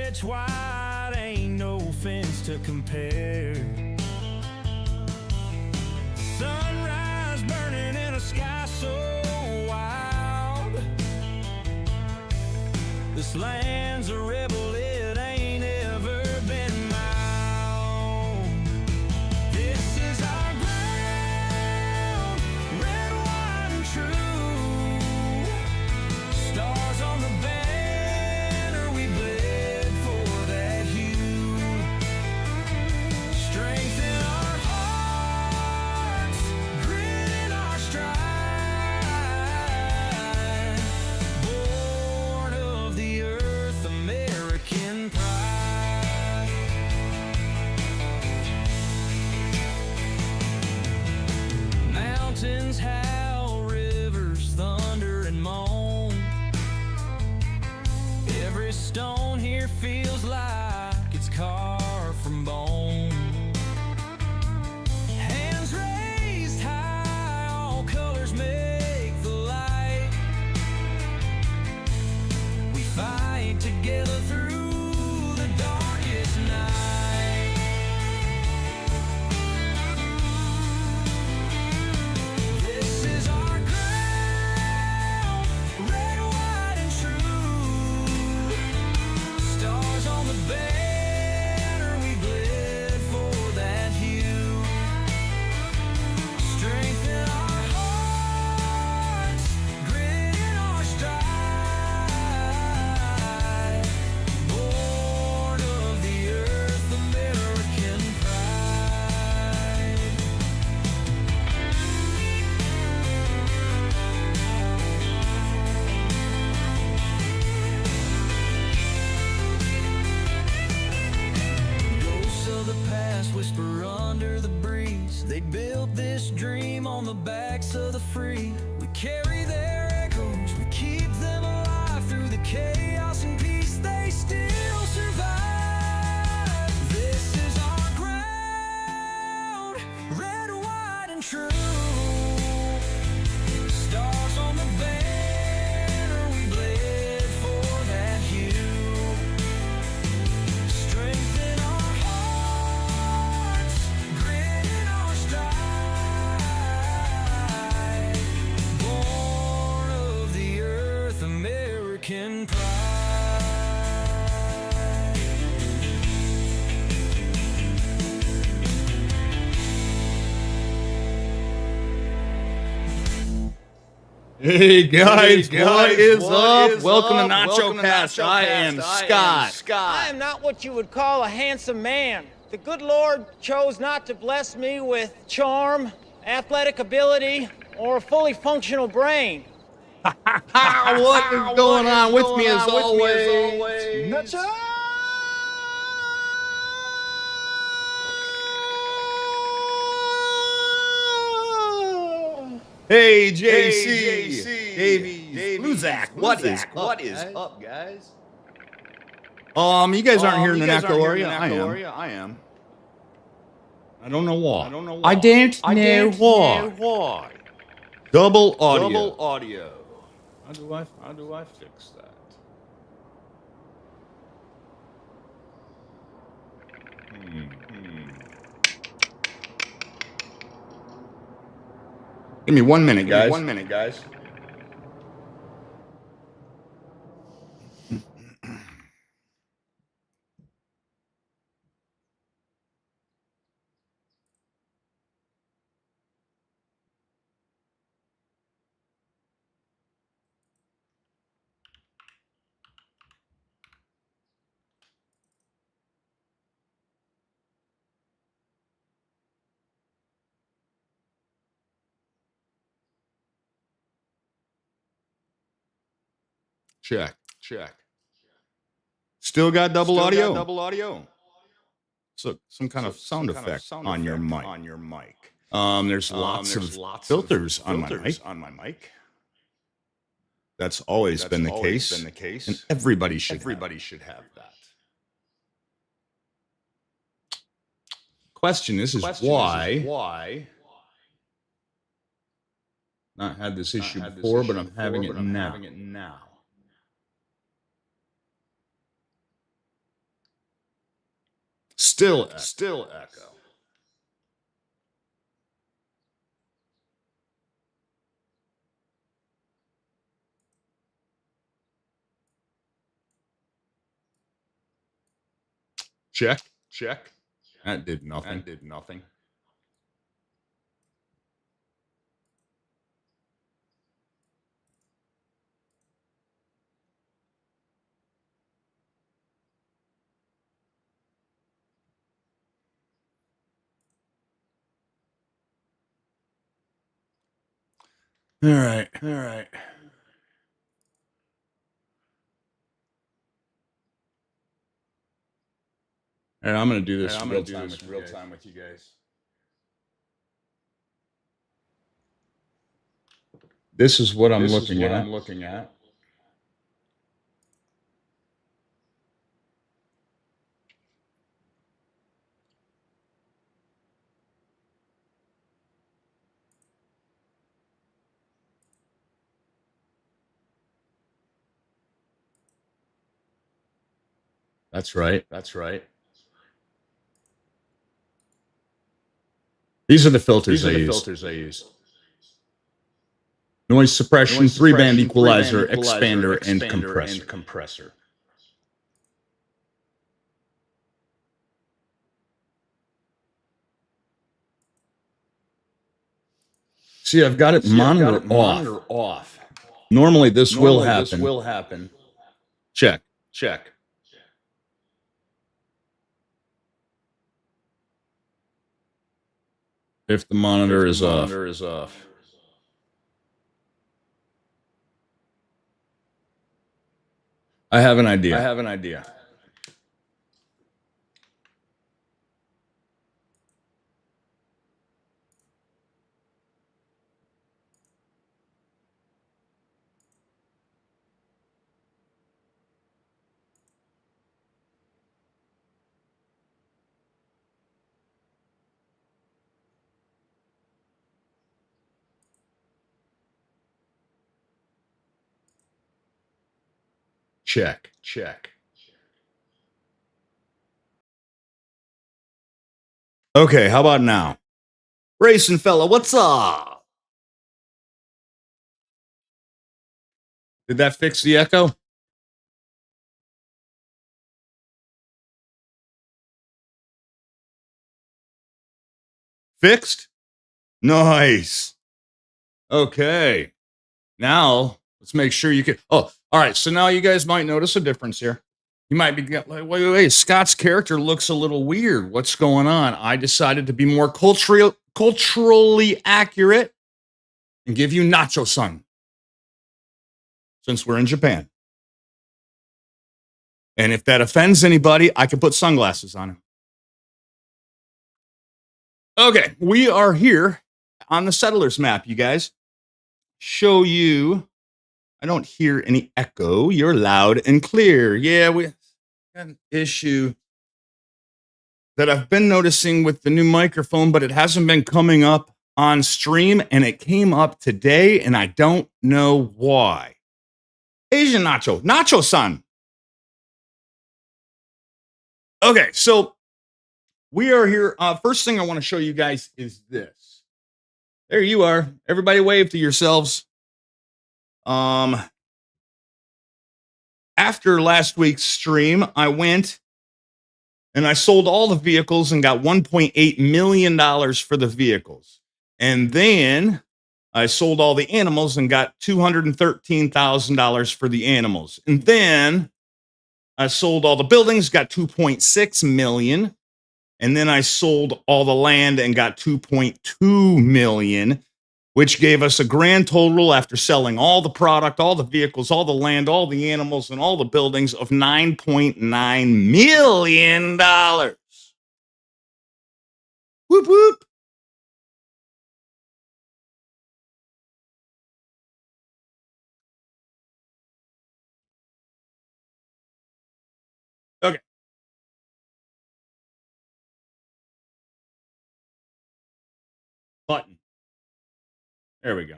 stretch wide, ain't no fence to compare. Sunrise burning in a sky so wild. This land's a rebel, it ain't ever been mild. This is our ground, red, white, and true. Stars on the banner, we bled for that hue. Strength in our hearts, grit in our stride. Born of the earth, American pride. Mountains howl, rivers thunder and moan. Every stone here feels like it's carved from bone. Hands raised high, all colors make the light. We fight together through the darkest night. This is our ground, red, white, and true. Stars on the banner, we bled for that hue. Strength in our hearts, grit in our stride. Born of the earth, American pride. Ghosts of the past whisper under the breeze. They built this dream on the backs of the free. We carry their echoes, we keep them alive. Through the chaos and peace, they still survive. This is our ground, red, white, and true. Stars on the banner, we bled for that hue. Strength in our hearts, grit in our stride. Born of the earth, American pride. Hey guys, what is up? Welcome to Nacho Cast. I am Scott. I am not what you would call a handsome man. The good Lord chose not to bless me with charm, athletic ability, or a fully functional brain. What is going on with me as always? Nacho! Hey JC, Davies, Bluzak, what is up, guys? You guys aren't here in the Naclo area. I am. I don't know why. I don't know why. Double audio. How do I fix that? Give me 1 minute, guys. Check. Still got double audio? So some kind of sound effect on your mic. There's lots of filters on my mic. That's always been the case, and everybody should have that. Question is why not had this issue before, but I'm having it now. Still echo. Check. That did nothing. All right. And I'm going to do this real time with you guys. This is what I'm looking at. That's right. These are the filters I use. Noise suppression, 3-band equalizer, expander, and compressor. See, I've got it monitor off. Normally this will happen. Check. If the monitor is off. I have an idea. Check. Okay, how about now? Racing fella, what's up? Did that fix the echo? Fixed? Nice. Okay. Now, let's make sure you can. Oh, all right. So now you guys might notice a difference here. You might be like, wait. Scott's character looks a little weird. What's going on? I decided to be more culturally accurate and give you Nacho Sun, since we're in Japan. And if that offends anybody, I can put sunglasses on him. Okay, we are here on the settlers map, you guys. Show you. I don't hear any echo. You're loud and clear. Yeah, we got an issue that I've been noticing with the new microphone, but it hasn't been coming up on stream, and it came up today, and I don't know why. Asian Nacho-san. Okay, so we are here. First thing I want to show you guys is this. There you are. Everybody wave to yourselves. After last week's stream, I went and I sold all the vehicles and got $1.8 million for the vehicles. And then I sold all the animals and got $213,000 for the animals. And then I sold all the buildings, got $2.6 million. And then I sold all the land and got $2.2 million, which gave us a grand total after selling all the product, all the vehicles, all the land, all the animals, and all the buildings of $9.9 million. Whoop, whoop. Okay. Button. There we go.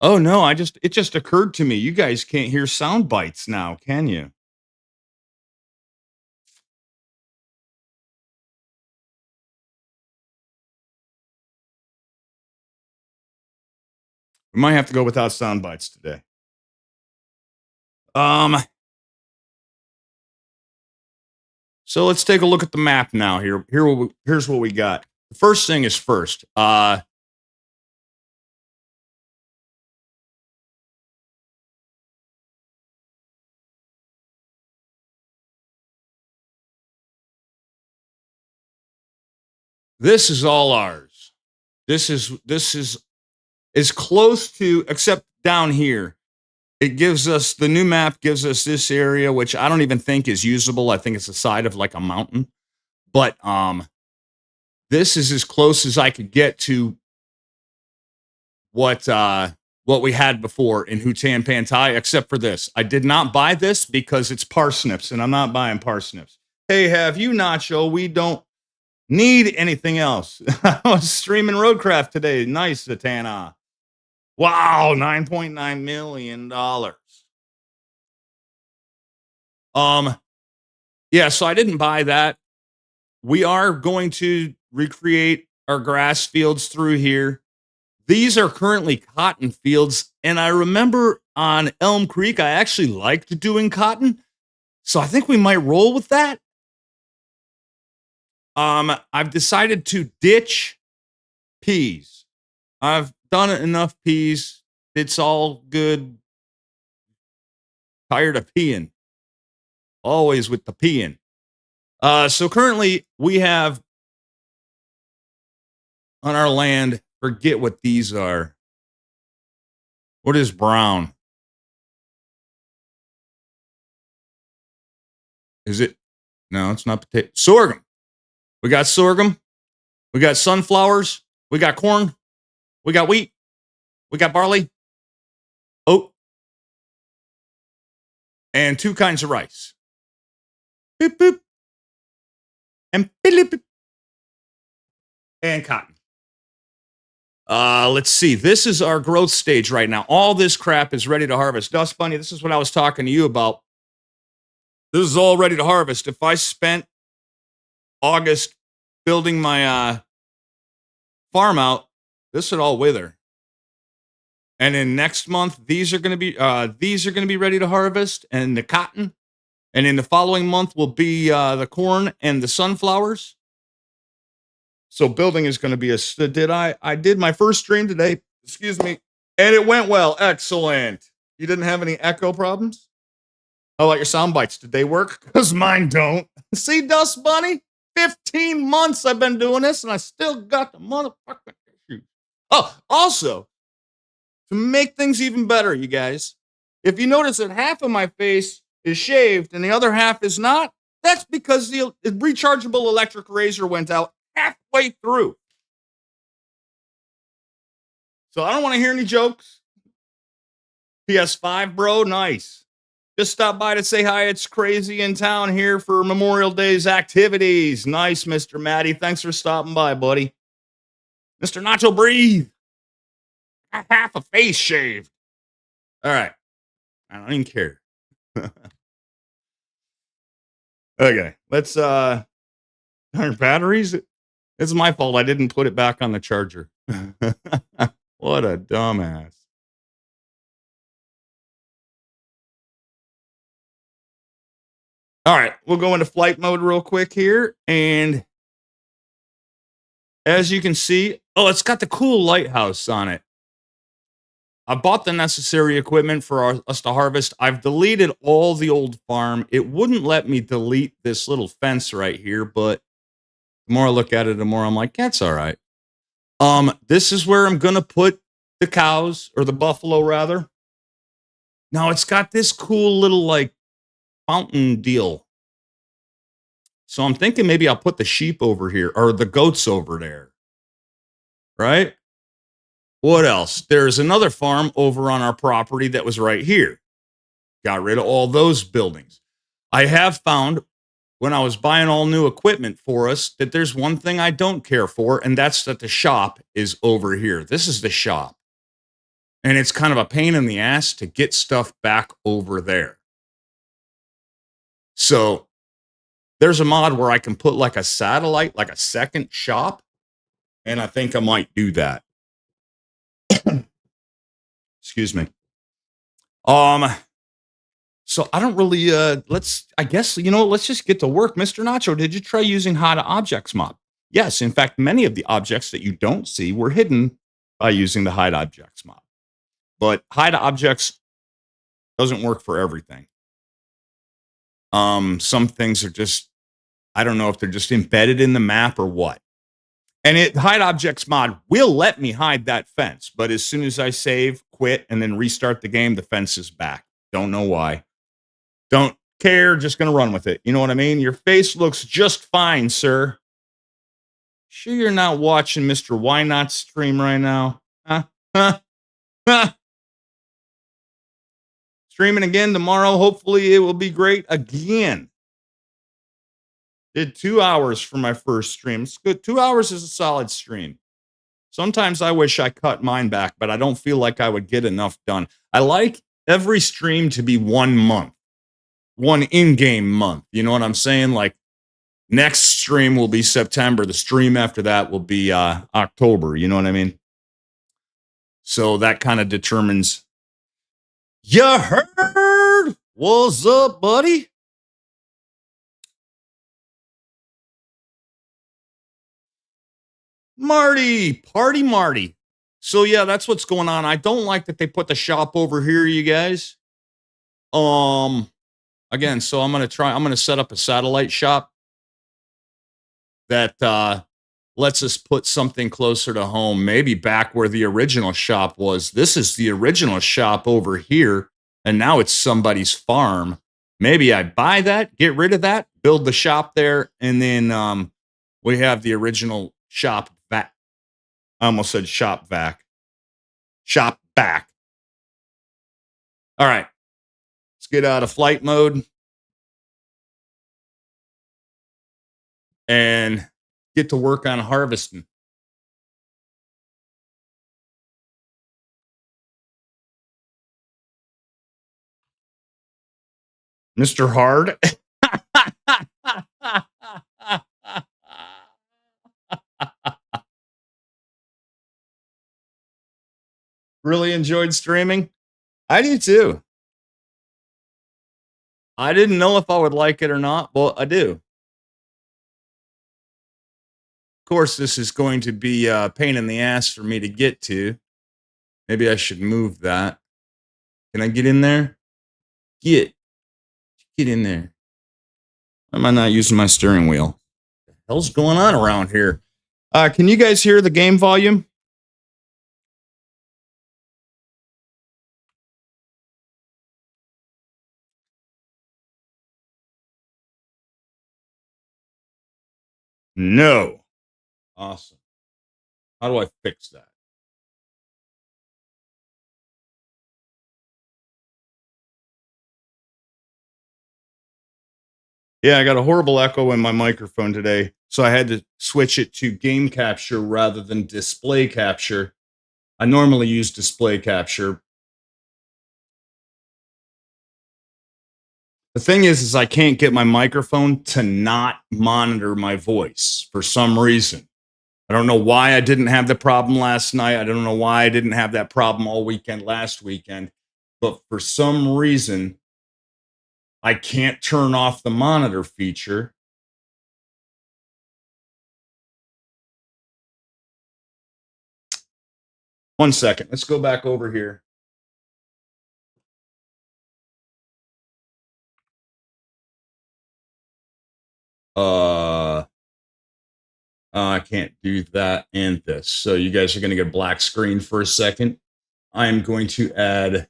Oh no, it just occurred to me. You guys can't hear sound bites now, can you? We might have to go without sound bites today. So let's take a look at the map now. Here's what we got. The first thing is first. This is all ours. This is as close to, except down here. It gives us, the new map gives us this area, which I don't even think is usable. I think it's the side of like a mountain. But this is as close as I could get to what we had before in Hutan Pantai, except for this. I did not buy this because it's parsnips, and I'm not buying parsnips. Hey, have you, Nacho? We don't need anything else. I was streaming Roadcraft today. Nice, Zatanna. Wow, $9.9 million. Yeah, so I didn't buy that. We are going to recreate our grass fields through here. These are currently cotton fields, and I remember on Elm Creek, I actually liked doing cotton, so I think we might roll with that. I've decided to ditch peas. I've done enough peas. It's all good. Tired of peeing. Always with the peeing. So currently we have on our land, forget what these are. What is brown? Is it? No, it's not potato. Sorghum. We got sorghum. We got sunflowers. We got corn. We got wheat. We got barley. Oat. And 2 kinds of rice. Boop, boop. And boop. And cotton. Let's see. This is our growth stage right now. All this crap is ready to harvest. Dust Bunny, this is what I was talking to you about. This is all ready to harvest. If I spent August building my farm out, this would all wither. And in next month, these are going to be ready to harvest, and the cotton. And in the following month will be the corn and the sunflowers. So building is going to be I did my first stream today, excuse me, and it went well. Excellent. You didn't have any echo problems? How about your sound bites? Did they work? Because mine don't. See, Dust Bunny? 15 months I've been doing this, and I still got the motherfucking issues. Oh, also, to make things even better, you guys, if you notice that half of my face is shaved and the other half is not, that's because the rechargeable electric razor went out halfway through. So I don't want to hear any jokes. PS5, bro, nice. Just stop by to say hi. It's crazy in town here for Memorial Day's activities. Nice, Mr. Matty. Thanks for stopping by, buddy. Mr. Nacho, breathe. Got half a face shaved. All right. I don't even care. Okay, let's our batteries. It's my fault. I didn't put it back on the charger. What a dumbass. All right, we'll go into flight mode real quick here. And as you can see, oh, it's got the cool lighthouse on it. I bought the necessary equipment for us to harvest. I've deleted all the old farm. It wouldn't let me delete this little fence right here, but the more I look at it, the more I'm like, that's all right. This is where I'm going to put the cows, or the buffalo, rather. Now, it's got this cool little, like, fountain deal. So I'm thinking maybe I'll put the sheep over here, or the goats over there. Right? What else? There's another farm over on our property that was right here. Got rid of all those buildings. I have found, when I was buying all new equipment for us, that there's one thing I don't care for, and that's that the shop is over here. This is the shop. And it's kind of a pain in the ass to get stuff back over there. So there's a mod where I can put like a satellite, like a second shop, and I think I might do that. Excuse me. So I don't really let's just get to work. Mr. Nacho, did you try using hide objects mod? Yes, in fact, many of the objects that you don't see were hidden by using the hide objects mod. But hide objects doesn't work for everything. Some things are just, I don't know if they're just embedded in the map or what. And hide objects mod will let me hide that fence, but as soon as I save, quit, and then restart the game, the fence is back. Don't know why. Don't care, just gonna run with it. You know what I mean? Your face looks just fine, sir. Sure you're not watching Mr. Why Not stream right now? Huh? Huh? Huh? Streaming again tomorrow. Hopefully it will be great again. Did 2 hours for my first stream. It's good. 2 hours is a solid stream. Sometimes I wish I cut mine back, but I don't feel like I would get enough done. I like every stream to be 1 month, one in-game month. You know what I'm saying? Like next stream will be September. The stream after that will be October. You know what I mean? So that kind of determines. You heard? What's up, buddy? Marty, party Marty. So yeah, that's what's going on. I don't like that they put the shop over here, you guys. Again, so I'm gonna set up a satellite shop that lets us put something closer to home, maybe back where the original shop was. This is the original shop over here, and now it's somebody's farm. Maybe I buy that, get rid of that, build the shop there, and then we have the original shop back. I almost said shop back. Shop back. All right. Let's get out of flight mode and get to work on harvesting. Mr. Hard. Really enjoyed streaming. I do too. I didn't know if I would like it or not, but I do. Of course, this is going to be a pain in the ass for me to get to. Maybe I should move that. Can I get in there? Get in there. Why am I not using my steering wheel? What the hell's going on around here? Can you guys hear the game volume? No. Awesome. How do I fix that? Yeah, I got a horrible echo in my microphone today, so I had to switch it to game capture rather than display capture. I normally use display capture. The thing is I can't get my microphone to not monitor my voice for some reason. I don't know why I didn't have the problem last night. I don't know why I didn't have that problem all weekend last weekend. But for some reason, I can't turn off the monitor feature. One second. Let's go back over here. I can't do that and this. So you guys are going to get a black screen for a second. I am going to add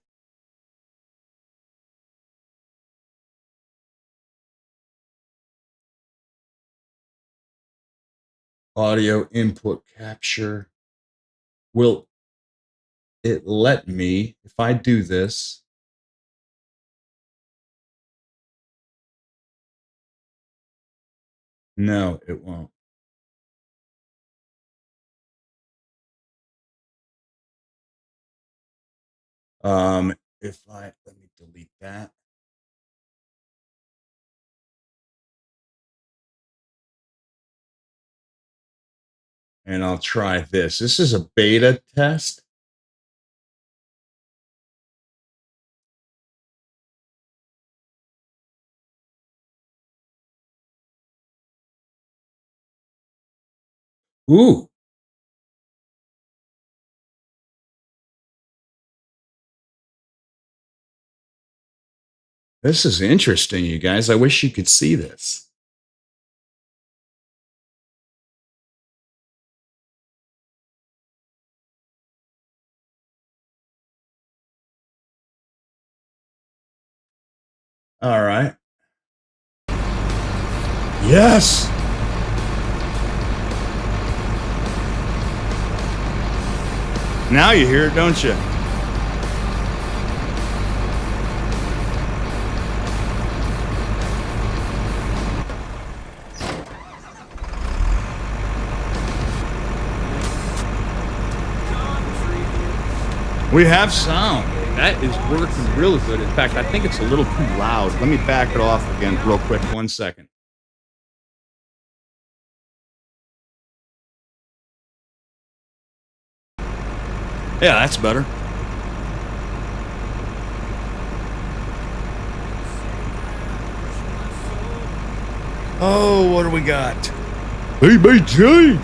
audio input capture. Will it let me, if I do this? No, it won't. If let me delete that. And I'll try this. This is a beta test. Ooh. This is interesting, you guys. I wish you could see this. All right. Yes. Now you hear it, don't you? We have sound. That is working really good. In fact, I think it's a little too loud. Let me back it off again real quick. 1 second. Yeah, that's better. Oh, what do we got? Hey, BG!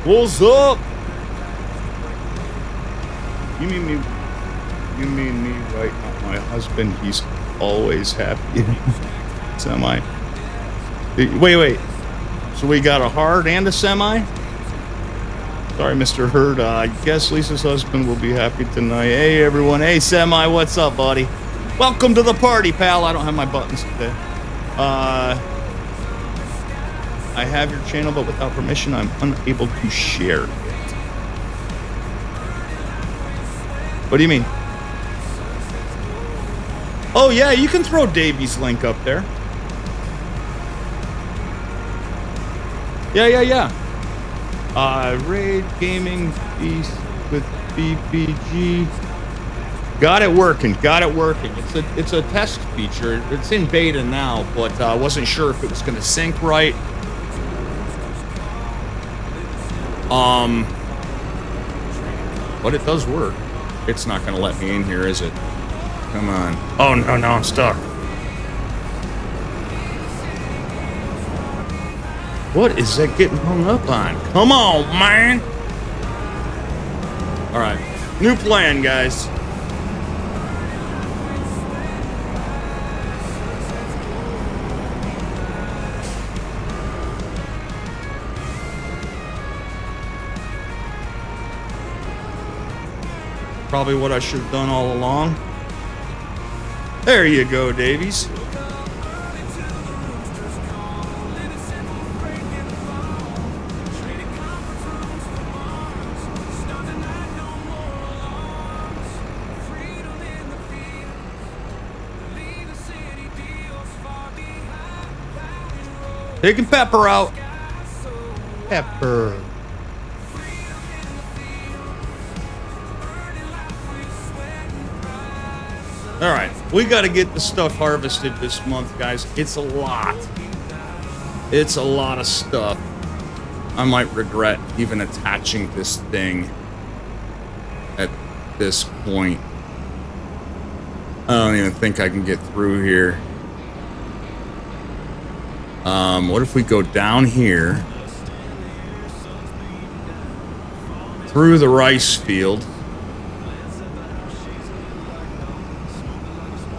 What's up? You mean me, right? Not my husband. He's always happy. Semi. Wait. So we got a hard and a semi? Sorry, Mr. Hurd. I guess Lisa's husband will be happy tonight. Hey, everyone. Hey, Semi. What's up, buddy? Welcome to the party, pal. I don't have my buttons today. I have your channel, but without permission, I'm unable to share it. What do you mean? Oh, yeah, you can throw Davy's link up there. Yeah. Raid Gaming Beast with BBG. Got it working. It's a test feature. It's in beta now, but I wasn't sure if it was going to sync right. But it does work. It's not going to let me in here, is it? Come on. Oh, no, I'm stuck. What is that getting hung up on? Come on, man. All right. New plan, guys. Probably what I should have done all along. There you go, Davies. Taking Pepper out. Pepper. All right, we got to get the stuff harvested this month, guys. It's a lot. It's a lot of stuff. I might regret even attaching this thing at this point. I don't even think I can get through here. What if we go down here through the rice field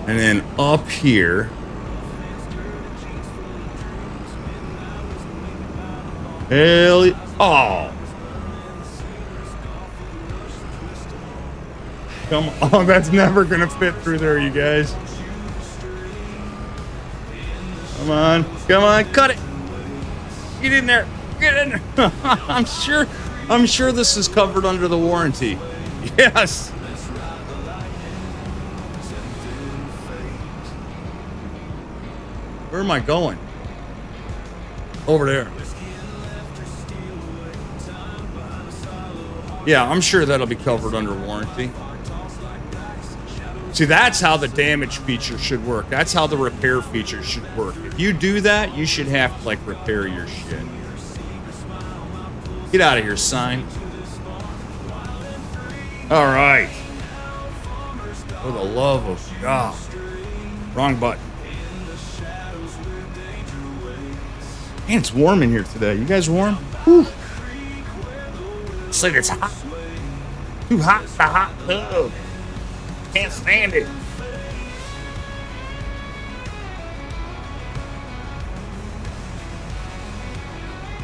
and then up here oh, come on, that's never gonna fit through there, you guys. Come on, cut it. Get in there. Get in there. I'm sure this is covered under the warranty. Yes. Where am I going? Over there. Yeah, I'm sure that'll be covered under warranty. See, that's how the damage feature should work. That's how the repair feature should work. If you do that, you should have to, like, repair your shit. Get out of here, sign. All right. For the love of God. Wrong button. Man, it's warm in here today. You guys warm? Whew. Said it's hot. Too hot for the hot tub. Can't stand it.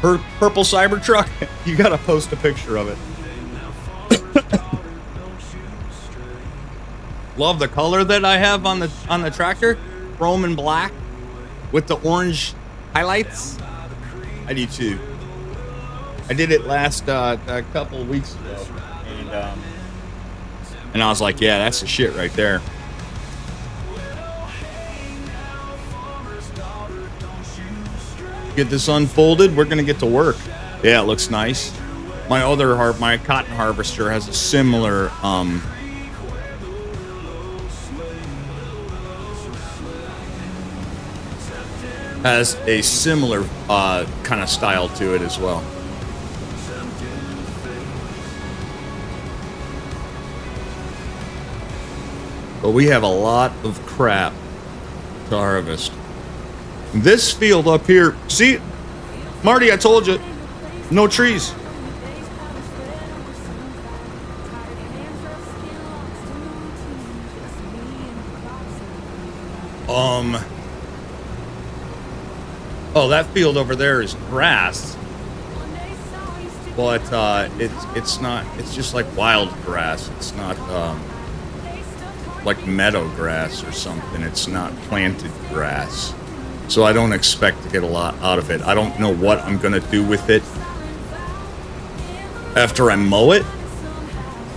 Purple Cybertruck. You gotta post a picture of it. Love the color that I have on the tractor, chrome and black, with the orange highlights. I do too. I did it last a couple of weeks ago, and I was like, yeah, that's the shit right there. Get this unfolded, we're gonna get to work. Yeah, it looks nice. My cotton harvester has a similar kind of style to it as well. But we have a lot of crap to harvest. This field up here, see, Marty, I told you, no trees. Oh, that field over there is grass, but it's not. It's just like wild grass. It's not like meadow grass or something. It's not planted grass. So I don't expect to get a lot out of it. I don't know what I'm going to do with it after I mow it.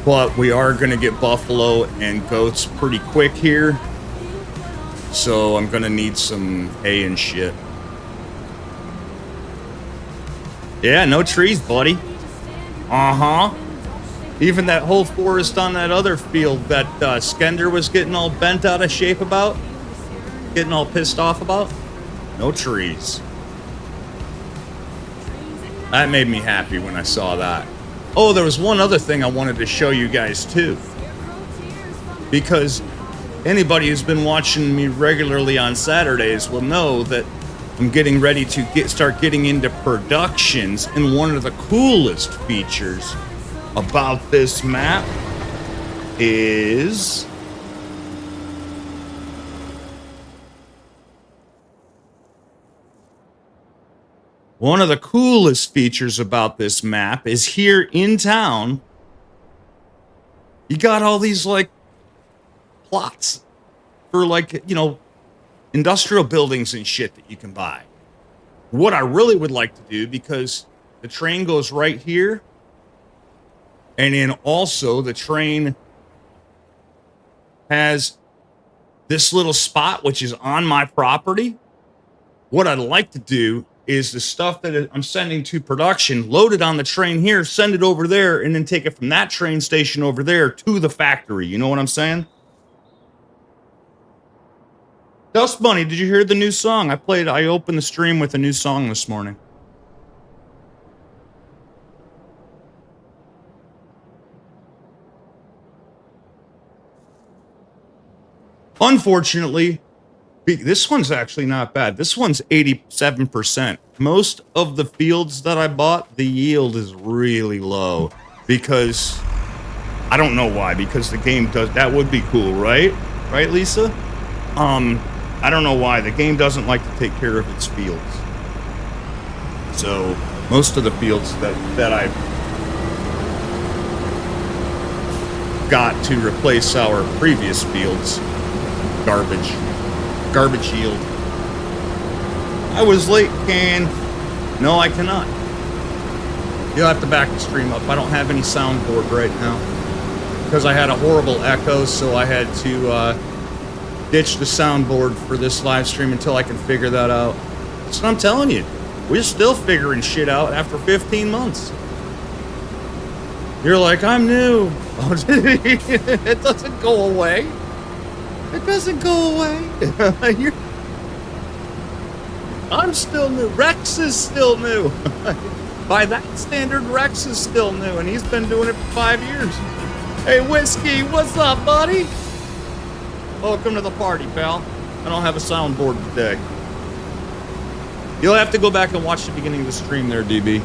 But we are going to get buffalo and goats pretty quick here. So I'm going to need some hay and shit. Yeah, no trees, buddy. Uh-huh. Even that whole forest on that other field that Skender was getting all bent out of shape about. Getting all pissed off about. No trees. That made me happy when I saw that. Oh, there was one other thing I wanted to show you guys too. Because anybody who's been watching me regularly on Saturdays will know that I'm getting ready to start getting into productions, and one of the coolest features about this map is here in town, you got all these like plots for like, you know, industrial buildings and shit that you can buy. What I really would like to do, because the train goes right here, and then also the train has this little spot which is on my property. What I'd like to do is the stuff that I'm sending to production, load it on the train here, send it over there, and then take it from that train station over there to the factory. You know what I'm saying? Dust Bunny, did you hear the new song? I opened the stream with a new song this morning. Unfortunately, this one's actually not bad. This one's 87%. Most of the fields that I bought, the yield is really low because I don't know why, because the game does. That would be cool, right? Right, Lisa? I don't know why. The game doesn't like to take care of its fields. So most of the fields that I've got to replace our previous fields, garbage yield. I was late, Can. No, I cannot. You'll have to back the stream up. I don't have any soundboard right now because I had a horrible echo, so I had to ditch the soundboard for this live stream until I can figure that out. That's what I'm telling you. We're still figuring shit out after 15 months. You're like, I'm new. It doesn't go away. It doesn't go away. I'm still new. Rex is still new. By that standard, Rex is still new, and he's been doing it for 5 years. Hey, Whiskey, what's up, buddy? Welcome to the party, pal. I don't have a soundboard today. You'll have to go back and watch the beginning of the stream there, DB.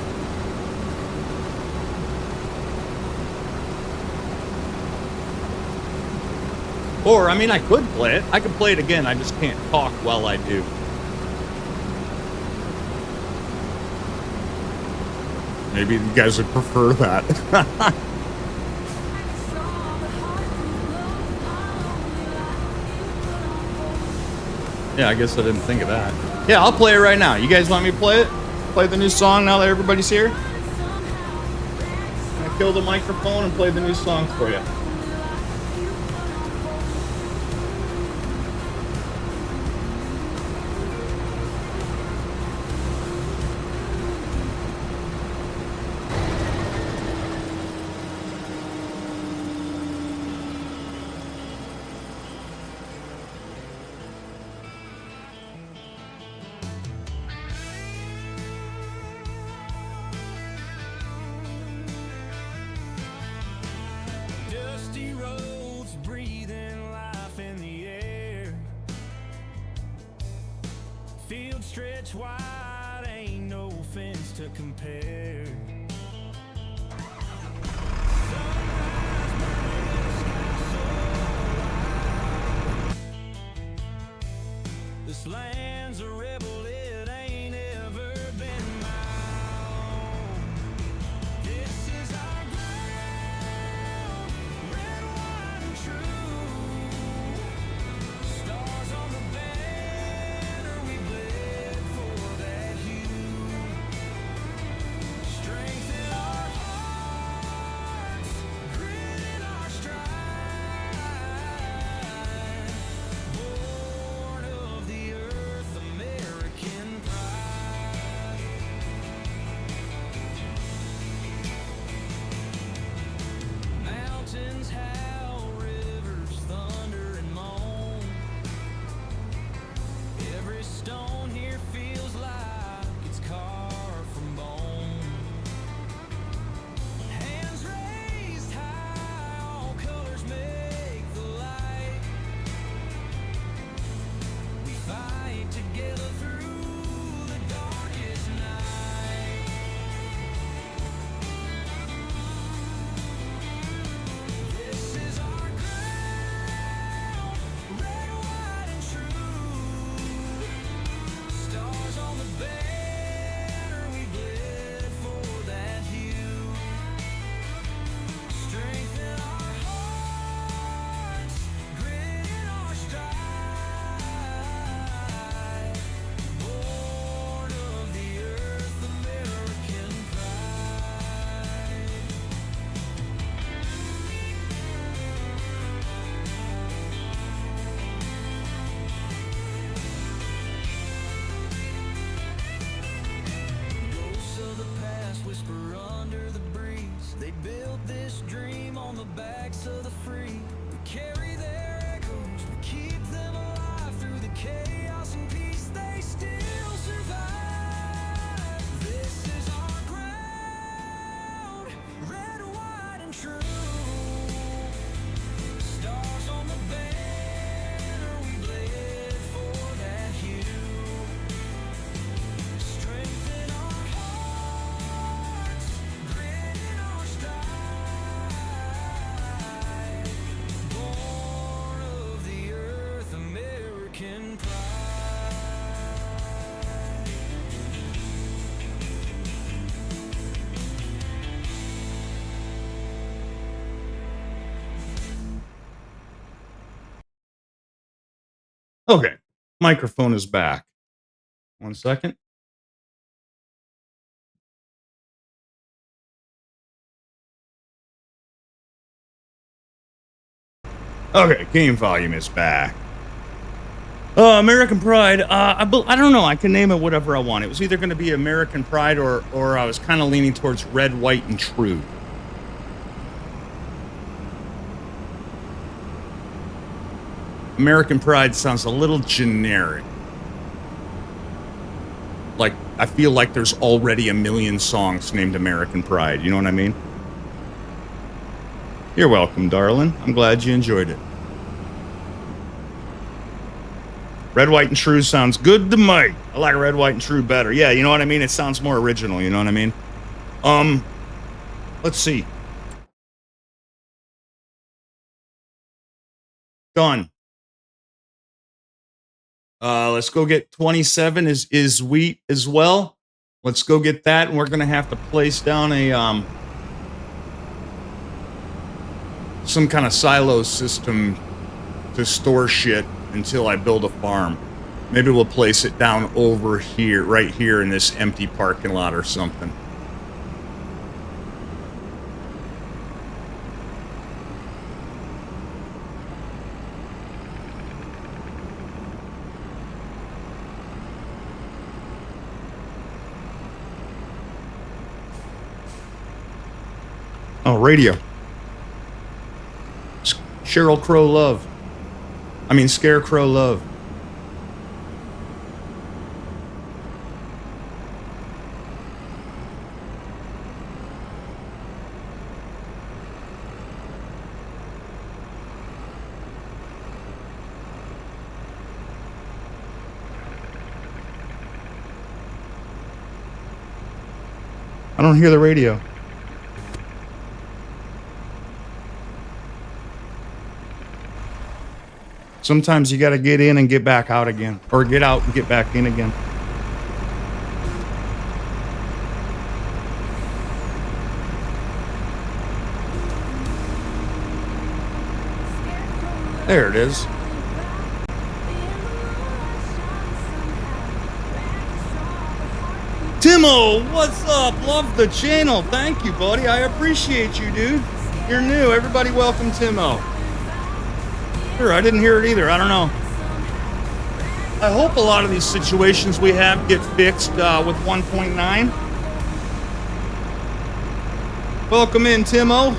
Or, I mean, I could play it. I could play it again. I just can't talk while I do. Maybe you guys would prefer that. Yeah, I guess I didn't think of that. Yeah, I'll play it right now. You guys want me to play it? Play the new song now that everybody's here? I'm gonna kill the microphone and play the new song for you. Dusty roads breathing life in the air. Fields stretch wide, ain't no fence to compare. Sunrise burning the sky so wide. This land's a rebel, it ain't ever been mine. This is our ground, red, white, and true. Stars on the banner, we bled for that hue. Strength in our hearts, grit in our stride. Born of the earth, American pride. Mountains howl, rivers thunder and moan. Every stone here feels like it's carved from bone. Hands raised high, all colors make the light. We fight together through the darkest night. This is our ground, red, white, and true. Stars on the banner, we bled for that hue. Strength in our hearts, grit in our stride. Born of the earth, American pride. Ghosts of the past whisper under the breeze. They built this dream on the backs of the free. We carry their echoes, we keep them alive through the chaos and peace. They still survive. This is our ground, red, white, and true. Stars on the banner, we bled for that hue. Strength in our hearts, grit in our stride. Born of the earth, American pride. Okay, microphone is back. 1 second. Okay, game volume is back. American Pride. I don't know. I can name it whatever I want. It was either going to be American Pride or I was kind of leaning towards Red, White, and True. American Pride sounds a little generic. Like, I feel like there's already a million songs named American Pride. You know what I mean? You're welcome, darling. I'm glad you enjoyed it. Red, White, and True sounds good to me. I like Red, White, and True better. Yeah, you know what I mean? It sounds more original, you know what I mean? Let's see. Done. Let's go get 27 is wheat as well. Let's go get that, and we're gonna have to place down a some kind of silo system to store shit until I build a farm. Maybe we'll place it down over here, right here in this empty parking lot or something. Oh, radio. Cheryl Crow love. I mean, Scarecrow love. I don't hear the radio. Sometimes you got to get in and get back out again, or get out and get back in again. There it is. Timo, what's up? Love the channel. Thank you, buddy. I appreciate you, dude. You're new. Everybody welcome Timo. Sure, I didn't hear it either. I don't know. I hope a lot of these situations we have get fixed with 1.9. Welcome in, Timo.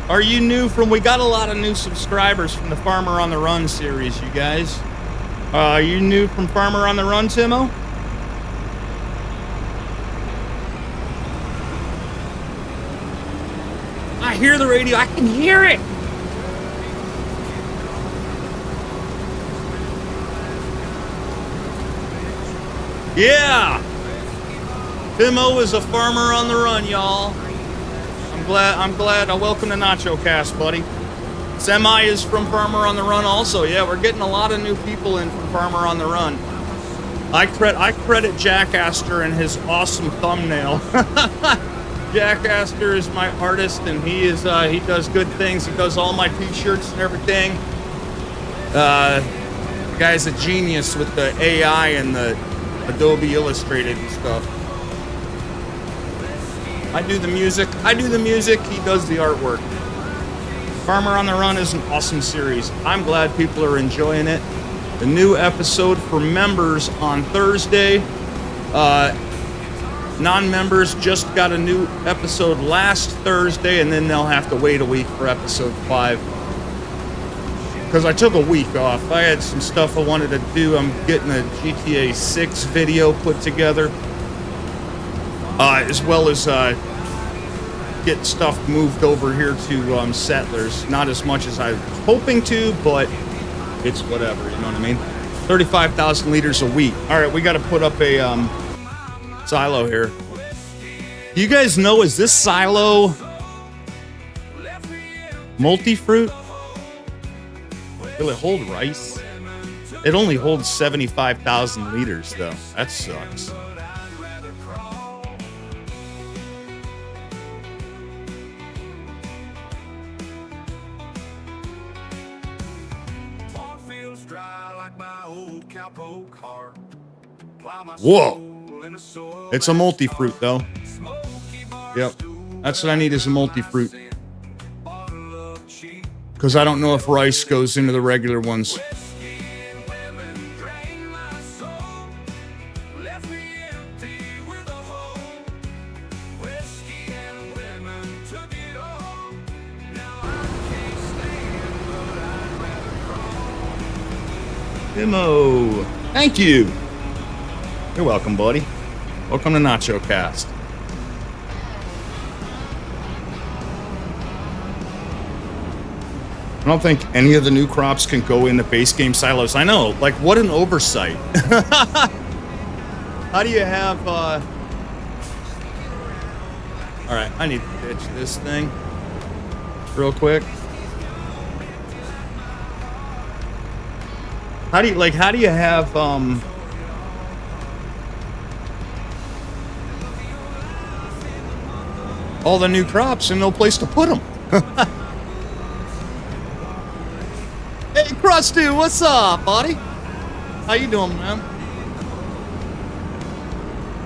Are you new from... We got a lot of new subscribers from the Farmer on the Run series, you guys. Are you new from Farmer on the Run, Timo? I hear the radio. I can hear it. Yeah. Timo is a farmer on the run, y'all. I'm glad. Welcome to Nacho Cast, buddy. Semi is from Farmer on the Run also. Yeah, we're getting a lot of new people in from Farmer on the Run. I credit Jack Astor and his awesome thumbnail. Jack Astor is my artist, and he does good things. He does all my t-shirts and everything. The guy's a genius with the AI and the Adobe Illustrated and stuff. I do the music, he does the artwork. Farmer on the Run is an awesome series. I'm glad people are enjoying it. The new episode for members on Thursday. Non-members just got a new episode last Thursday, and then they'll have to wait a week for episode 5. Because I took a week off. I had some stuff I wanted to do. I'm getting a GTA 6 video put together. As well as get stuff moved over here to Settlers. Not as much as I was hoping to, but it's whatever, you know what I mean? 35,000 liters a week. All right, we got to put up a silo here. You guys know, is this silo multi-fruit? Will it hold rice? It only holds 75,000 liters, though. That sucks. Whoa. It's a multi-fruit, though. Yep. That's what I need, is a multi-fruit. Because I don't know if rice goes into the regular ones. Demo. Thank you. You're welcome, buddy. Welcome to Nacho Cast. I don't think any of the new crops can go in the base game silos. I know, like, what an oversight. How do you have, All right, I need to pitch this thing real quick. How do you have all the new crops and no place to put them? Hey, Krusty, what's up, buddy? How you doing, man?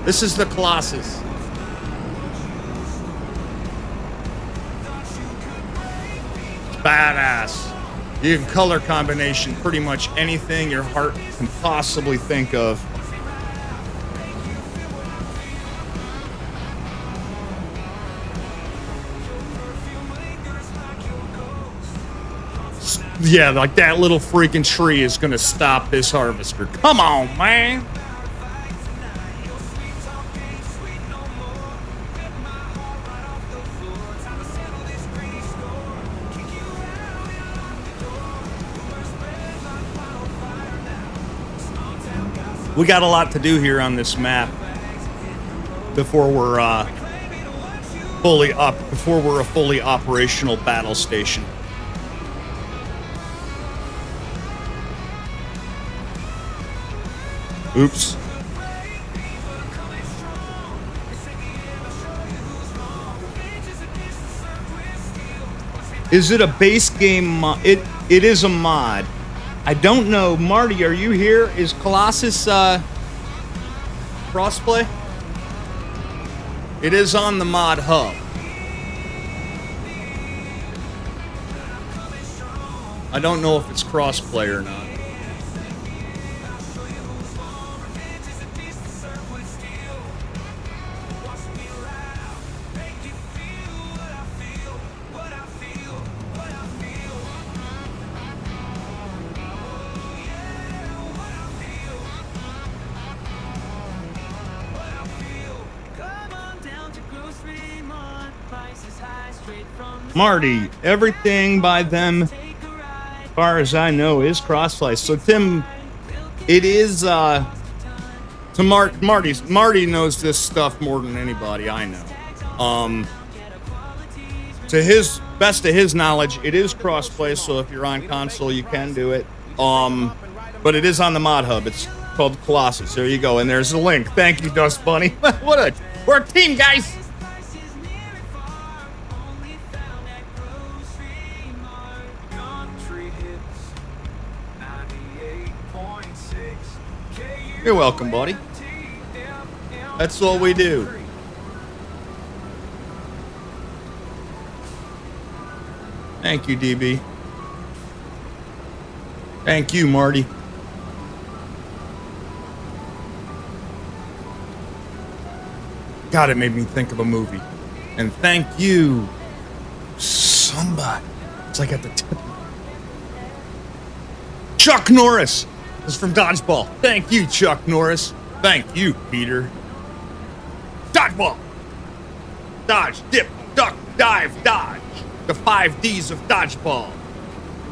This is the Colossus. It's badass. You can color combination pretty much anything your heart can possibly think of. Yeah, like that little freaking tree is gonna stop this harvester. Come on, man. We got a lot to do here on this map before we're a fully operational battle station. Oops. Is it a base game mod? It is a mod. I don't know. Marty, are you here? Is Colossus crossplay? It is on the mod hub. I don't know if it's crossplay or not. Marty, everything by them, as far as I know, is crossplay. So Tim, it is to Marty knows this stuff more than anybody I know. To his best of his knowledge, it is crossplay. So if you're on console, you can do it. But it is on the mod hub. It's called Colossus. There you go, and there's a link. Thank you, Dust Bunny. We're a team, guys. You're welcome, buddy. That's what we do. Thank you, DB. Thank you, Marty. God, it made me think of a movie. And thank you, somebody. It's like at the tip. Chuck Norris. This is from Dodgeball. Thank you, Chuck Norris. Thank you, Peter. Dodgeball. Dodge, dip, duck, dive, dodge. The 5 Ds of Dodgeball.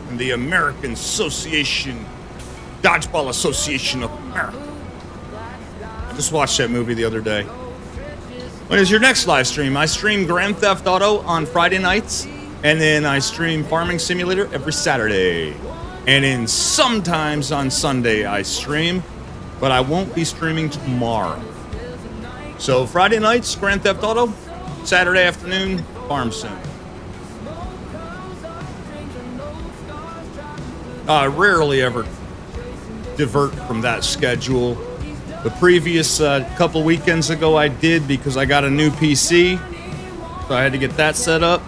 And the American Association, Dodgeball Association of America. I just watched that movie the other day. When is your next live stream? I stream Grand Theft Auto on Friday nights. And then I stream Farming Simulator every Saturday. And then sometimes on Sunday I stream, but I won't be streaming tomorrow. So Friday nights, Grand Theft Auto. Saturday afternoon, Farm Sim. I rarely ever divert from that schedule. The previous couple weekends ago I did because I got a new PC. So I had to get that set up.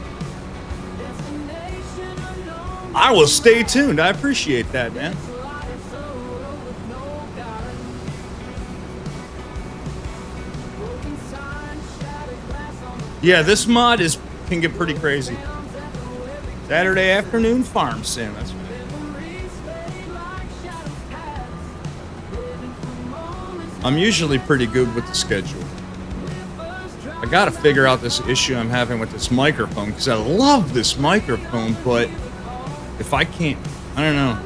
I will stay tuned. I appreciate that, man. Yeah, this mod can get pretty crazy. Saturday afternoon farm sim. That's right. I'm usually pretty good with the schedule. I gotta figure out this issue I'm having with this microphone because I love this microphone, but if I can't, I don't know.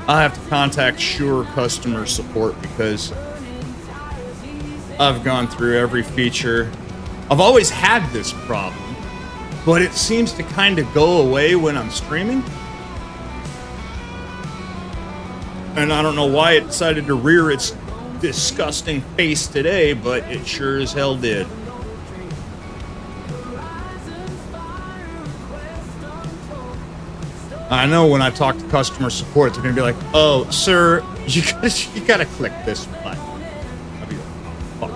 I'll have to contact Shure customer support because I've gone through every feature. I've always had this problem, but it seems to kind of go away when I'm streaming. And I don't know why it decided to rear its disgusting face today, but it sure as hell did. I know when I talk to customer support, they're gonna be like, "Oh, sir, you gotta click this button." I'll be like, "Fuck."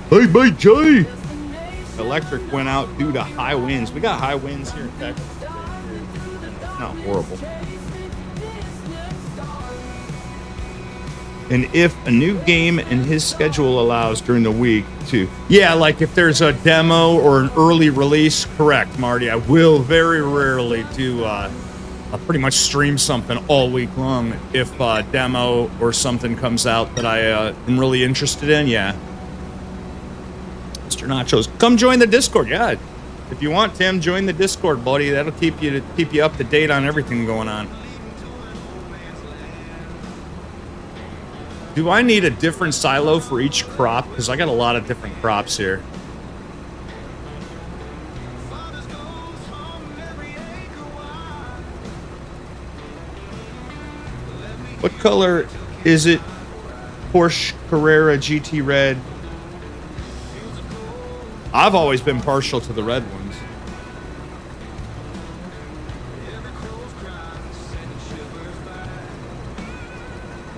Hey, mate, Jay. Electric went out due to high winds. We got high winds here in Texas. It's not horrible. And if a new game in his schedule allows during the week to... Yeah, like if there's a demo or an early release, correct, Marty. I will very rarely do... I'll pretty much stream something all week long if a demo or something comes out that I am really interested in, yeah. Mr. Nachos, come join the Discord. Yeah, if you want, Tim, join the Discord, buddy. That'll keep you up to date on everything going on. Do I need a different silo for each crop? Because I got a lot of different crops here. What color is it? Porsche Carrera GT Red. I've always been partial to the red ones.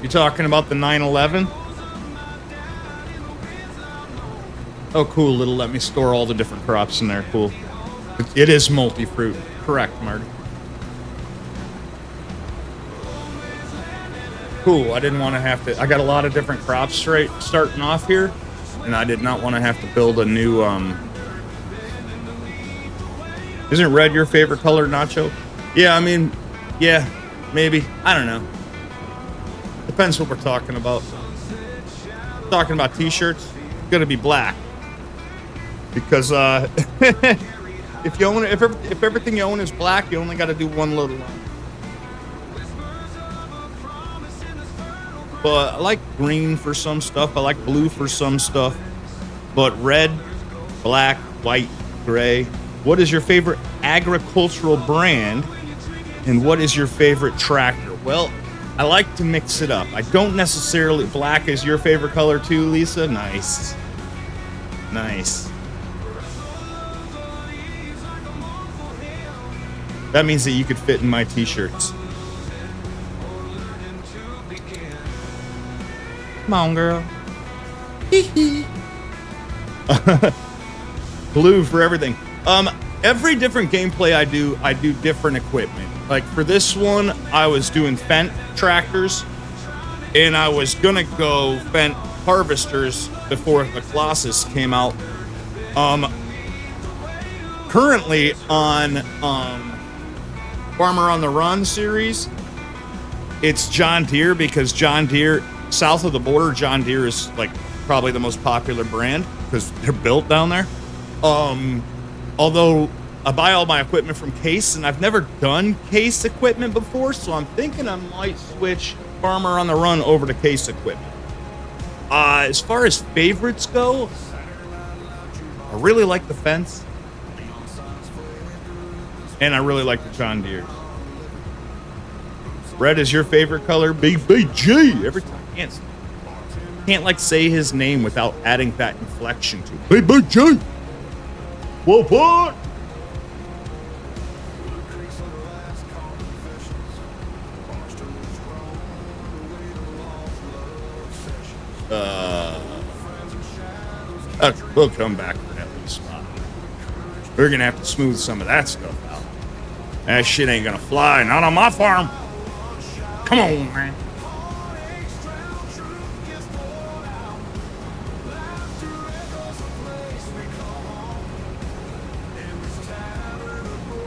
You talking about the 911? Oh, cool. It'll let me store all the different crops in there. Cool. It is multi-fruit. Correct, Marty. Cool. I didn't want to have to... I got a lot of different crops starting off here, and I did not want to have to build a new... Isn't red your favorite color, Nacho? Yeah, I mean... Yeah, maybe. I don't know. Depends what we're talking about. Talking about t-shirts, it's gonna be black. Because if you own it, if everything you own is black, you only got to do one little line. But I like green for some stuff. I like blue for some stuff. But red, black, white, gray. What is your favorite agricultural brand? And what is your favorite tractor? Well, I like to mix it up. I don't necessarily... Black is your favorite color too, Lisa? Nice. Nice. That means that you could fit in my t-shirts. Come on, girl. Blue for everything. Every different gameplay I do different equipment. Like for this one, I was doing Fendt tractors, and I was gonna go Fendt harvesters before the Colossus came out. Currently on Farmer on the Run series, it's John Deere, because John Deere, south of the border, John Deere is like probably the most popular brand because they're built down there. Although I buy all my equipment from Case, and I've never done Case equipment before, so I'm thinking I might switch Farmer on the Run over to Case equipment. As far as favorites go, I really like the Fence, and I really like the John Deere. Red is your favorite color? BBG! Every time. Can't like say his name without adding that inflection to it. BBG! What? We'll come back to that little spot. We're gonna have to smooth some of that stuff out. That shit ain't gonna fly, not on my farm. Come on, man.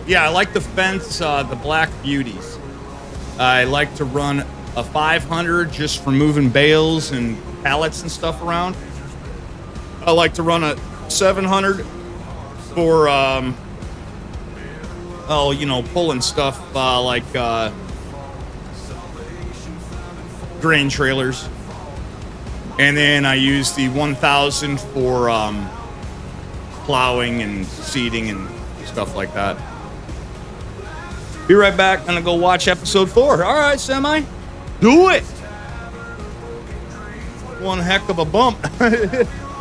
Yeah, I like the Fence, the Black Beauties. I like to run a 500 just for moving bales and pallets and stuff around. I like to run a 700 for, pulling stuff like grain trailers. And then I use the 1000 for plowing and seeding and stuff like that. Be right back. Gonna go watch episode 4. All right, Semi. Do it. One heck of a bump.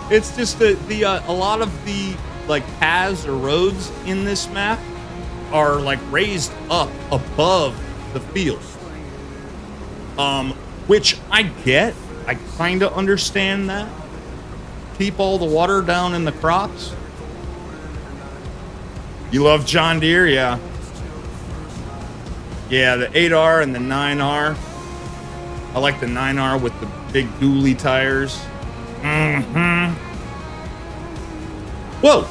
It's just the a lot of the like paths or roads in this map are like raised up above the field. Which I get. I kind of understand that. Keep all the water down in the crops. You love John Deere? Yeah. Yeah, the 8R and the 9R. I like the 9R with the big dually tires. Mm-hmm. Whoa!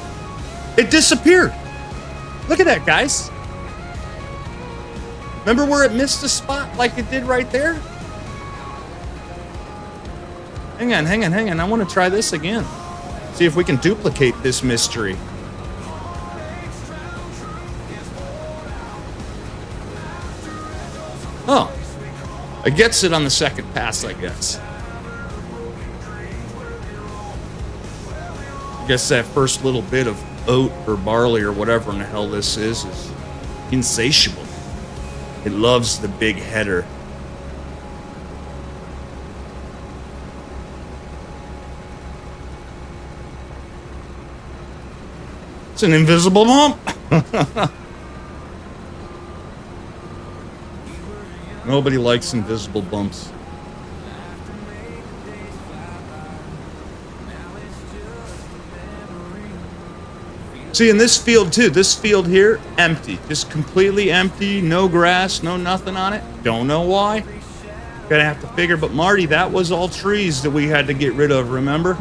It disappeared. Look at that, guys. Remember where it missed a spot like it did right there? Hang on. I want to try this again. See if we can duplicate this mystery. Oh. It gets it on the second pass, I guess. I guess that first little bit of oat or barley or whatever in the hell this is insatiable. It loves the big header. It's an invisible bump. Nobody likes invisible bumps. See, in this field too, this field here, empty. Just completely empty, no grass, no nothing on it. Don't know why. Gonna have to figure, but Marty, that was all trees that we had to get rid of, remember?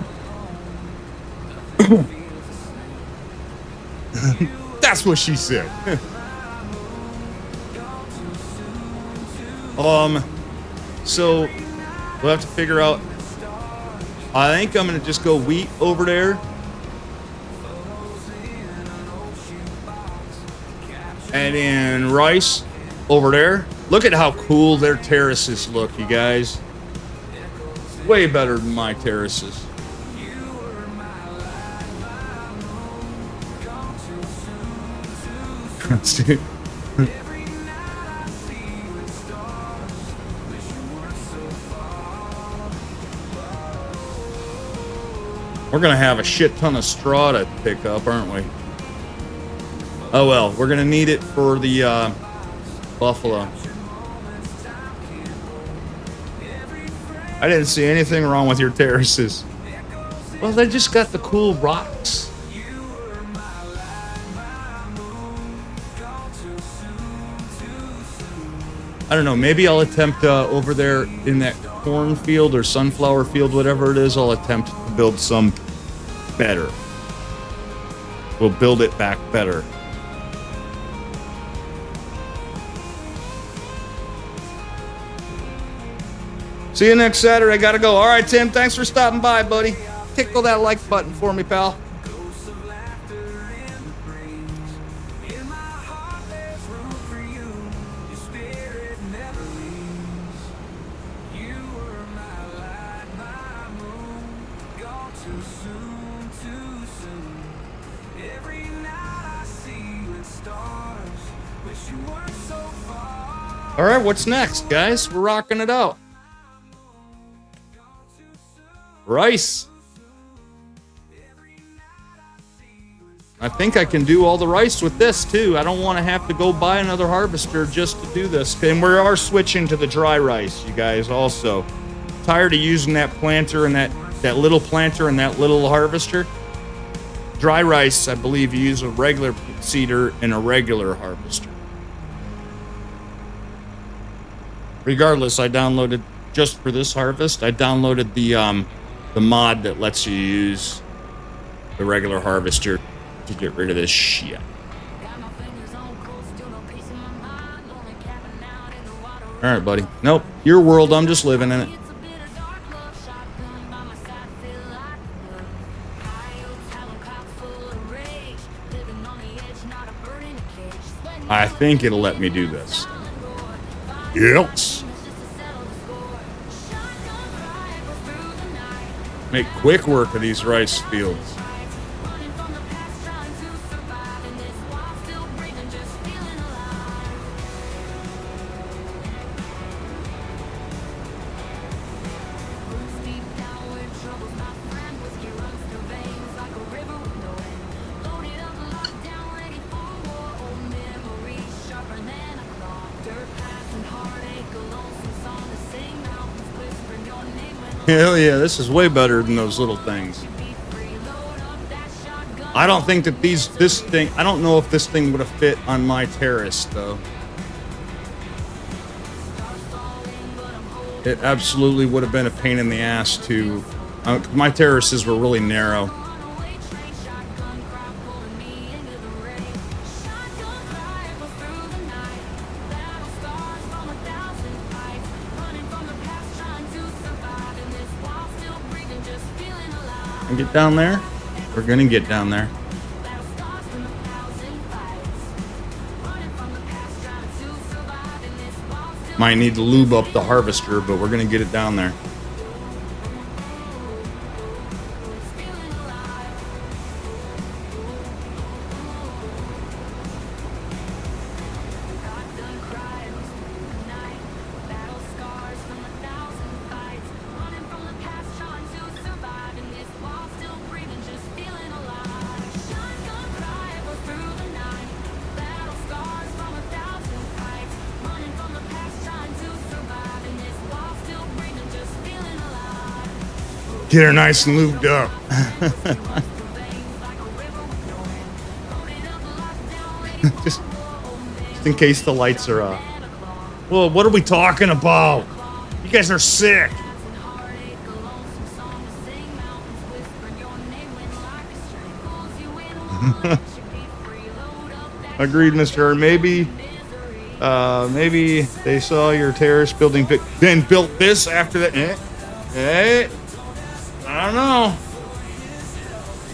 That's what she said. So we'll have to figure out. I think I'm gonna just go wheat over there. And then rice over there. Look at how cool their terraces look, you guys. Way better than my terraces. We're gonna have a shit ton of straw to pick up, aren't we? Oh well, we're gonna need it for the buffalo. I didn't see anything wrong with your terraces. Well, they just got the cool rocks. I don't know, maybe I'll attempt over there in that cornfield or sunflower field, whatever it is, I'll attempt to build some better. We'll build it back better. See you next Saturday. Gotta go. All right, Tim, thanks for stopping by, buddy. Tickle that like button for me, pal. All right, what's next, guys? We're rocking it out. Rice. I think I can do all the rice with this too. I don't want to have to go buy another harvester just to do this. And we are switching to the dry rice, you guys, also. Tired of using that planter and that little planter and that little harvester. Dry rice, I believe you use a regular seeder and a regular harvester. Regardless, I downloaded, just for this harvest, I downloaded the mod that lets you use the regular harvester to get rid of this shit. All right, buddy. Nope, your world, I'm just living in it. I think it'll let me do this. Yes. Make quick work of these rice fields. Hell yeah, this is way better than those little things. I don't think that I don't know if this thing would have fit on my terrace, though. It absolutely would have been a pain in the ass to... my terraces were really narrow. And get down there? We're gonna get down there. Might need to lube up the harvester, but we're gonna get it down there. Get her nice and lubed up. just in case the lights are off. Well, what are we talking about? You guys are sick. Agreed, Mr. Maybe they saw your terrace building, then built this after that.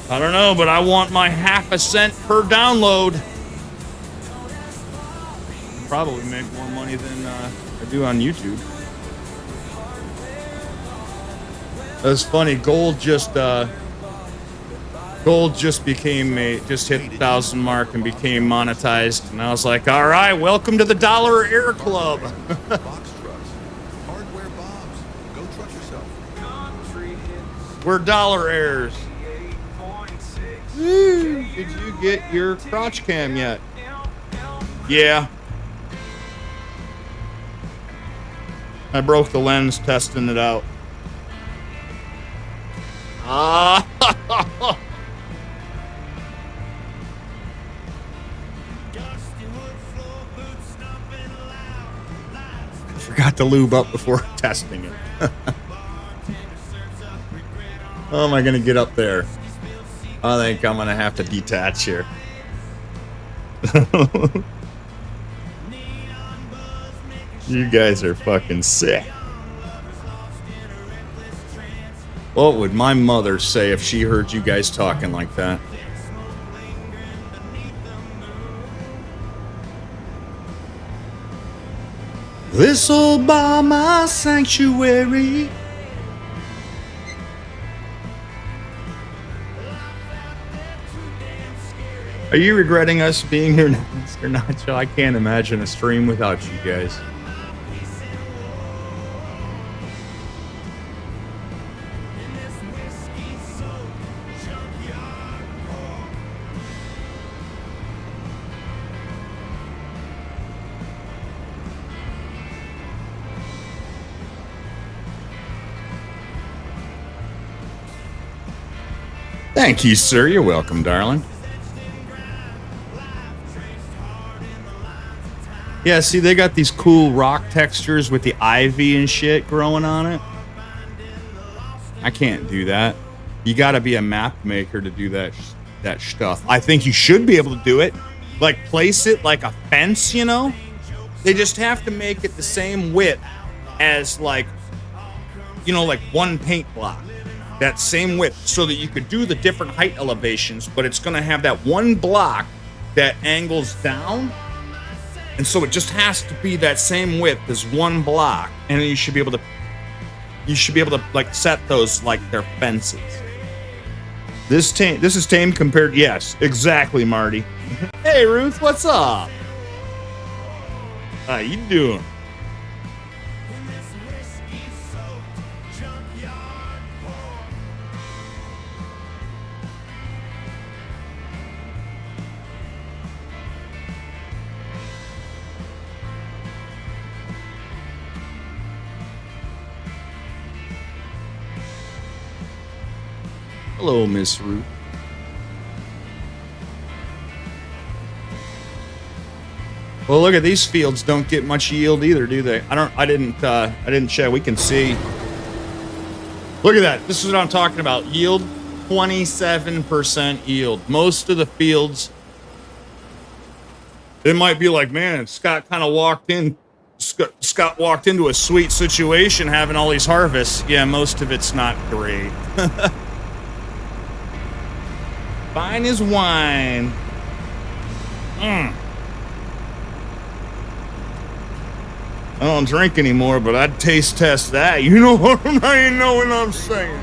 I don't know, but I want my ½ cent per download. Probably make more money than I do on YouTube. That's funny. Gold just hit the 1,000 mark and became monetized, and I was like, all right, welcome to the Dollar Air Club. We're dollar heirs. Woo. Did you get your crotch cam yet? Yeah. I broke the lens testing it out. I forgot to lube up before testing it. How am I going to get up there? I think I'm going to have to detach here. You guys are fucking sick. What would my mother say if she heard you guys talking like that? This Obama sanctuary. Are you regretting us being here, Mr. Nacho? I can't imagine a stream without you guys. Thank you, sir. You're welcome, darling. Yeah, see, they got these cool rock textures with the ivy and shit growing on it. I can't do that. You got to be a map maker to do that stuff. I think you should be able to do it. Like, place it like a fence, you know? They just have to make it the same width as, like, you know, like one paint block. That same width, so that you could do the different height elevations, but it's going to have that one block that angles down. And so it just has to be that same width as one block, and then you should be able to like set those like they're fences. This is tame compared. Yes, exactly, Marty. Hey, Ruth, what's up? How you doing? Hello, Miss Ruth. Well, look at these fields. Don't get much yield either, do they? I didn't check. We can see. Look at that. This is what I'm talking about. Yield, 27% yield. Most of the fields, it might be like, man, Scott kind of walked in. Scott walked into a sweet situation having all these harvests. Yeah, most of it's not great. Fine as wine. I don't drink anymore, but I'd taste test that. You know what I'm saying?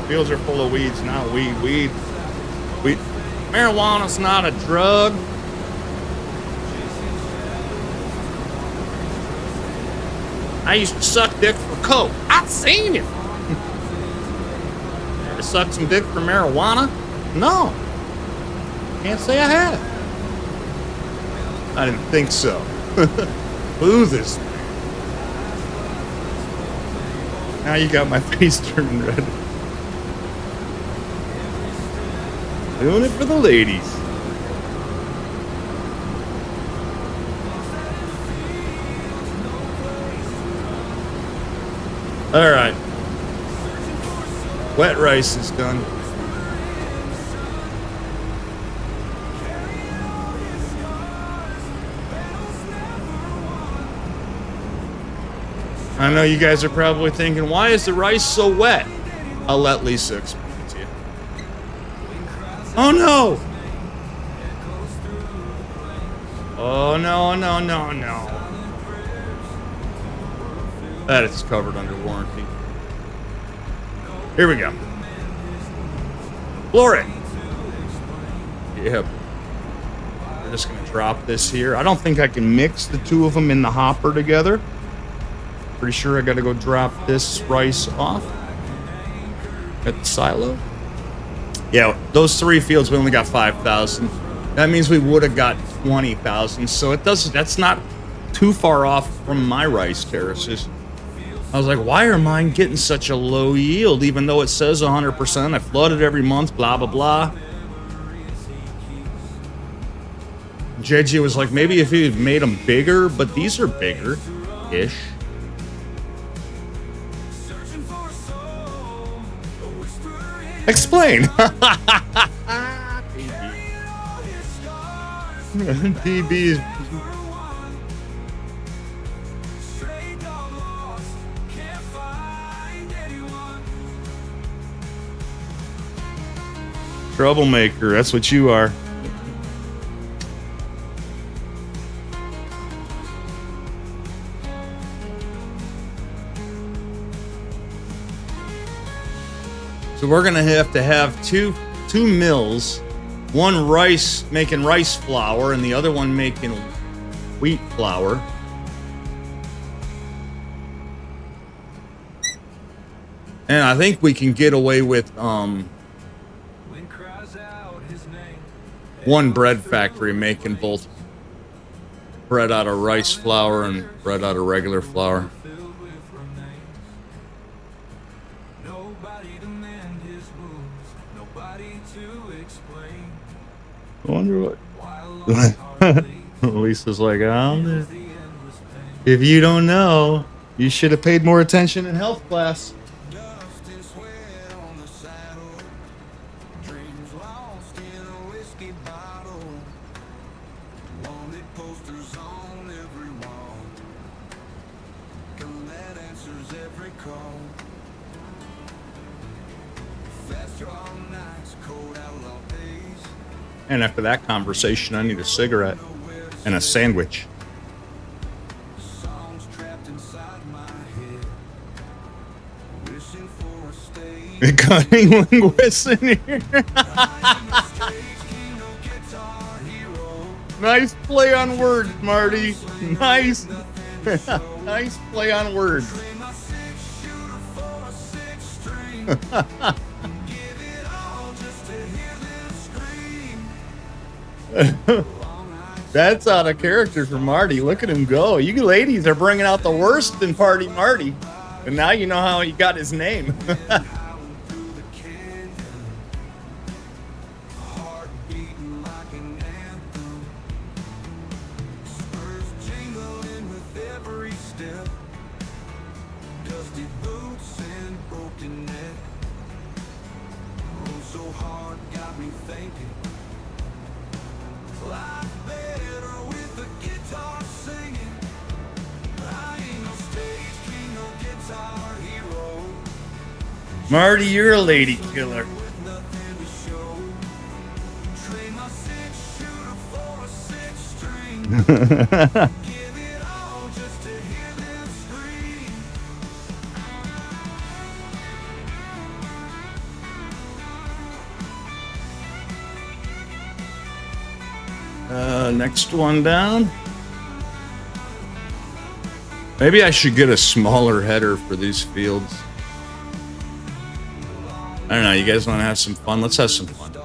Fields are full of weeds, not weed. Weed. Marijuana's not a drug. I used to suck dick for coke. I've seen it. Ever sucked some dick for marijuana? No. Can't say I have. I didn't think so. Boo this. Now you got my face turned red. Doing it for the ladies. All right. Wet rice is done. I know you guys are probably thinking, why is the rice so wet? I'll let Lisa explain it to you. Oh no! Oh no, no, no, no. That is covered under warranty. Here we go. Floor it. Yep. We're just gonna drop this here. I don't think I can mix the two of them in the hopper together. Pretty sure I gotta go drop this rice off at the silo. Yeah, those three fields, we only got 5,000. That means we would have got 20,000. So that's not too far off from my rice terraces. I was like, why are mine getting such a low yield, even though it says 100%? I flood it every month, blah, blah, blah. JJ was like, maybe if he had made them bigger, but these are bigger-ish. Explain. DB is... Troublemaker, that's what you are. So we're gonna have to have two mills, one making rice flour and the other one making wheat flour. And I think we can get away with one bread factory making both bread out of rice flour and bread out of regular flour. I wonder what Lisa's like, if you don't know, you should have paid more attention in health class. And after that conversation, I need a cigarette and a sandwich. Cutting linguists in here. Nice play on words, Marty. Nice. Nice play on words. That's out of character for Marty. Look at him go. You ladies are bringing out the worst in Party Marty. And now you know how he got his name. Marty, you're a lady killer. Next one down. Maybe I should get a smaller header for these fields. I don't know. You guys want to have some fun? Let's have some fun today.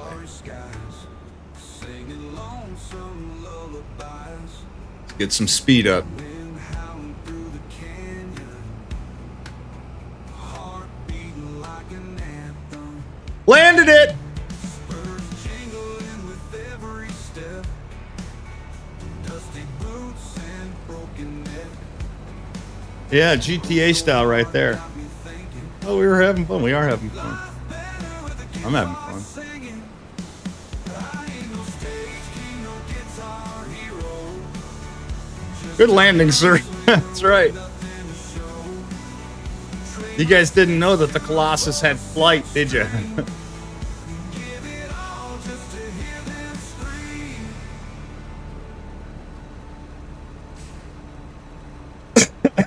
Let's get some speed up. Landed it! Yeah, GTA style right there. Oh, we were having fun. We are having fun. I'm having fun. Good landing, sir. That's right. You guys didn't know that the Colossus had flight, did you?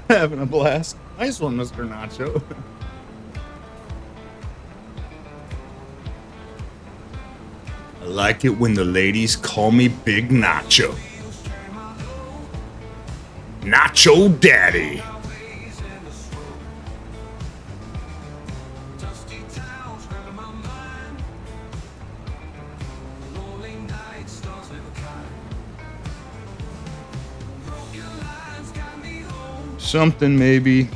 Having a blast. Nice one, Mr. Nacho. I like it when the ladies call me Big Nacho. Nacho Daddy. Something maybe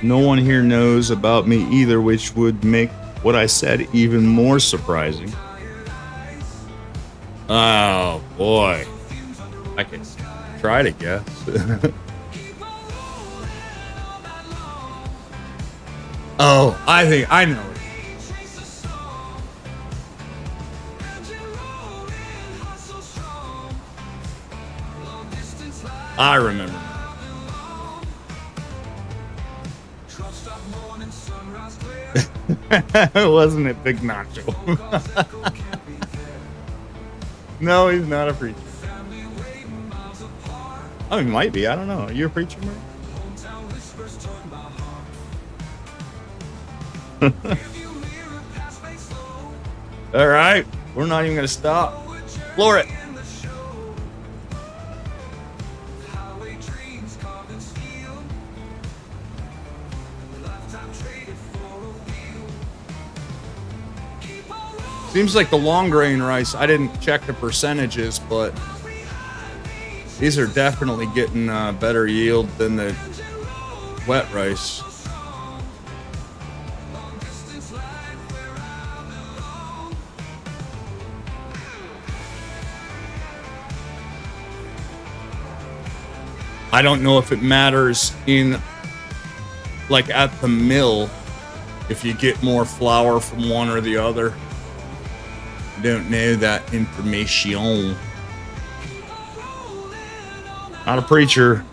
no one here knows about me either, which would make what I said even more surprising. Oh boy, I can try to guess. Oh, I think I know it. I remember. Wasn't it Big Nacho? No, he's not a preacher. Oh, he might be. I don't know. Are you a preacher, Murray? All right. We're not even going to stop. Floor it. Seems like the long grain rice, I didn't check the percentages, but these are definitely getting better yield than the wet rice. I don't know if it matters in, like at the mill, if you get more flour from one or the other. Don't know that information. Not a preacher.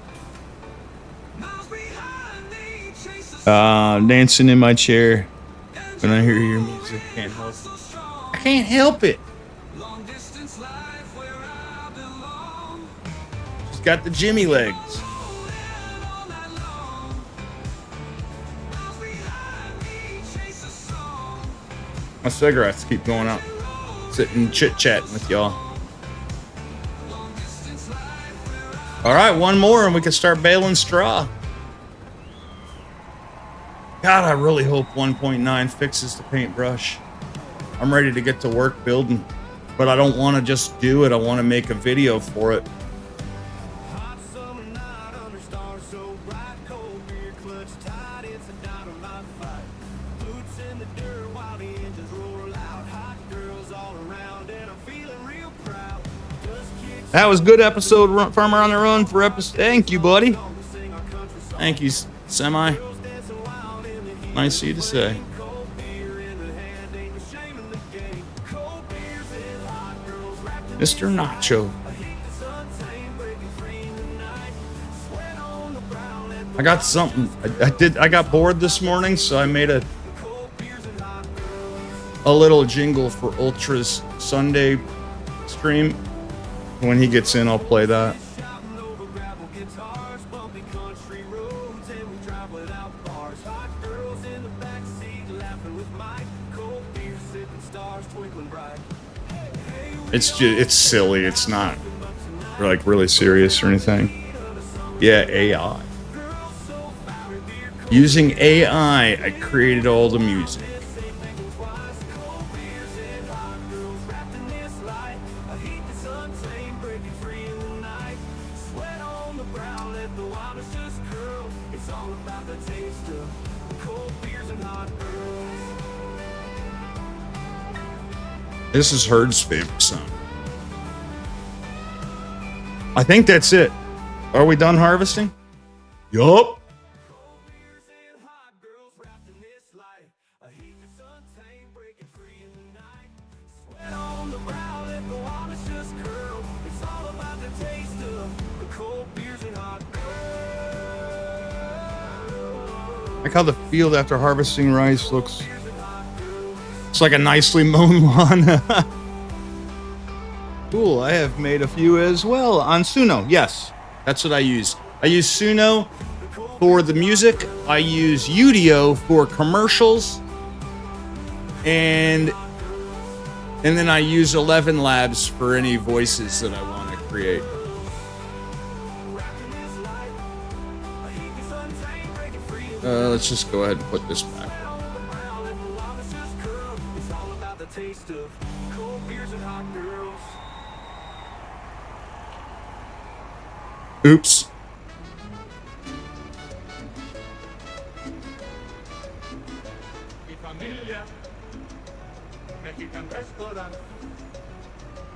Dancing in my chair when I hear your music. Can't help it. I can't help it. She's got the Jimmy legs. My cigarettes keep going out. Sitting chit-chatting with y'all. All right, one more and we can start baling straw. God, I really hope 1.9 fixes the paintbrush. I'm ready to get to work building. but I don't want to just do it. I want to make a video for it. Hot summer night under stars so bright, cold beer clutch tight, it's a dynamite fight. Boots in the dirt while the engines roar loud. Hot girls all around and I'm feeling real proud. Just kicks That was good episode, Farmer on the Run for episode. Thank you, buddy. on to sing our country song. Thank you, Semi. Girls dancing wild in the heat. Nice of you to say. Cold beer in the hand ain't no shame in the game. Cold beers and hot girls wrapped in Mr. Nacho. I got something. I got bored this morning, so I made a little jingle for Ultra's Sunday stream. When he gets in, I'll play that. It's silly. It's not like really serious or anything. Yeah, AI. Using AI, I created all the music. This is Herd's favorite song. I think that's it. Are we done harvesting? Yup. Like how the field after harvesting rice looks. It's like a nicely mown lawn. Cool, I have made a few as well on Suno. Yes, that's what I use. I use Suno for the music. I use Udio for commercials. And then I use 11 Labs for any voices that I want to create. Let's just go ahead and put this back. Oops. Mi familia, Mexican restaurant.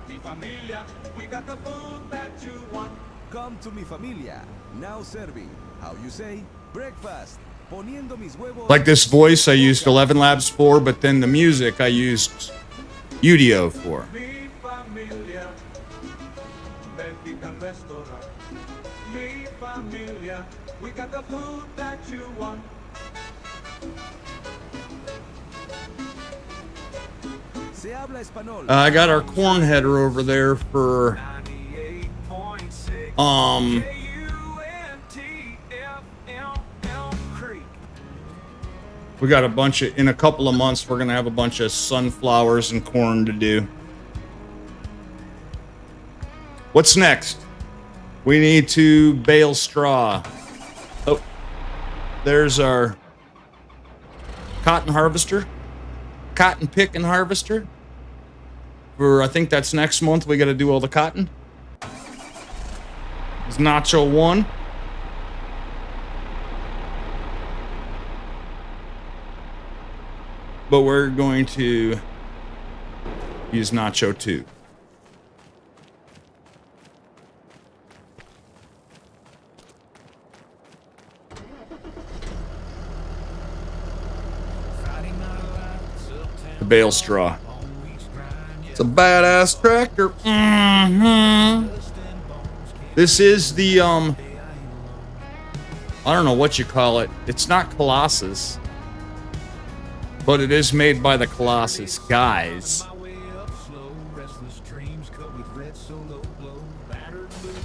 Mi familia, we got the food that you want. Come to mi familia, now serving, how you say, breakfast. Poniendo mis huevos. Like this voice I used 11 Labs for, but then the music I used Udio for. Mi familia, Mexican restaurant. Mi familia, we got the food that you want. Se habla español. I got our corn header over there for we got a bunch of, in a couple of months we're gonna have a bunch of sunflowers and corn to do. What's next? We need to bale straw. Oh, there's our cotton harvester, cotton pick and harvester. For I think that's next month. We got to do all the cotton. It's Nacho 1. But we're going to use Nacho 2. The bale straw. It's a badass tractor. This is the I don't know what you call it. It's not Colossus, but it is made by the Colossus guys.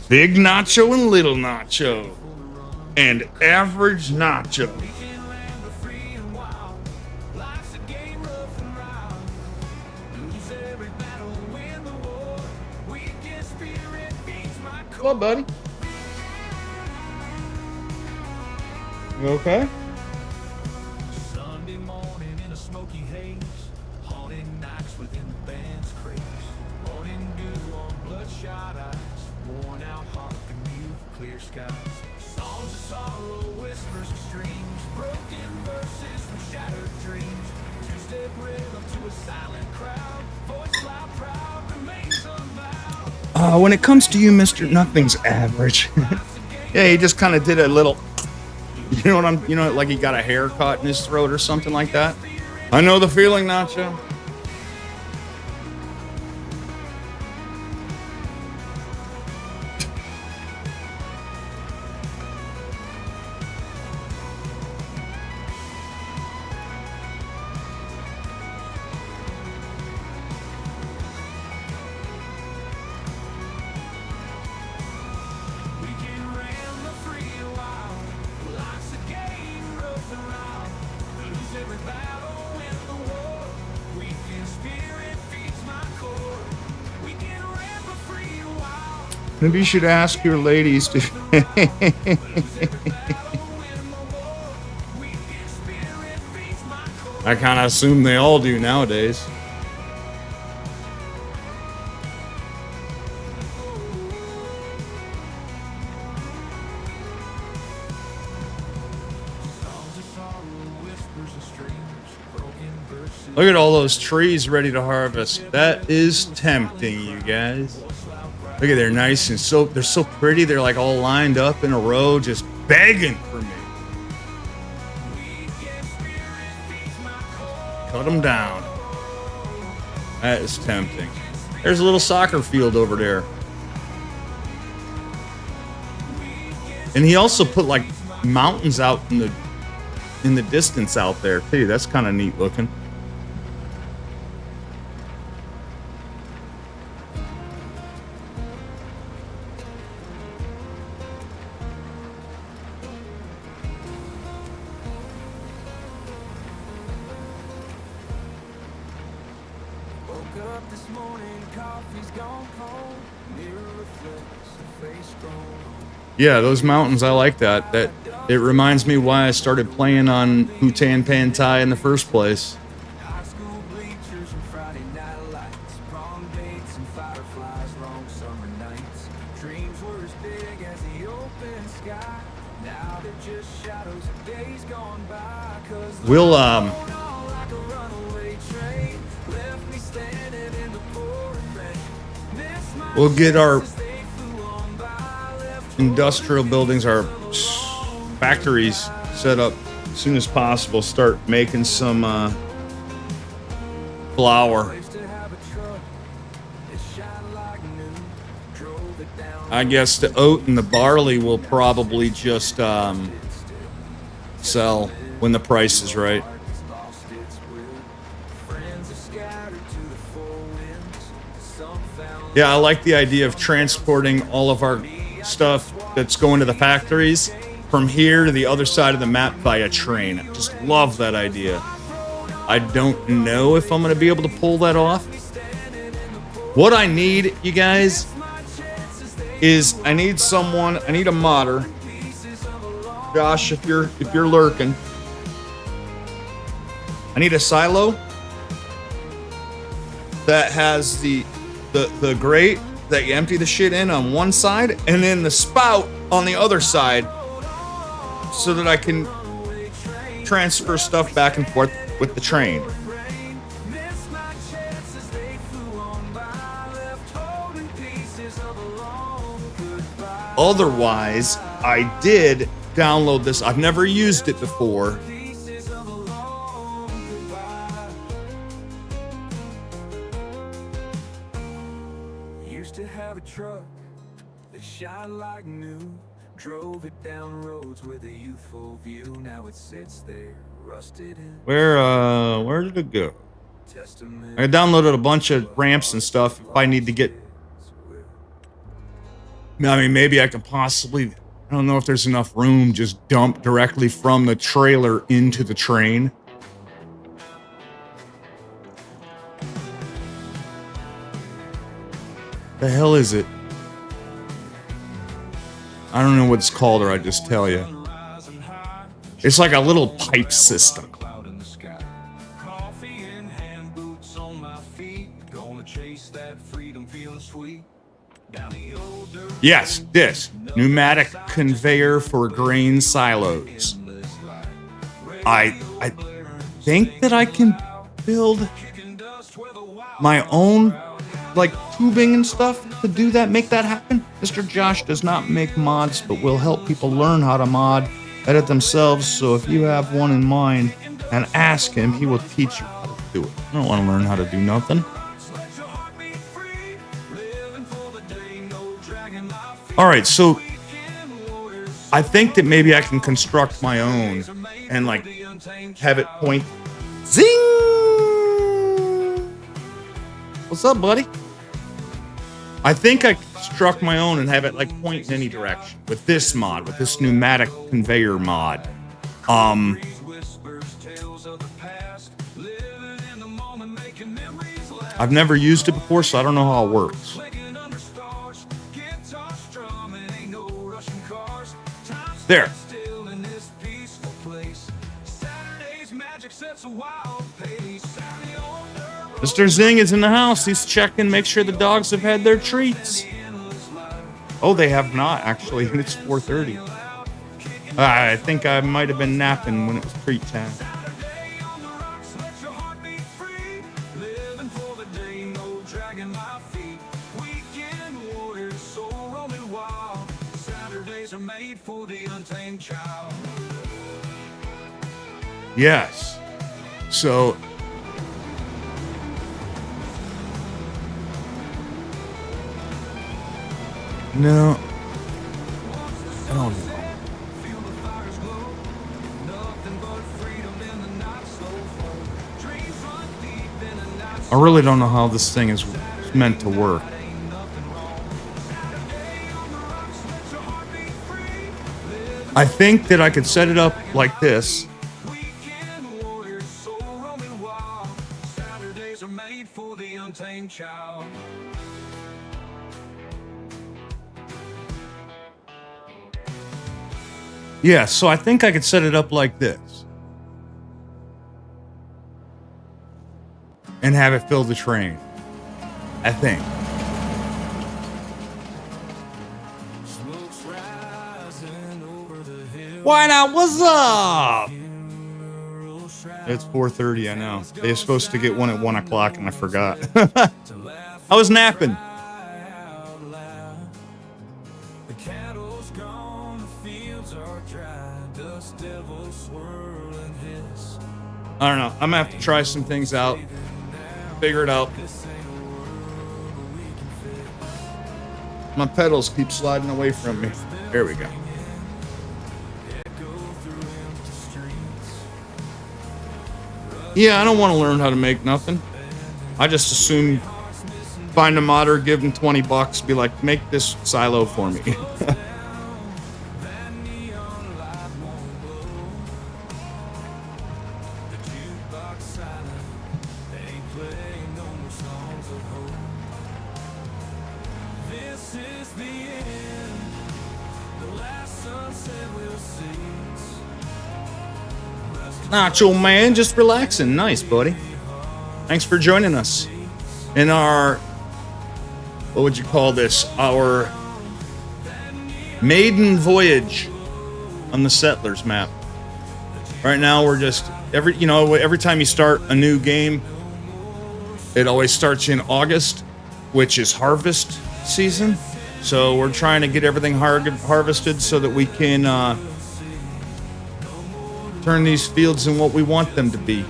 Big Nacho and Little Nacho. And Average Nacho. Hello, buddy. You okay? Sunday morning in a smoky haze, haunting nights within the band's craze. bloodshot eyes, worn out heart beneath clear skies. Songs of sorrow, whispers of streams, broken verses from shattered dreams. Two-step rhythm to a silent crowd, voice loud proud remains unbowed. When it comes to you, Mr. Nothing's average. Yeah, he just kind of did a little, you know what I'm, you know, like he got a haircut in his throat or something like that. I know the feeling, Nacho. Maybe you should ask your ladies to. I kind of assume they all do nowadays. Look at all those trees ready to harvest. That is tempting, you guys. Look at they're nice and they're so pretty. They're like all lined up in a row, just begging for me. Cut them down. That is tempting. There's a little soccer field over there. And he also put like mountains out in the distance out there too. That's kind of neat looking. Yeah, those mountains, I like that. That it reminds me why I started playing on Hutan Pantai in the first place. We'll get our industrial buildings, our factories set up as soon as possible. Start making some flour. I guess the oat and the barley will probably just sell when the price is right. Yeah, I like the idea of transporting all of our stuff that's going to the factories from here to the other side of the map via train. I just love that idea. I don't know if I'm going to be able to pull that off. What I need, you guys, is I need a modder. Josh, if you're lurking. I need a silo that has the grate that you empty the shit in on one side and then the spout on the other side so that I can transfer stuff back and forth with the train. Otherwise, I did download this. I've never used it before. Drove it down roads with a youthful view. Now it sits there, rusted in. Where did it go? I downloaded a bunch of ramps and stuff if I need to get. I mean, maybe I could possibly. I don't know if there's enough room. Just dump directly from the trailer into the train. The hell is it? I don't know what it's called, or I just tell you. It's like a little pipe system. Yes, this pneumatic conveyor for grain silos. I think that I can build my own like tubing and stuff to do that, make that happen. Mr. Josh does not make mods, but will help people learn how to mod, edit themselves. So if you have one in mind and ask him, he will teach you how to do it. I don't want to learn how to do nothing. All right, so I think that maybe I can construct my own and like have it point. Zing! What's up, buddy? I think I construct my own and have it like point in any direction with this mod, with this pneumatic conveyor mod. I've never used it before, so I don't know how it works. There. Mr. Zing is in the house. He's checking, make sure the dogs have had their treats. Oh, they have not, actually, and it's 4:30. I think I might have been napping when it was treat time. Yes. So no, I don't know. I really don't know how this thing is meant to work. I think that I could set it up like this. Yeah, so I think I could set it up like this. And have it fill the train. I think. Why not? What's up? It's 4:30, I know. They're supposed to get one at 1 o'clock and I forgot. I was napping. I don't know. I'm gonna have to try some things out. Figure it out. My pedals keep sliding away from me. There we go. Yeah, I don't want to learn how to make nothing. I just assume find a modder, give them $20, be like, make this silo for me. Nacho man, just relaxing. Nice, buddy. Thanks for joining us in our, what would you call this? Our maiden voyage on the Settlers map. Right now, we're just every time you start a new game, it always starts in August, which is harvest season. So we're trying to get everything harvested so that we can turn these fields in what we want them to be.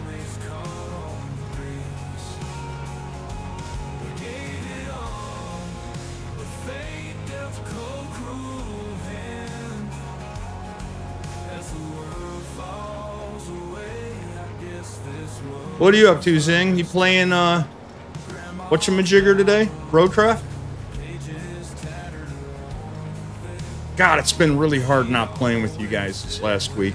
What are you up to, Zing? You playing whatchamajigger today? Roadcraft? God, it's been really hard not playing with you guys this last week.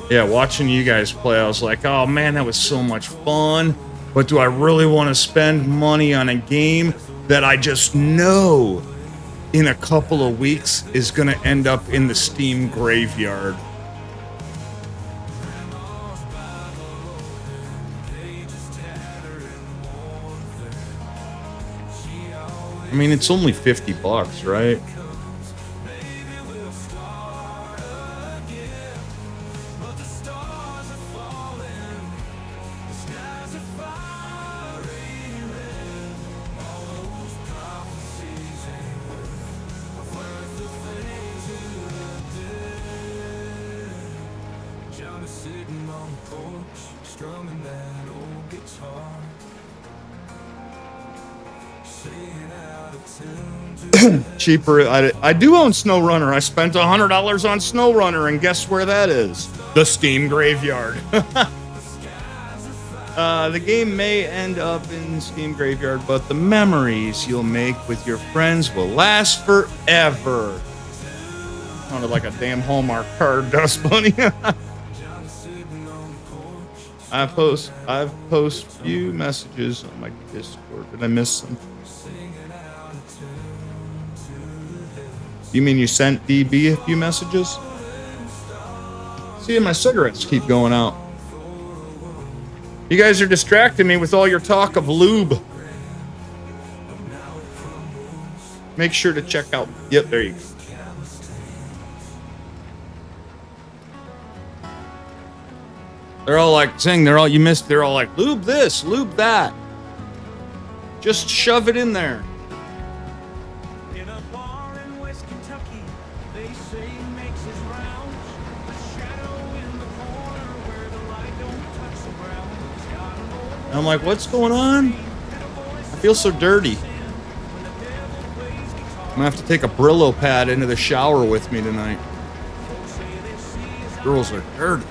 Yeah, watching you guys play, I was like, oh man, that was so much fun. But do I really want to spend money on a game that I just know in a couple of weeks is going to end up in the Steam graveyard? I mean, it's only $50, right? John is sitting on the porch, strumming that old guitar, singing out of tune to Cheaper. I do own SnowRunner. I spent $100 on SnowRunner, and guess where that is? The Steam Graveyard. The game may end up in Steam Graveyard, but the memories you'll make with your friends will last forever. Sounded like a damn Hallmark card, Dust Bunny. I've post few messages on my Discord. Did I miss some? You mean you sent DB a few messages? See, my cigarettes keep going out. You guys are distracting me with all your talk of lube. Make sure to check out. Yep, there you go. They're all like saying they're all like, lube this, lube that. Just shove it in there. in a bar in West Kentucky. They say he makes his rounds. A shadow in the corner where the light don't touch the ground. He's got an old And I'm like, what's going on? I feel so dirty. I'm gonna have to take a Brillo pad into the shower with me tonight. Girls are dirty.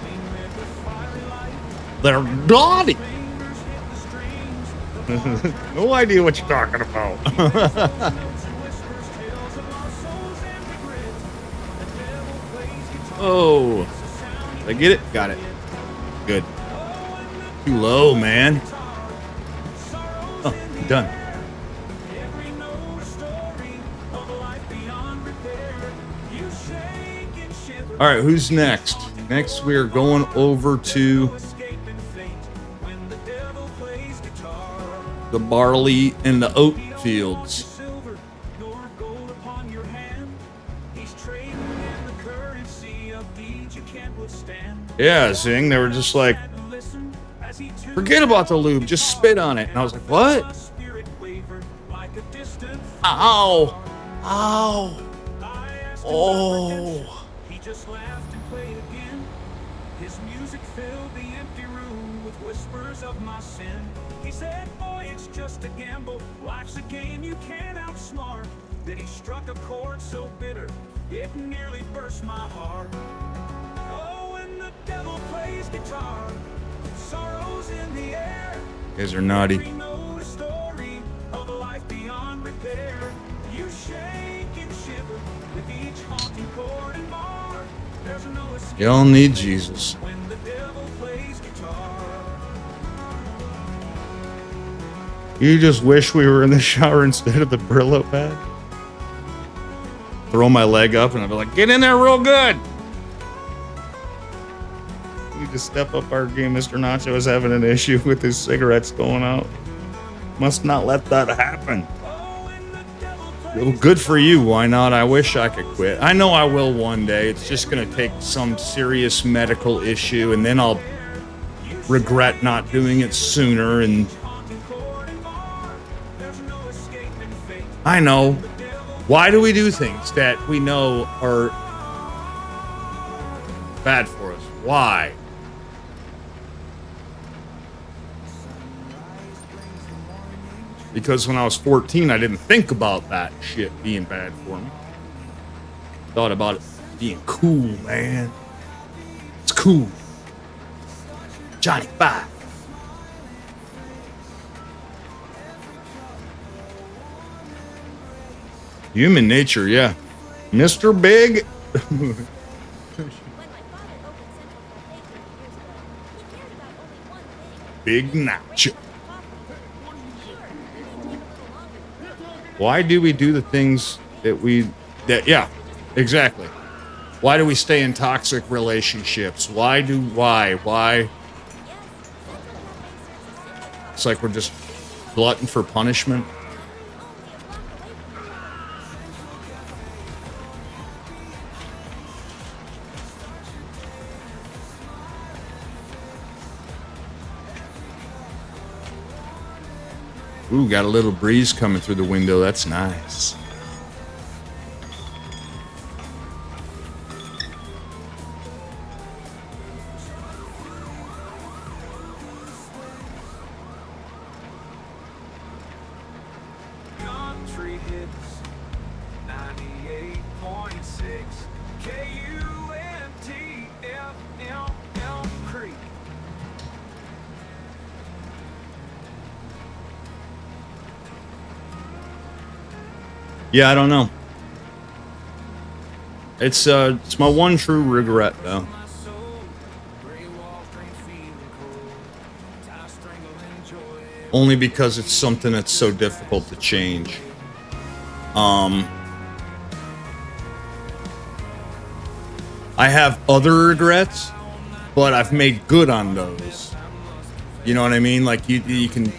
They're naughty. No idea what you're talking about. Oh, did I get it? Got it. Good. Too low, man. Oh, done. All right, who's next? Next, we are going over to the barley and the oat fields. Yeah, Zing, they were just like, forget about the lube, just spit on it. And I was like, what? Ow. Ow. Oh. He just laughed and played again. His music filled the empty room with whispers of my sin. He said, boy, it's just a gamble. Life's a game you can't outsmart. Then he struck a chord so bitter, it nearly burst my heart. Oh, when the devil plays guitar, sorrow's in the air. You guys are naughty. Every note a story of a life beyond repair. You shake and shiver with each haunting chord and bar. There's no escape. Y'all need Jesus. When the devil plays guitar. You just wish we were in the shower instead of the Brillo pad? Throw my leg up and I'd be like, get in there real good. We need to step up our game. Mr. Nacho is having an issue with his cigarettes going out. Must not let that happen. Well, good for you. Why not? I wish I could quit. I know I will one day. It's just going to take some serious medical issue, and then I'll regret not doing it sooner. And I know. Why do we do things that we know are bad for us? Why? Because when I was 14, I didn't think about that shit being bad for me. Thought about it being cool, man. It's cool. Johnny 5. Human nature, yeah. Mr. Big. Big Nacho. Why do we do the things yeah, exactly. Why do we stay in toxic relationships? Why? It's like we're just glutton for punishment. Ooh, got a little breeze coming through the window. That's nice. Country hits 98.6 KUNTFM Creek. Yeah, I don't know. It's my one true regret though. Only because it's something that's so difficult to change. I have other regrets, but I've made good on those. You know what I mean? Like you can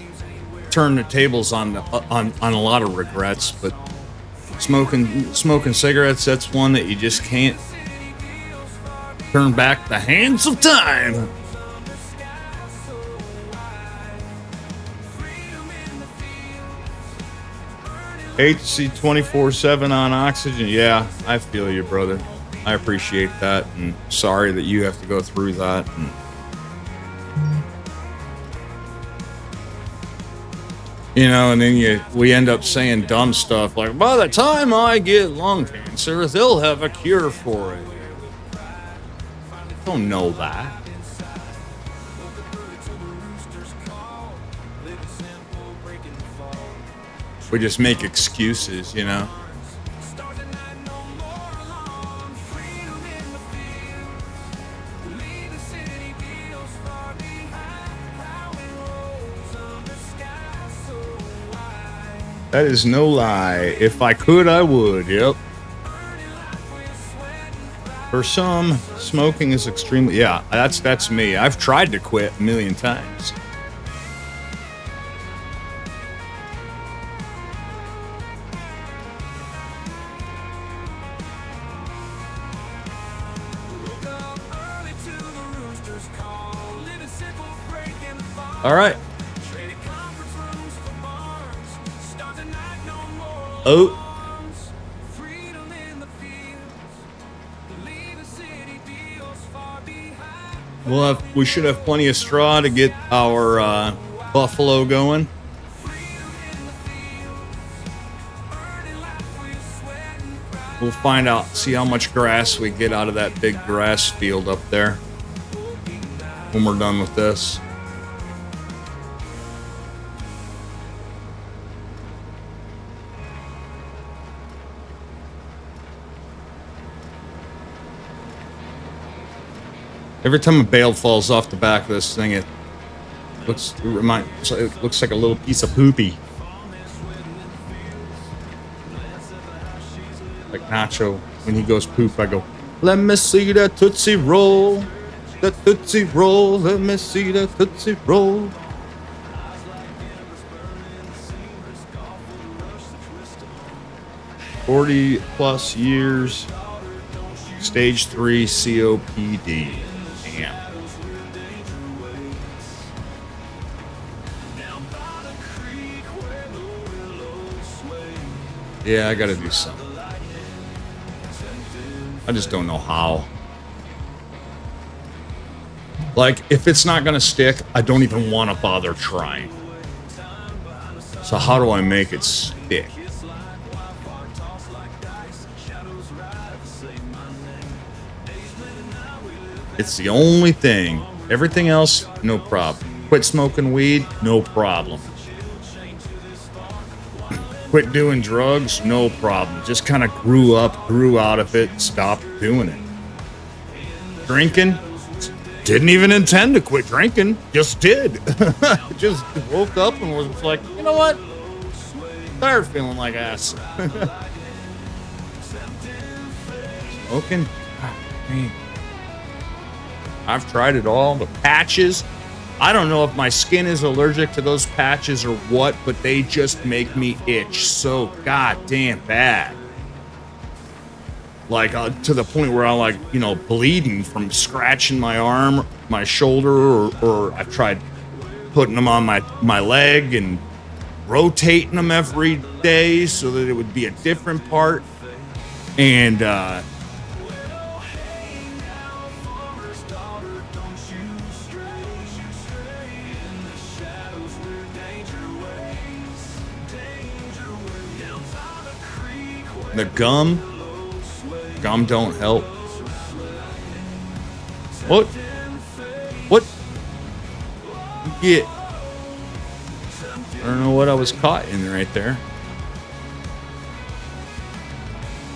turn the tables on a lot of regrets, but smoking cigarettes, that's one that you just can't turn back the hands of time. Hate to see 24/7 on oxygen. Yeah, I feel you, brother. I appreciate that, and sorry that you have to go through that. And you know, and then we end up saying dumb stuff like, by the time I get lung cancer, they'll have a cure for it. Don't know that. We just make excuses, you know. That is no lie. If I could, I would. Yep. For some, smoking is extremely... Yeah, that's me. I've tried to quit a million times. All right. Oh. We should have plenty of straw to get our buffalo going. We'll find out, see how much grass we get out of that big grass field up there when we're done with this. Every time a bale falls off the back of this thing, it looks like a little piece of poopy. Like Nacho, when he goes poop, I go, let me see that Tootsie Roll. That Tootsie Roll, let me see that Tootsie Roll. +40 years, stage 3 COPD. Damn. Yeah, I gotta do something. I just don't know how. Like, if it's not gonna stick, I don't even want to bother trying. So how do I make it stick? It's the only thing. Everything else, no problem. Quit smoking weed, no problem. Quit doing drugs, no problem. Just kind of grew out of it, stopped doing it. Drinking, didn't even intend to quit drinking, just did. Just woke up and was like, you know what? Tired feeling like ass. Smoking? God, man. I've tried it all. The patches, I don't know if my skin is allergic to those patches or what, but they just make me itch so goddamn bad. Like, to the point where I'm like, you know, bleeding from scratching my arm, my shoulder, or I've tried putting them on my leg, and rotating them every day so that it would be a different part. And the gum don't help. What you get? I don't know what I was caught in right there.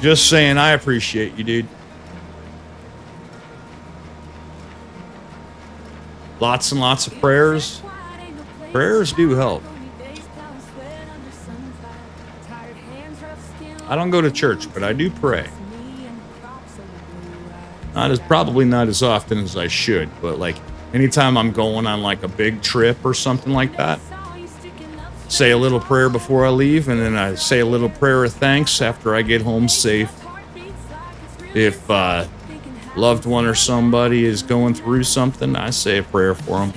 Just saying, I appreciate you, dude. Lots and lots of prayers. Prayers do help. I don't go to church, but I do pray. Probably not as often as I should, but like anytime I'm going on like a big trip or something like that, say a little prayer before I leave, and then I say a little prayer of thanks after I get home safe. If a loved one or somebody is going through something, I say a prayer for them.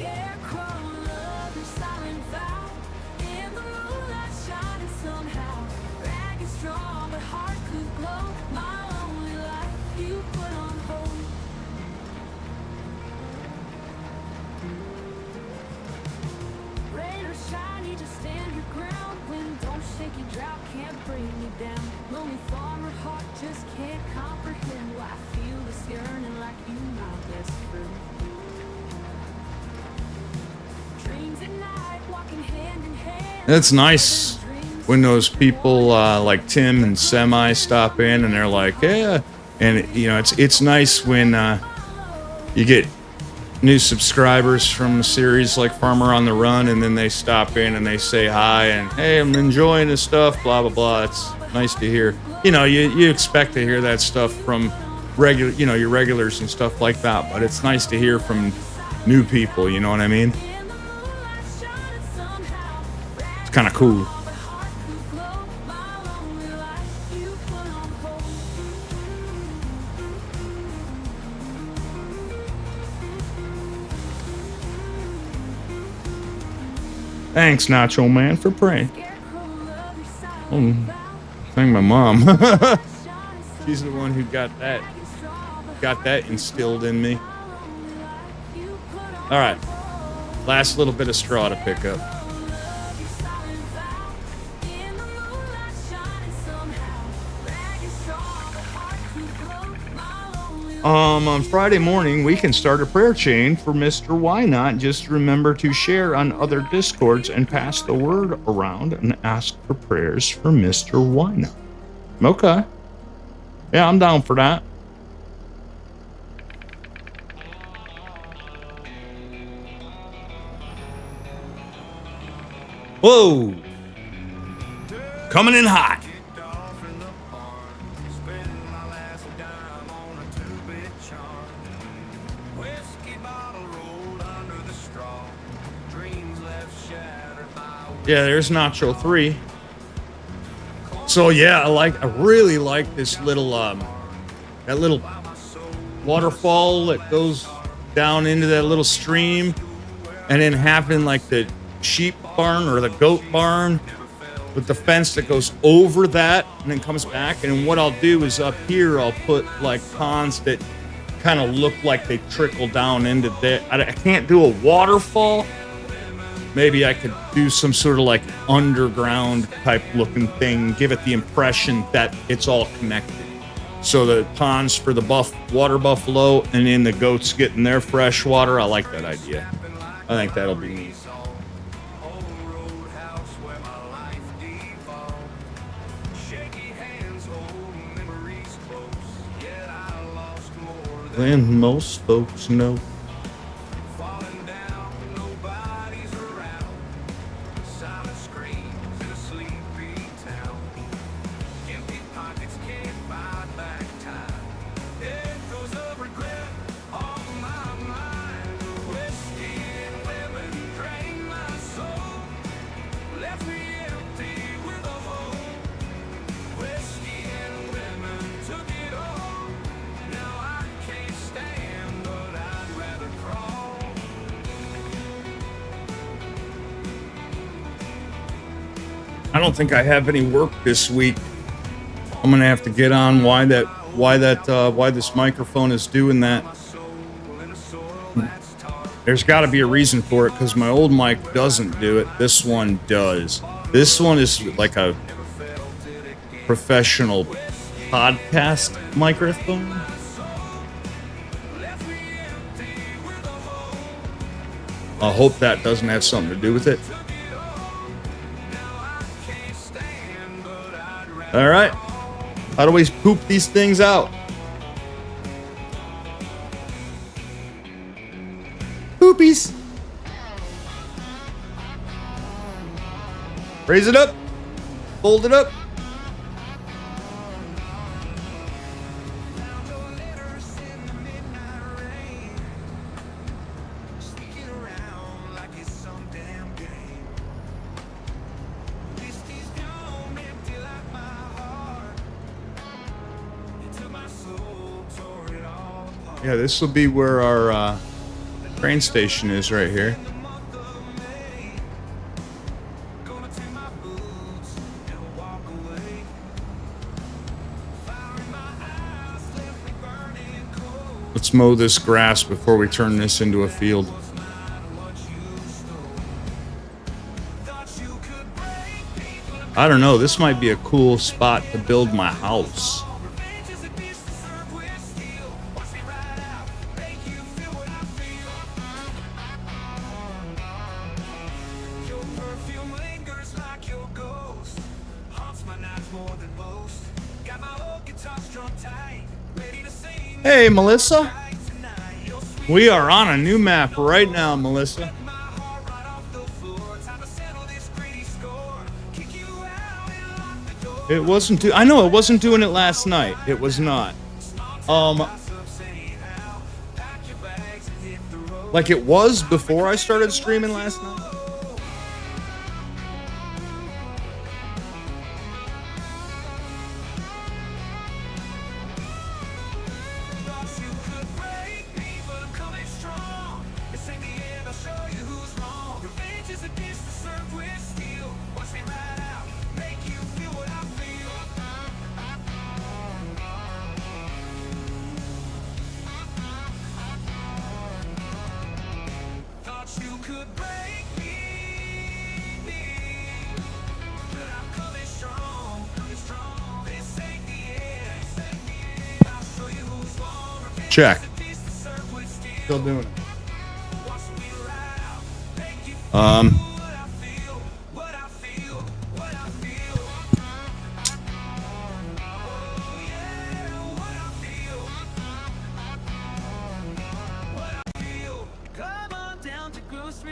It's nice when those people like Tim and Semi stop in and they're like, yeah. And, you know, it's nice when you get new subscribers from a series like Farmer on the Run, and then they stop in and they say hi and, hey, I'm enjoying this stuff, blah, blah, blah. It's nice to hear. You know, you expect to hear that stuff from your regulars and stuff like that, but it's nice to hear from new people, you know what I mean? Kind of cool. Thanks, Nacho Man, for praying. Thank my mom. She's the one who got that instilled in me. All right, last little bit of straw to pick up. On Friday morning, we can start a prayer chain for Mr. Why Not. Just remember to share on other Discords and pass the word around and ask for prayers for Mr. Why Not. Okay. Yeah, I'm down for that. Whoa. Coming in hot. Yeah, there's Nacho 3. So yeah, I really like this little that little waterfall that goes down into that little stream, and then having like the sheep barn or the goat barn with the fence that goes over that and then comes back. And what I'll do is up here I'll put like ponds that kind of look like they trickle down into that. I can't do a waterfall. Maybe I could do some sort of like underground type looking thing, give it the impression that it's all connected. So the ponds for the water buffalo and then the goats getting their fresh water. I like that idea. I think that'll be neat. Than most folks know. I don't think I have any work this week. I'm gonna have to get on why this microphone is doing that. There's got to be a reason for it because my old mic doesn't do it. This one does. This one is like a professional podcast microphone. I hope that doesn't have something to do with it. All right. How do we poop these things out? Poopies. Raise it up. Fold it up. Yeah, this will be where our train station is right here. Let's mow this grass before we turn this into a field. I don't know, this might be a cool spot to build my house. Hey, Melissa. We are on a new map right now, Melissa. It wasn't I know it wasn't doing it last night. It was not. Like it was before I started streaming last night. Check. Still doing it.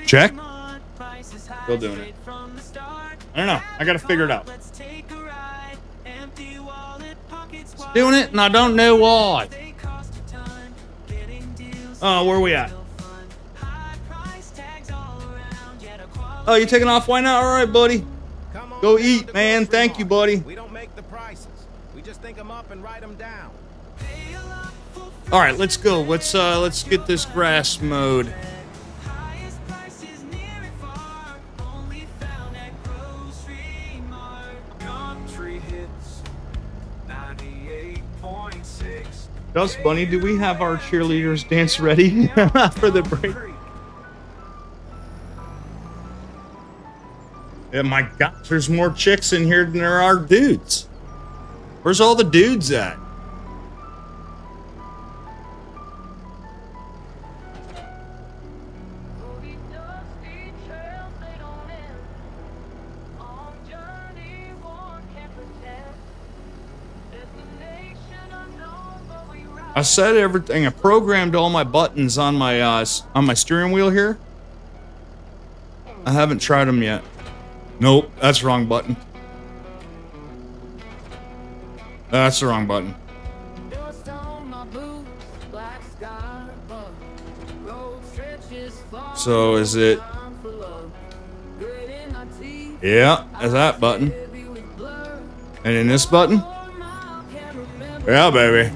Check. Still doing it. I don't know. I gotta figure it out. It's doing it, and I don't know why. Oh, where are we at? Oh, you taking off? Why not? All right, buddy. Go eat, man. Thank you, buddy. We don't make the prices. We just think them up and write them down. All right, let's go. Let's get this grass mowed. Dust Bunny, do we have our cheerleaders dance ready for the break? Yeah, my gosh, there's more chicks in here than there are dudes. Where's all the dudes at? I set everything. I programmed all my buttons on my steering wheel here. I haven't tried them yet. Nope, that's the wrong button. That's the wrong button. So is it? Yeah, is that button? And then this button? Yeah, baby.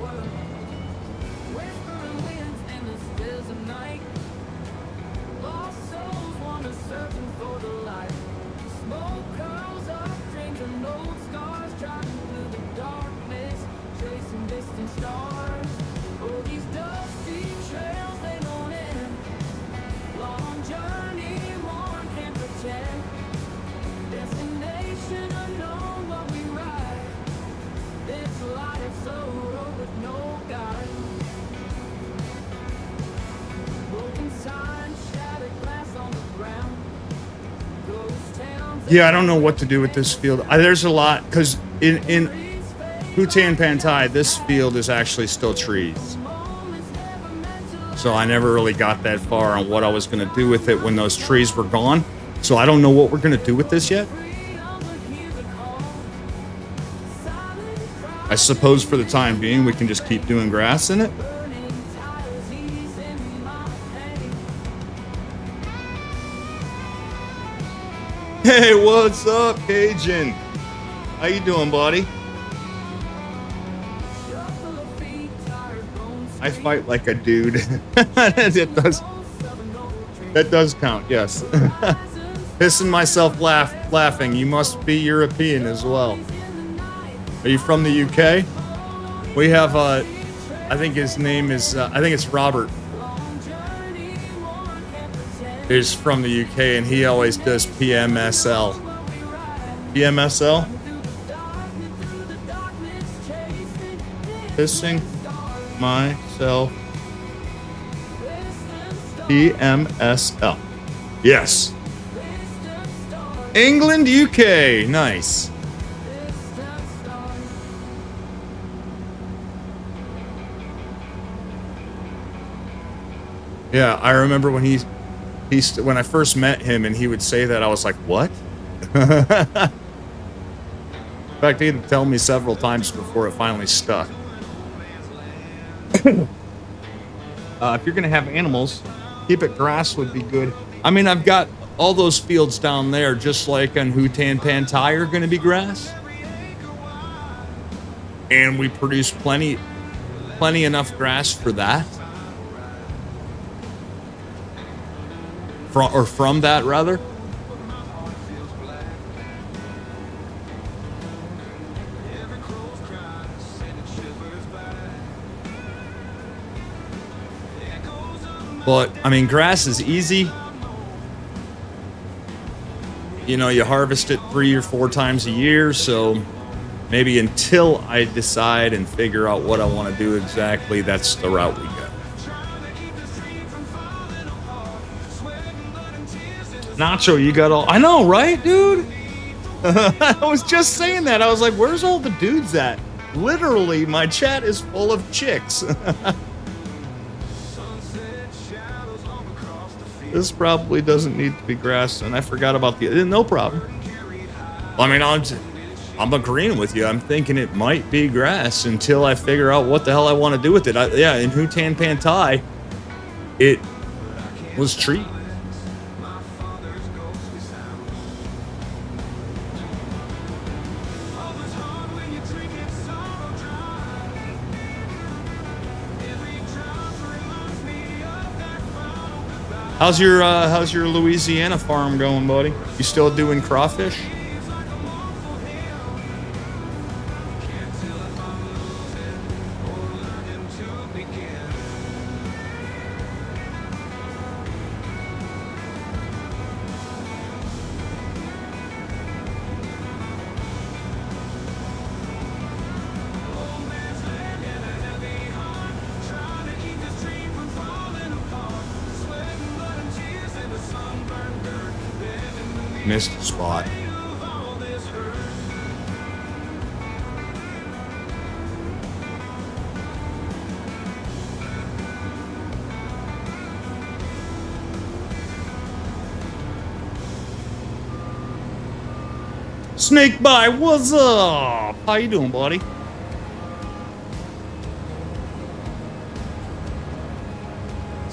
Yeah, I don't know what to do with this field. There's a lot, because in Hutan Pantai, this field is actually still trees. So I never really got that far on what I was going to do with it when those trees were gone. So I don't know what we're going to do with this yet. I suppose for the time being, we can just keep doing grass in it. Hey, what's up, Cajun? How you doing, buddy? I fight like a dude. That does count, yes. Pissing myself laughing. You must be European as well. Are you from the UK? We have, I think his name is, I think it's Robert. He's from the UK, and he always does PMSL. PMSL? Pissing myself. PMSL. Yes. England, UK. Nice. Yeah, I remember when when I first met him and he would say that, I was like, what? In fact, he had told me several times before it finally stuck. If you're going to have animals, keep it grass would be good. I mean, I've got all those fields down there, just like on Hutan Pantai, are going to be grass. And we produce plenty enough grass for that. From that, rather. But, I mean, grass is easy. You know, you harvest it 3 or 4 times a year, so maybe until I decide and figure out what I want to do exactly, that's the route we go. Nacho, you got all... I know, right, dude? I was just saying that. I was like, where's all the dudes at? Literally, my chat is full of chicks. This probably doesn't need to be grass, and I forgot about the... No problem. I mean, I'm agreeing with you. I'm thinking it might be grass until I figure out what the hell I want to do with it. Yeah, in Hutan Pantai, it was tree. How's your Louisiana farm going, buddy? You still doing crawfish? Missed spot. Snakebite, what's up? How you doing, buddy?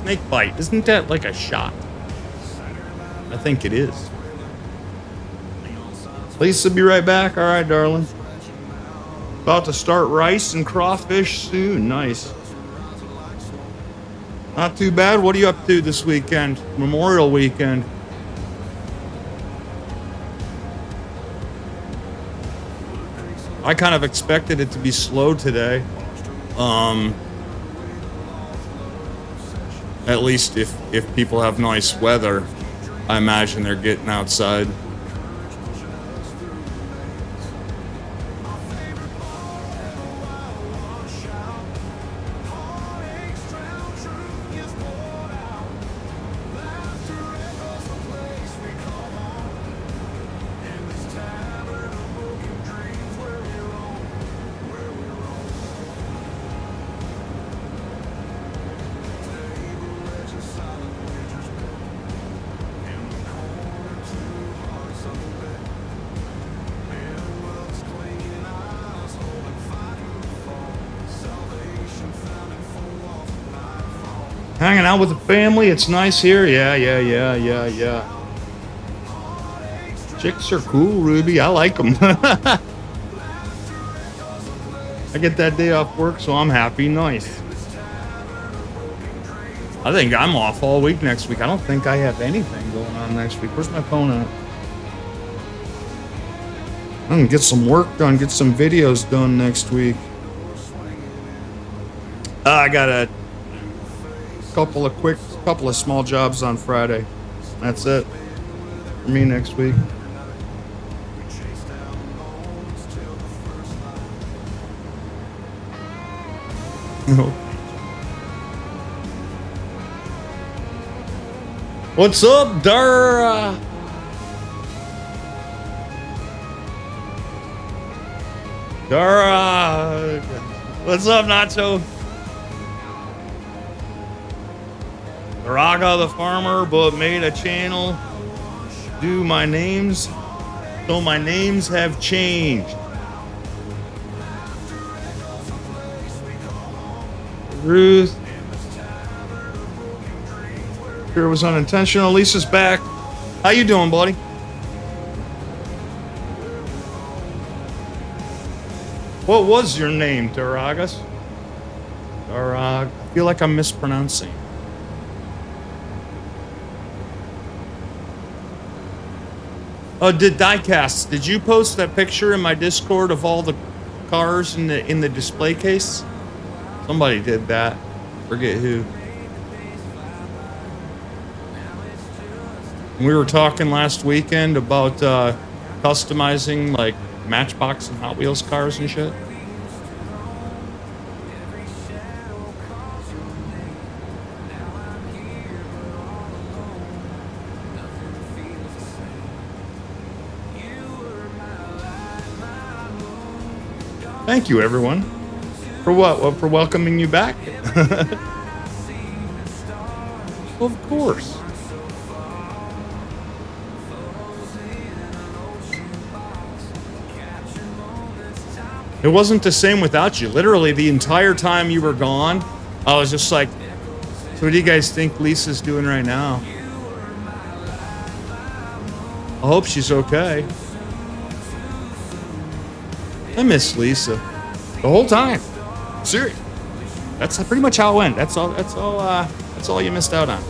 Snakebite, isn't that like a shot? I think it is. Lisa, be right back. All right, darling. About to start rice and crawfish soon. Nice. Not too bad. What are you up to this weekend? Memorial weekend. I kind of expected it to be slow today. At least if people have nice weather, I imagine they're getting outside. Hanging out with the family, it's nice here. Yeah. Chicks are cool, Ruby. I like them. I get that day off work, so I'm happy. Nice. I think I'm off all week next week. I don't think I have anything going on next week. Where's my phone at? I'm gonna get some work done, get some videos done next week. I got a couple of small jobs on Friday. That's it for me next week. What's up, Dara? What's up, Nacho? Raga the farmer, but made a channel. Do my names. So my names have changed. Ruth. Sure it was unintentional. Lisa's back. How you doing, buddy? What was your name, Daragas? Darag. I feel like I'm mispronouncing. Oh, Diecast, did you post that picture in my Discord of all the cars in the display case? Somebody did that. Forget who. We were talking last weekend about customizing like Matchbox and Hot Wheels cars and shit. Thank you, everyone. For what? Well, for welcoming you back? Of course. It wasn't the same without you. Literally, the entire time you were gone, I was just like, so what do you guys think Lisa's doing right now? I hope she's okay. I miss Lisa the whole time. Serious. That's pretty much how it went. That's all you missed out on.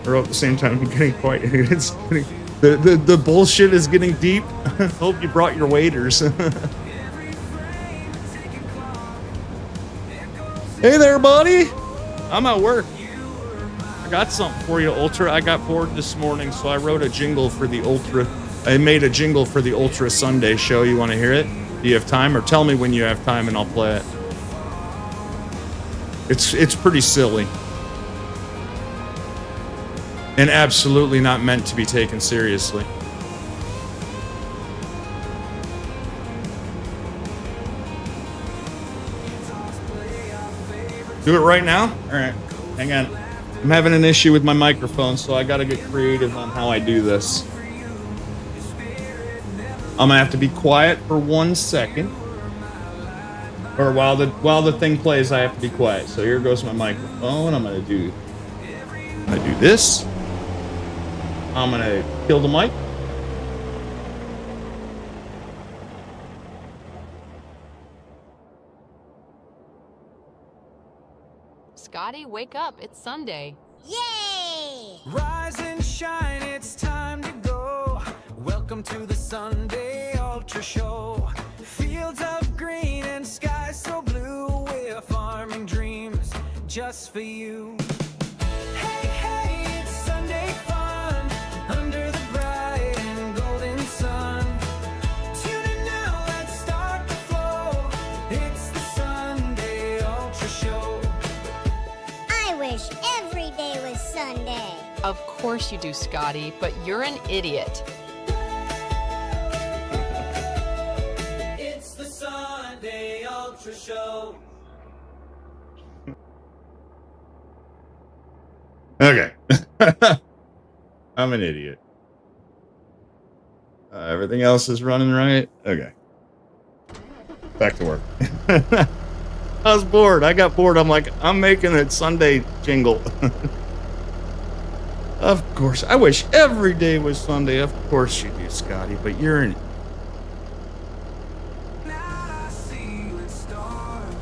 Or at the same time, I'm getting quite. It's getting, the bullshit is getting deep. Hope you brought your waders. Hey there, buddy. I'm at work. I got something for you, Ultra. I got bored this morning, so I wrote a jingle for the Ultra. I made a jingle for the Ultra Sunday show. You want to hear it? Do you have time? Or tell me when you have time and I'll play it. It's pretty silly. And absolutely not meant to be taken seriously. Do it right now? All right, hang on. I'm having an issue with my microphone, so I gotta get creative on how I do this. I'm gonna have to be quiet for 1 second. Or while the thing plays, I have to be quiet. So here goes my microphone. I'm gonna do this. I'm gonna kill the mic. Scotty, wake up. It's Sunday. Yay! Rise and shine, it's time to go. Welcome to the Sunday Ultra. Ultra Show. Fields of green and skies so blue. We're farming dreams just for you. Hey, hey, it's Sunday fun under the bright and golden sun. Tune in now, let's start the flow. It's the Sunday Ultra Show. I wish every day was Sunday. Of course you do, Scotty, but you're an idiot. It's the Sunday Ultra Show. Okay. I'm an idiot. Everything else is running right. Okay. Back to work. I was bored. I got bored. I'm like, I'm making a Sunday jingle. Of course. I wish every day was Sunday. Of course you do, Scotty, but you're an... Now I see you in stars.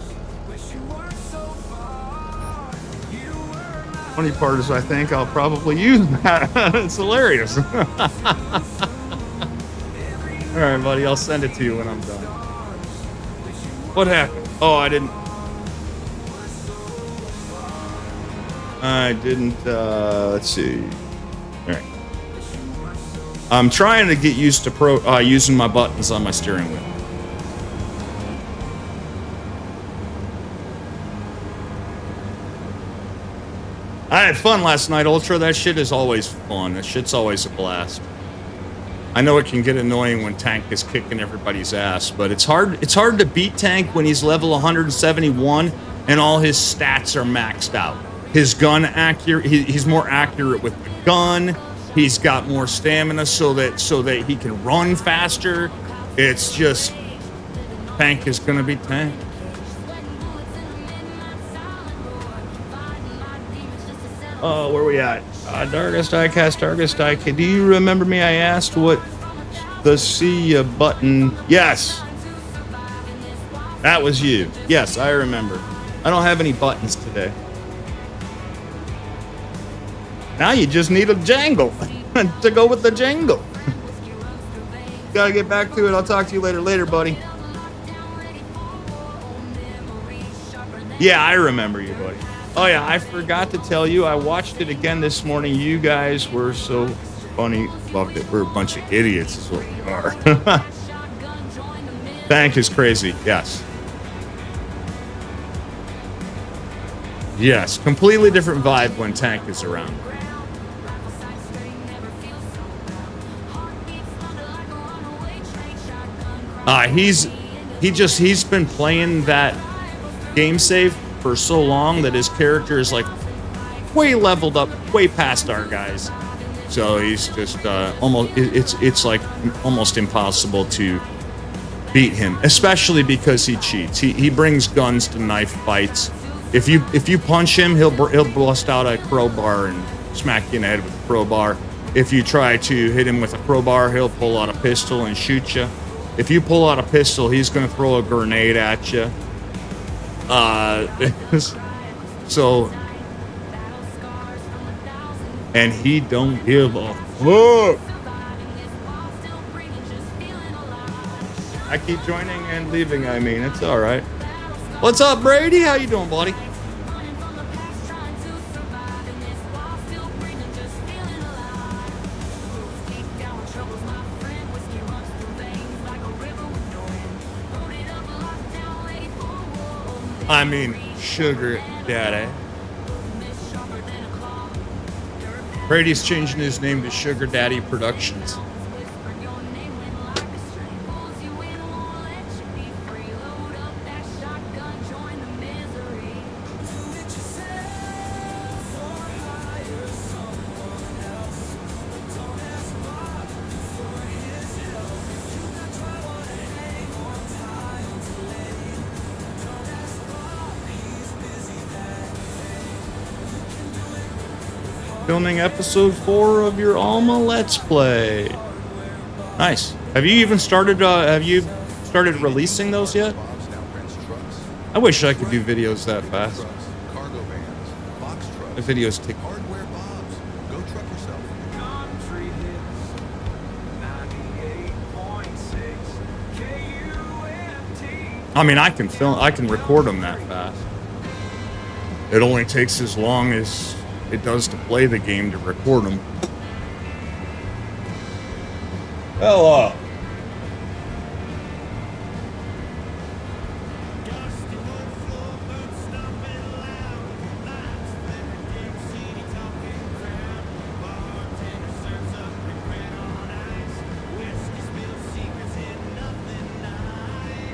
Wish you weren't so far. You were my Funny part is I think I'll probably use that. It's hilarious. All right, buddy. I'll send it to you when I'm done. What happened? Oh, I didn't. Let's see. All right. I'm trying to get used to using my buttons on my steering wheel. I had fun last night, Ultra. That shit is always fun. That shit's always a blast. I know it can get annoying when Tank is kicking everybody's ass, but it's hard to beat Tank when he's level 171 and all his stats are maxed out. His gun accurate, he's more accurate with the gun. He's got more stamina so that he can run faster. It's just Tank is gonna be Tank. Oh, where we at? Dargest Diecast, Dargest Diecast. Do you remember me? I asked what the C button. Yes. That was you. Yes, I remember. I don't have any buttons today. Now you just need a jangle to go with the jangle. Gotta get back to it. I'll talk to you later. Later, buddy. Yeah, I remember you, buddy. Oh, yeah, I forgot to tell you. I watched it again this morning. You guys were so funny. Loved it. We're a bunch of idiots is what we are. Tank is crazy. Yes. Yes, completely different vibe when Tank is around. He's been playing that game save for so long that his character is like way leveled up, way past our guys. So he's just it's like almost impossible to beat him, especially because he cheats. He brings guns to knife fights. If you punch him, he'll bust out a crowbar and smack you in the head with a crowbar. If you try to hit him with a crowbar, he'll pull out a pistol and shoot you. If you pull out a pistol, he's going to throw a grenade at you. So, and he don't give a fuck. I keep joining and leaving. I mean, it's all right. What's up, Brady? How you doing, buddy? I mean, Sugar Daddy. Brady's changing his name to Sugar Daddy Productions. Filming episode 4 of your Alma Let's Play. Nice. Have you even started? Have you started releasing those yet? I wish I could do videos that fast. The videos take. Hardware Bob's. Go truck yourself. Country hits 98.6 I mean, I can record them that fast. It only takes as long as it does to play the game to record them. Hello.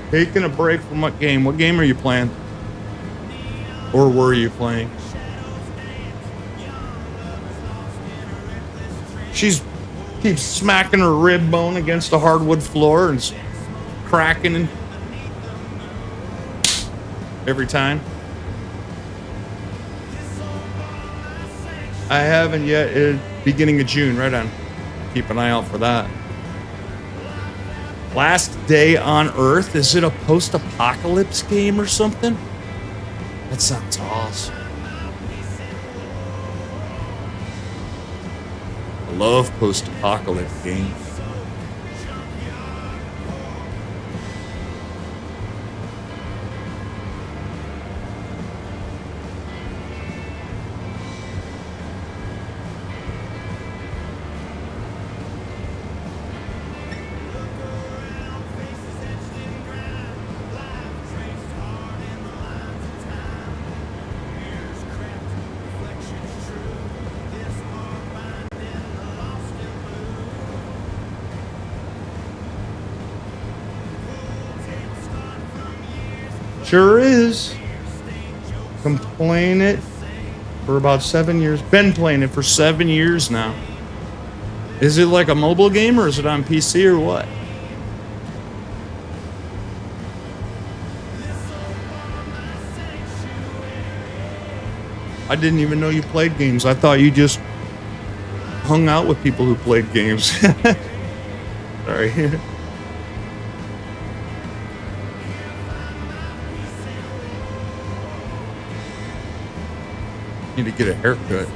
Taking a break from what game? What game are you playing? Or were you playing? She's keeps smacking her rib bone against the hardwood floor and cracking and every time. I haven't yet. Beginning of June, right on. Keep an eye out for that. Last Day on Earth? Is it a post-apocalypse game or something? That sounds awesome. I love post-apocalypse games. Sure is. Been playing it for about 7 years. Been playing it for 7 years now. Is it like a mobile game or is it on PC or what? I didn't even know you played games. I thought you just hung out with people who played games. Sorry. Need to get a haircut.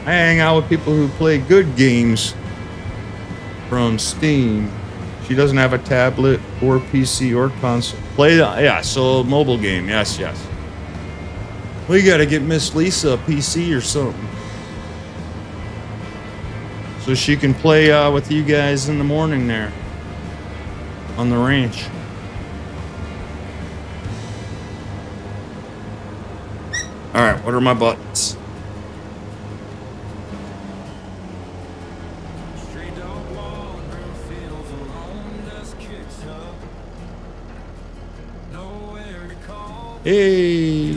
I hang out with people who play good games from Steam. She doesn't have a tablet or PC or console. Yeah, so mobile game. Yes, yes. We gotta get Miss Lisa a PC or something, so she can play with you guys in the morning there on the ranch. All right, what are my buttons? Hey.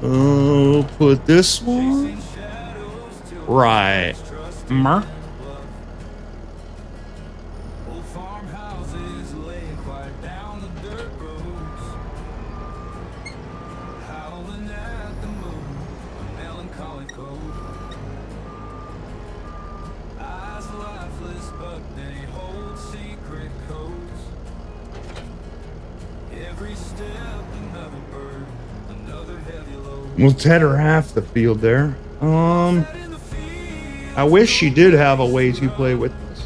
Oh, put this one right. Mark. We'll tether half the field there. I wish she did have a way to play with this.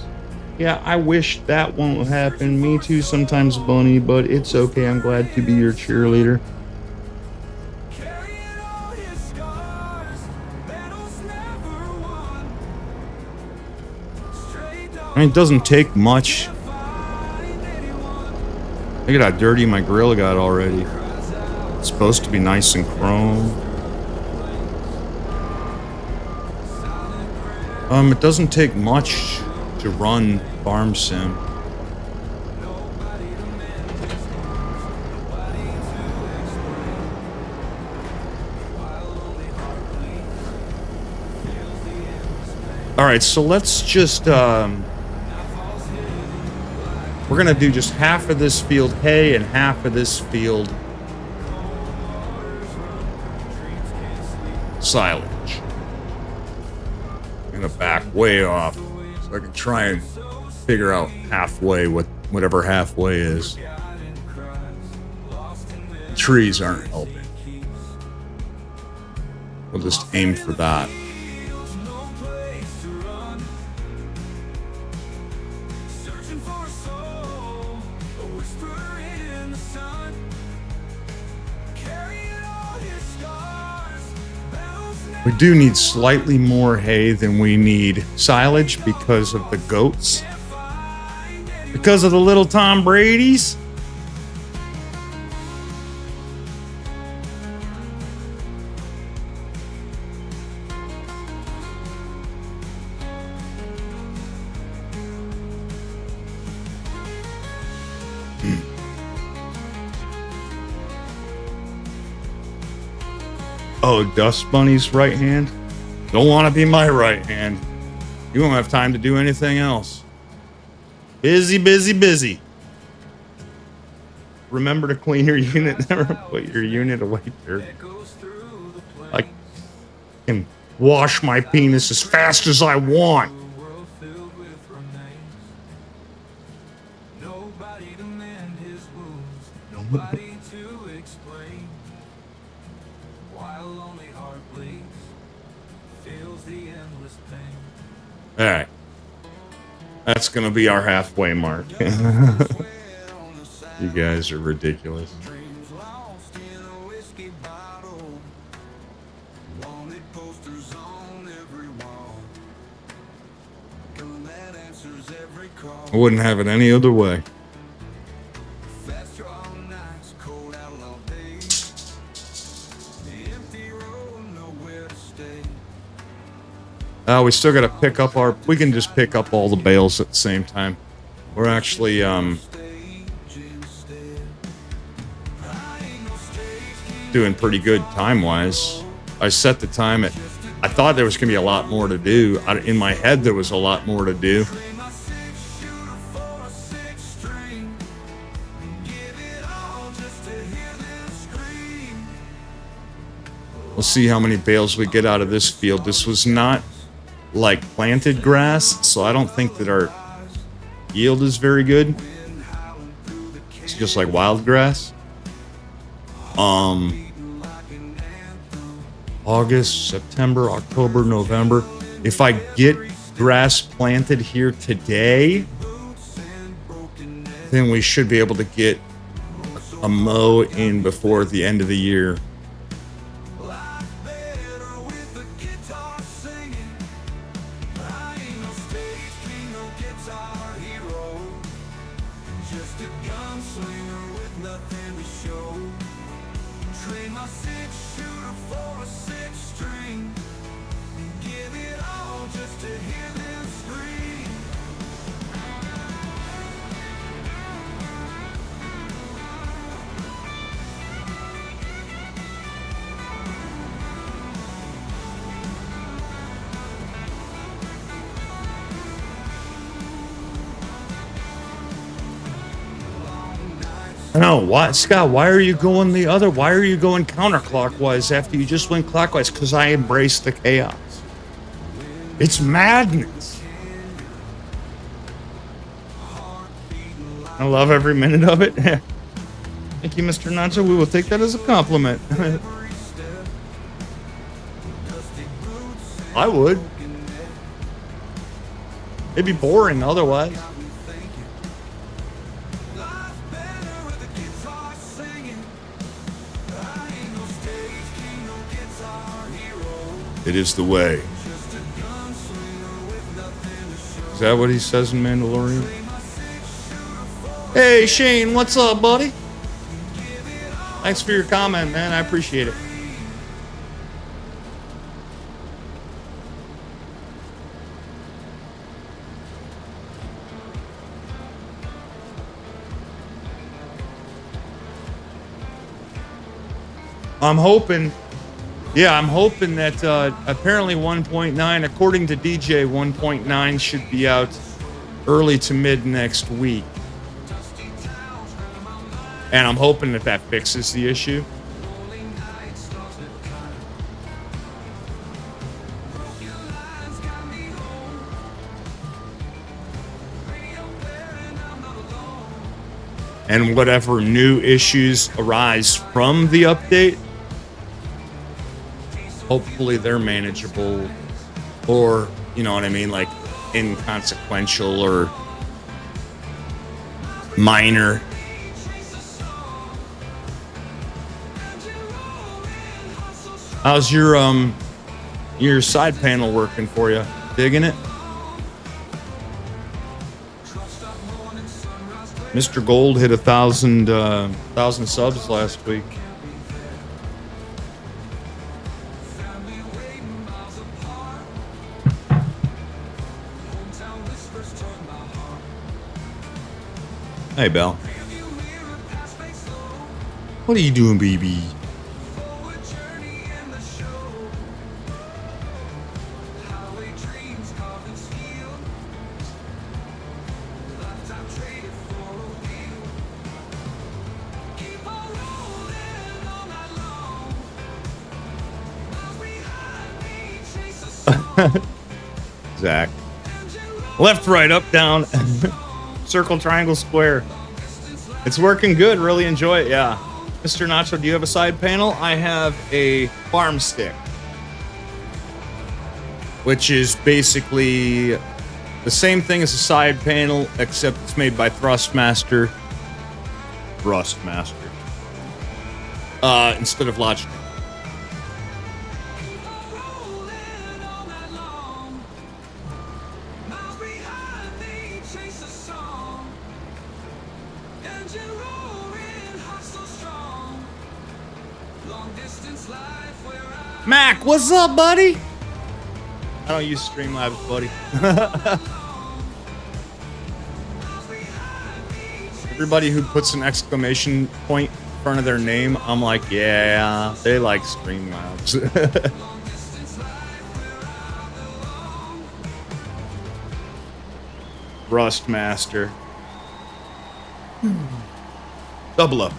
Yeah, I wish that won't happen. Me too sometimes, Bunny, but it's okay. I'm glad to be your cheerleader. I mean, it doesn't take much. Look at how dirty my grill got already. It's supposed to be nice and chrome. It doesn't take much to run Farm Sim. All right, so let's just we're gonna do just half of this field hay and half of this field silage. I'm gonna back way off so I can try and figure out halfway whatever halfway is. Trees aren't helping. We'll just aim for that. We do need slightly more hay than we need silage because of the goats. Because of the little Tom Brady's. Oh, Dust Bunny's right hand? Don't want to be my right hand. You won't have time to do anything else. Busy, busy, busy. Remember to clean your unit. Never put your unit away there. I can wash my penis as fast as I want. Nobody to explain. While lonely heart bleeds, feels the endless pain. All right. That's going to be our halfway mark. You guys are ridiculous. Dreams lost in a whiskey bottle. Wanted posters on every wall. Gun that answers every call. I wouldn't have it any other way. Fast draw nights, cold out all day. The empty road, nowhere to stay. We still got to pick up our... We can just pick up all the bales at the same time. We're actually doing pretty good time-wise. I set the time at... I thought there was going to be a lot more to do. In my head, there was a lot more to do. We'll see how many bales we get out of this field. This was not like planted grass, so I don't think that our yield is very good. It's just like wild grass. August, September, October, November. If I get grass planted here today, then we should be able to get a mow in before the end of the year. No, why, Scott? Why are you going the other? Why are you going counterclockwise after you just went clockwise? Because I embrace the chaos. It's madness. I love every minute of it. Thank you, Mr. Nacho. We will take that as a compliment. I would. It'd be boring otherwise. It is the way. Is that what he says in Mandalorian? Hey, Shane, what's up, buddy? Thanks for your comment, man. I appreciate it. I'm hoping that apparently 1.9, according to DJ, 1.9 should be out early to mid next week. And I'm hoping that that fixes the issue. and whatever new issues arise from the update, hopefully they're manageable, or, you know what I mean, like inconsequential or minor. How's your side panel working for you? Digging it? Mr. Gold hit 1,000 subs last week. Hey, Belle. What are you doing, baby? Zach. Left, right, up, down. Circle, triangle, square. It's working good. Really enjoy it. Yeah. Mr. Nacho, do you have a side panel? I have a farm stick, which is basically the same thing as a side panel, except it's made by Thrustmaster. Instead of Logitech. Mac, what's up, buddy? I don't use Streamlabs, buddy. Everybody who puts an exclamation point in front of their name, I'm like, yeah, they like Streamlabs. Rustmaster. Double up.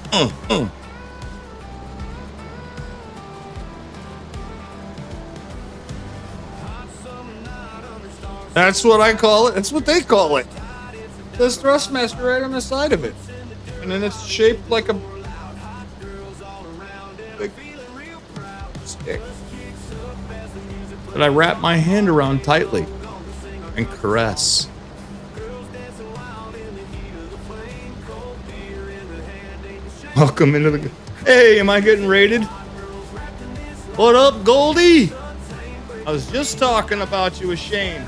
That's what I call it. That's what they call it. There's Thrustmaster right on the side of it. And then it's shaped like a big stick that I wrap my hand around tightly and caress. Welcome into the... Hey, am I getting raided? What up, Goldie? I was just talking about you with Shane.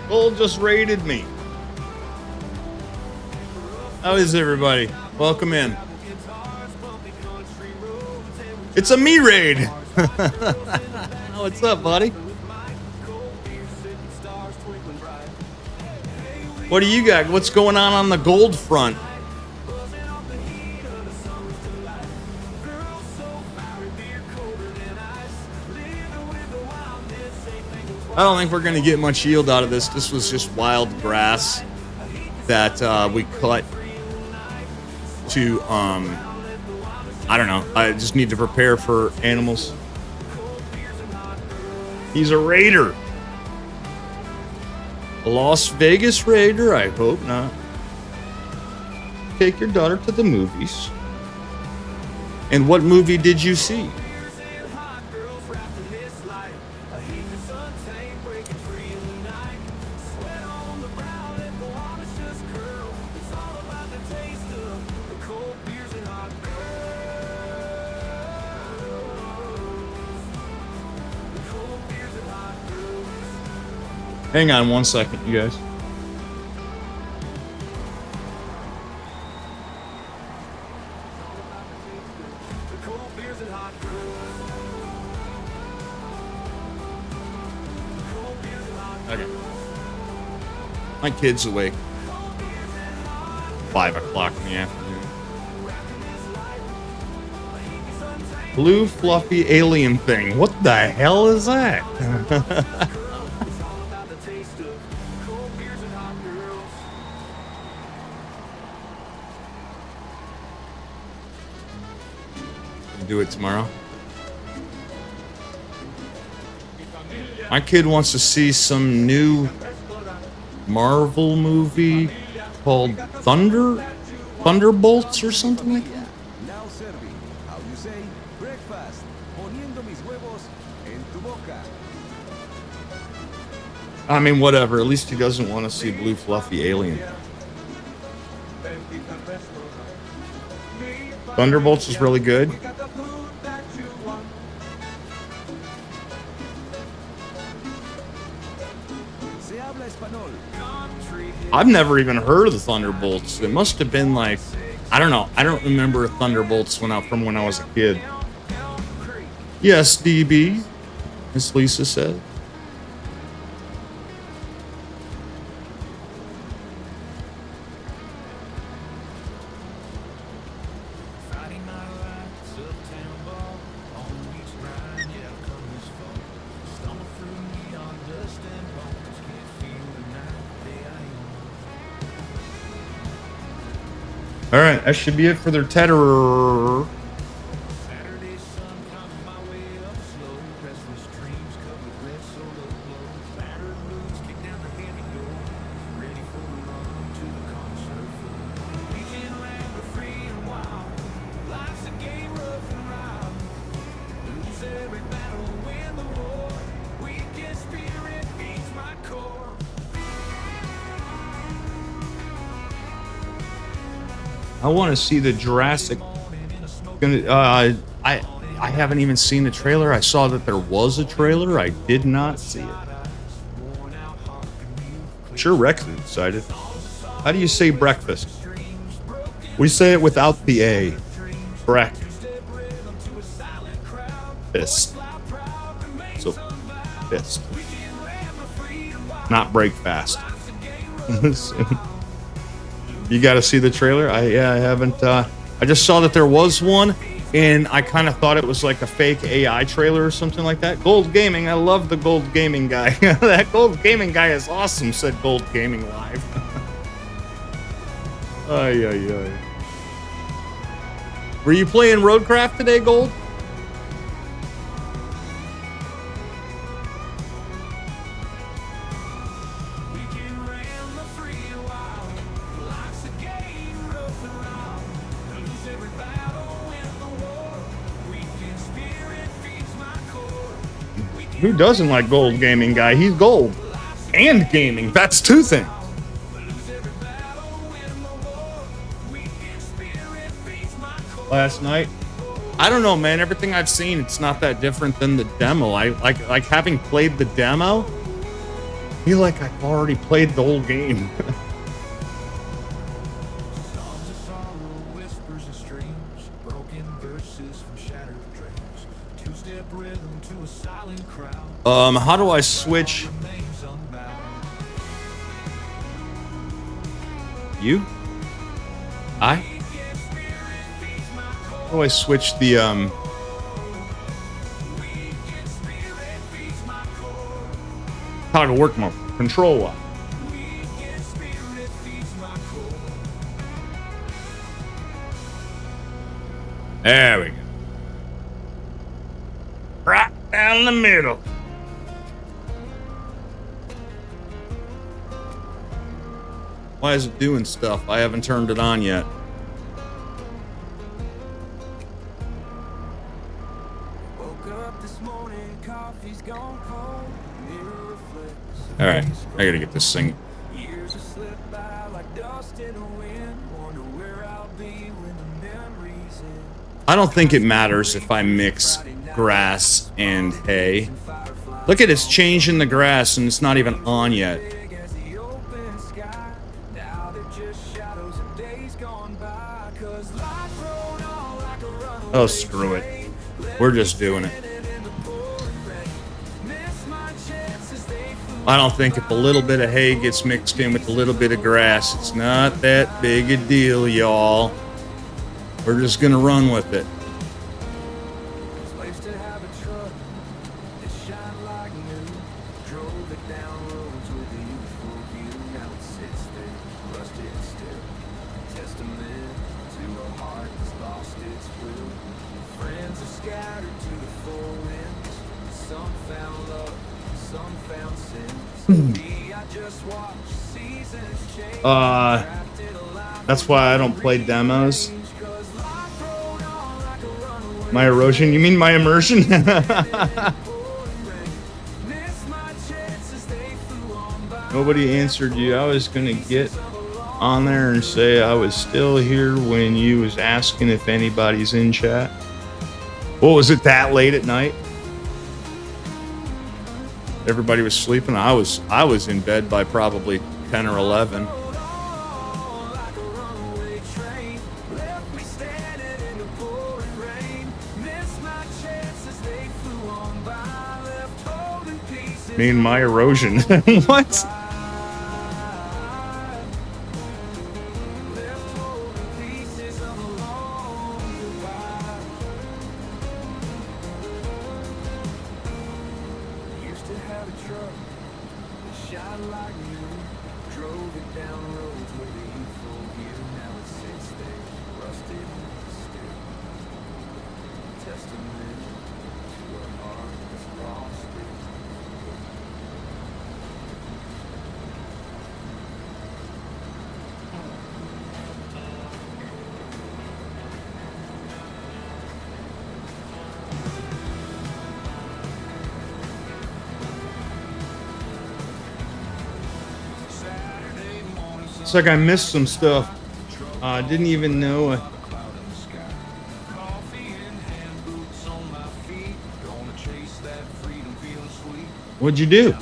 Gold just raided me. How is everybody? Welcome in. It's a me raid. What's up, buddy? What do you got? What's going on the gold front? I don't think we're going to get much yield out of this. This was just wild grass that we cut to, I don't know. I just need to prepare for animals. He's a raider. A Las Vegas raider? I hope not. Take your daughter to the movies. And what movie did you see? Hang on 1 second, you guys. Okay. My kid's awake. 5 o'clock in the afternoon. Blue fluffy alien thing. What the hell is that? Do it tomorrow. My kid wants to see some new Marvel movie called Thunderbolts or something like that. Now serving. How you say breakfast? Poniendo mis huevos en tu boca. I mean, whatever. At least he doesn't want to see blue fluffy alien. Thunderbolts is really good. Se habla español. I've never even heard of the Thunderbolts. It must have been like, I don't know. I don't remember Thunderbolts from when I was a kid. Yes, DB, Miss Lisa said. All right, that should be it for their tether. I want to see the Jurassic. I haven't even seen the trailer. I saw that there was a trailer. I did not see it. I'm sure Rex is excited. How do you say breakfast? We say it without the A. Breakfast. So, fist. Not break fast. You got to see the trailer? I haven't. I just saw that there was one, and I kind of thought it was like a fake AI trailer or something like that. Gold Gaming, I love the Gold Gaming guy. That Gold Gaming guy is awesome, said Gold Gaming Live. Ay, ay, ay. Were you playing Roadcraft today, Gold? Who doesn't like Gold Gaming guy? He's gold. And gaming. That's two things. Last night. I don't know, man. Everything I've seen, it's not that different than the demo. I like having played the demo, I feel like I've already played the whole game. How do I switch? You? How do I switch the, how to work my controller? There we go. Right down the middle. Why is it doing stuff? I haven't turned it on yet. All right, I gotta get this thing. I don't think it matters if I mix grass and hay. Look at it's changing the grass and it's not even on yet. Oh, screw it. We're just doing it. I don't think if a little bit of hay gets mixed in with a little bit of grass, it's not that big a deal, y'all. We're just gonna run with it. That's why I don't play demos. My erosion? You mean my immersion? Nobody answered you. I was gonna get on there and say I was still here when you was asking if anybody's in chat. What was it, that late at night? Everybody was sleeping. I was in bed by probably 10 or 11. Me and my erosion. What? It's like I missed some stuff. I didn't even know. What'd you do?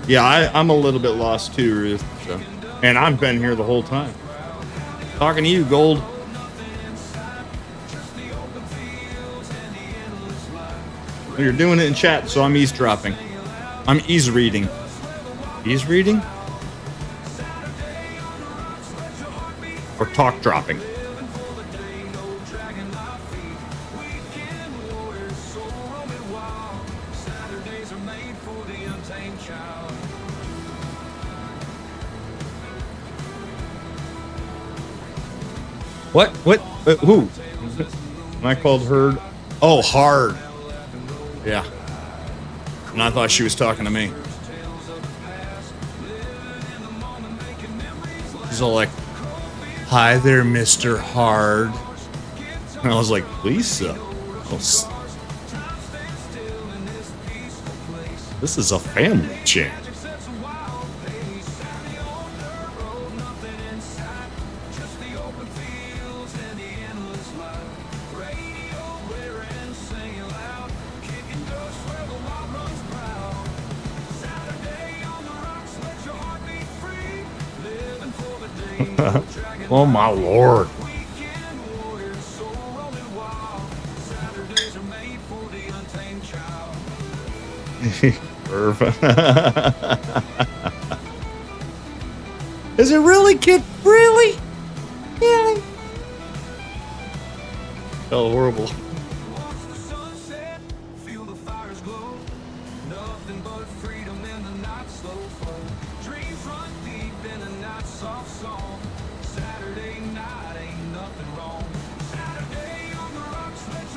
Yeah, I'm a little bit lost too, Ruth. So. And I've been here the whole time. Talking to you, Gold. Well, you're doing it in chat, so I'm eavesdropping. I'm ease reading. Ease reading? Or talk dropping? What? Who? When I called Herd? Oh, hard. Yeah. And I thought she was talking to me. She's all like, "Hi there, Mr. Hard." And I was like, "Lisa. This is a family chat." Oh my lord. Is it really, kid? Really? Yeah. Oh, horrible.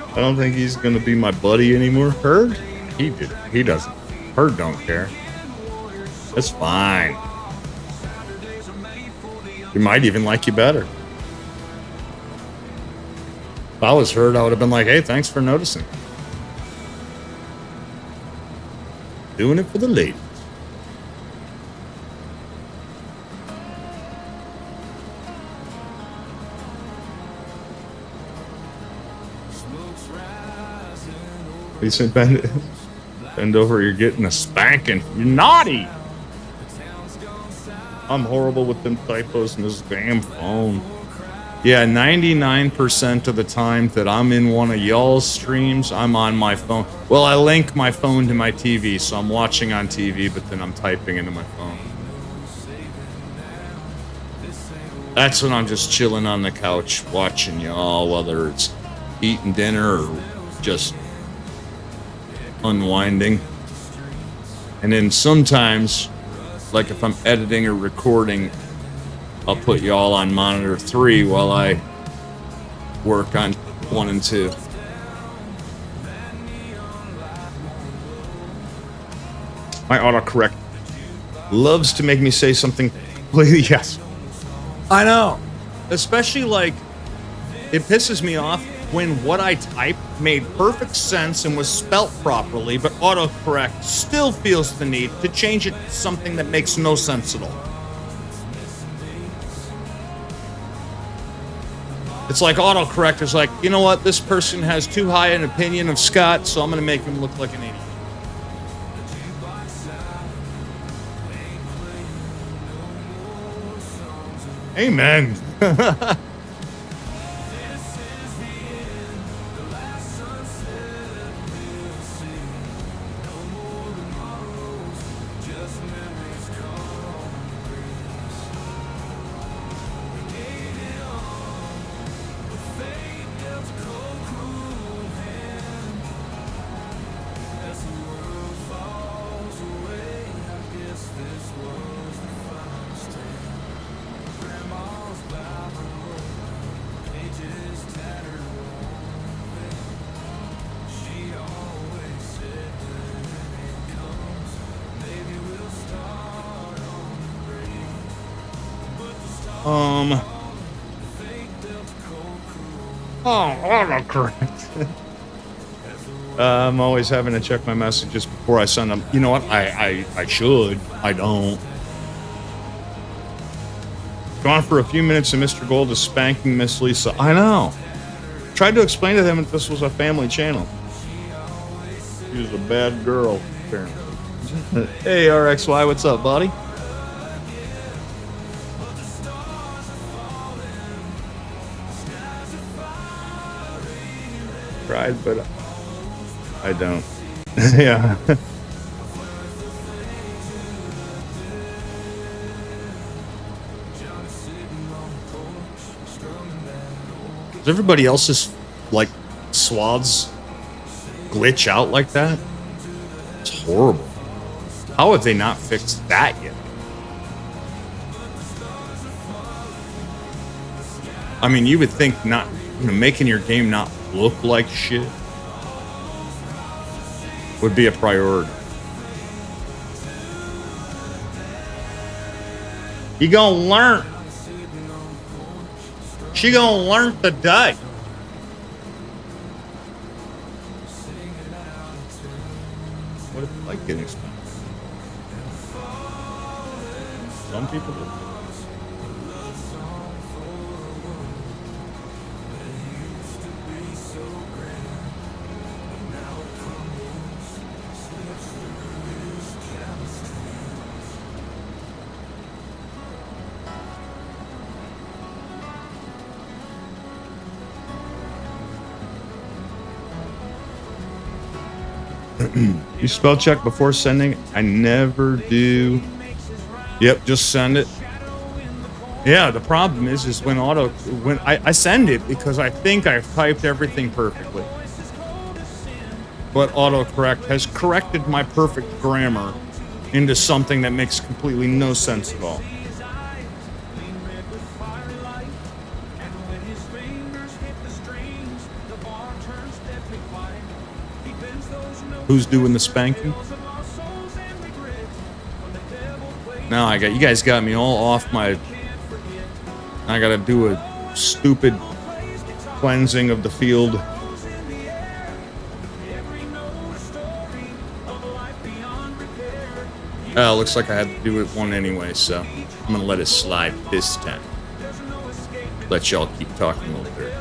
I don't think he's gonna be my buddy anymore. Herd? He doesn't. Herd don't care. It's fine. He might even like you better. If I was Herd, I would have been like, "Hey, thanks for noticing. Doing it for the ladies." He said, bend over, you're getting a spanking. You're naughty. I'm horrible with them typos in this damn phone. Yeah, 99% of the time that I'm in one of y'all's streams, I'm on my phone. Well, I link my phone to my TV, so I'm watching on TV, but then I'm typing into my phone. That's when I'm just chilling on the couch watching y'all, whether it's eating dinner or just unwinding. And then sometimes, like if I'm editing or recording, I'll put y'all on monitor 3 while I work on 1 and 2. My autocorrect loves to make me say something completely yes. I know. Especially, like, it pisses me off when what I typed made perfect sense and was spelt properly, but autocorrect still feels the need to change it to something that makes no sense at all. It's like autocorrect is like, you know what, this person has too high an opinion of Scott, so I'm going to make him look like an idiot. Amen. Autocorrect. I'm always having to check my messages before I send them. You know what? I should. I don't. Gone for a few minutes and Mr. Gold is spanking Miss Lisa. I know. Tried to explain to them that this was a family channel. She was a bad girl, apparently. Hey, RXY, what's up, buddy? Tried, but I don't. Yeah. Does everybody else's, like, swaths glitch out like that? It's horrible. How have they not fixed that yet? I mean, you would think not, you know, making your game not look like shit would be a priority. You gonna learn. She gonna learn today. What if you like getting expensive? Some people do. You spell check before sending? I never do. Yep, just send it. Yeah, the problem is when I send it because I think I've typed everything perfectly. But autocorrect has corrected my perfect grammar into something that makes completely no sense at all. Who's doing the spanking? Now you guys got me all off my. I gotta do a stupid cleansing of the field. Looks like I had to do it one anyway, so I'm gonna let it slide this time. Let y'all keep talking a little bit.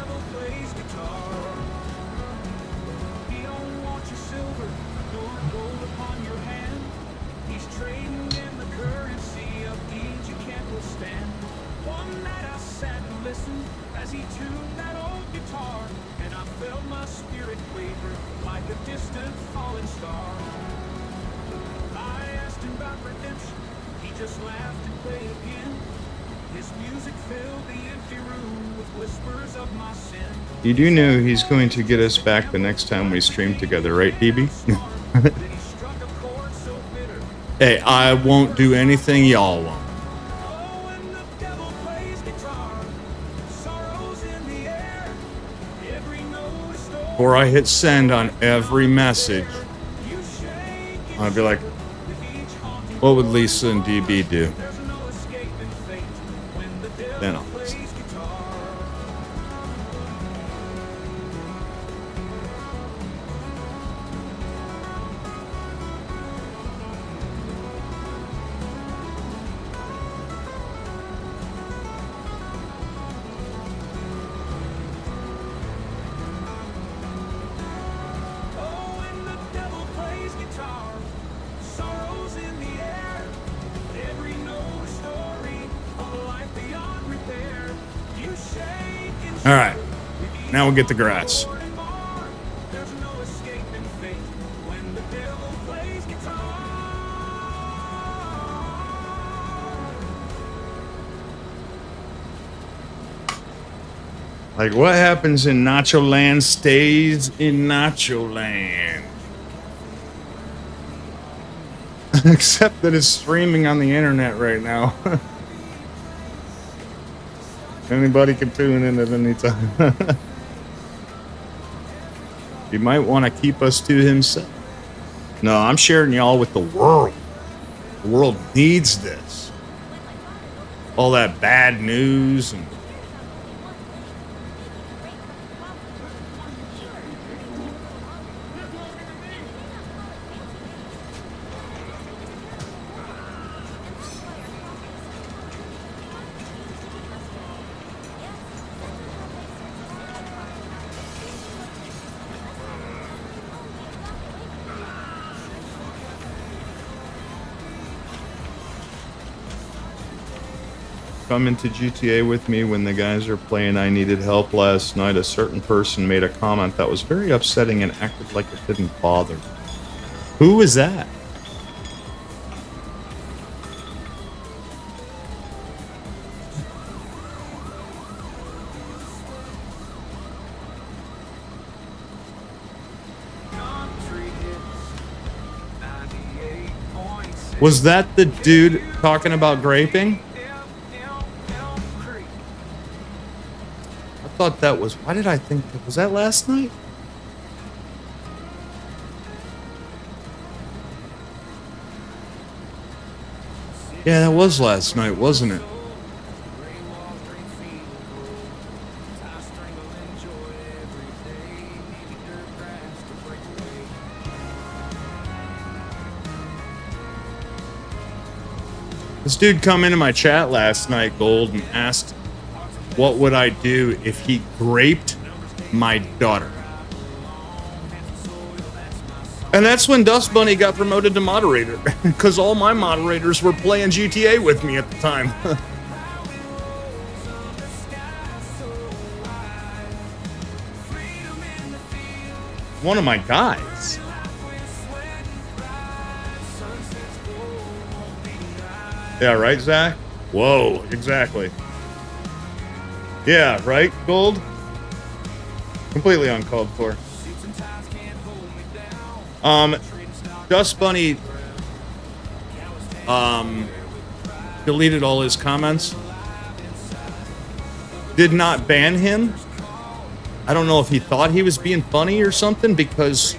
You do know he's going to get us back the next time we stream together, right, DB? Hey, I won't do anything y'all won't. before I hit send on every message, I'd be like, what would Lisa and DB do? Then I'll listen. All right, now we'll get the grass. Like, what happens in Nacho Land stays in Nacho Land. Except that it's streaming on the internet right now. Anybody can tune in at any time. He might want to keep us to himself. No, I'm sharing y'all with the world. The world needs this. All that bad news and come into GTA with me when the guys are playing I Needed Help last night. A certain person made a comment that was very upsetting and acted like it didn't bother. Who was that? Was that the dude talking about graping? I thought that was... Why did I think... Was that last night? Yeah, that was last night, wasn't it? This dude come into my chat last night, Gold, and asked what would I do if he graped my daughter. And that's when Dust Bunny got promoted to moderator, because all my moderators were playing GTA with me at the time. One of my guys. Yeah, right, Zach? Whoa, exactly. Yeah, right, Gold? Completely uncalled for. Dust Bunny deleted all his comments. Did not ban him. I don't know if he thought he was being funny or something, because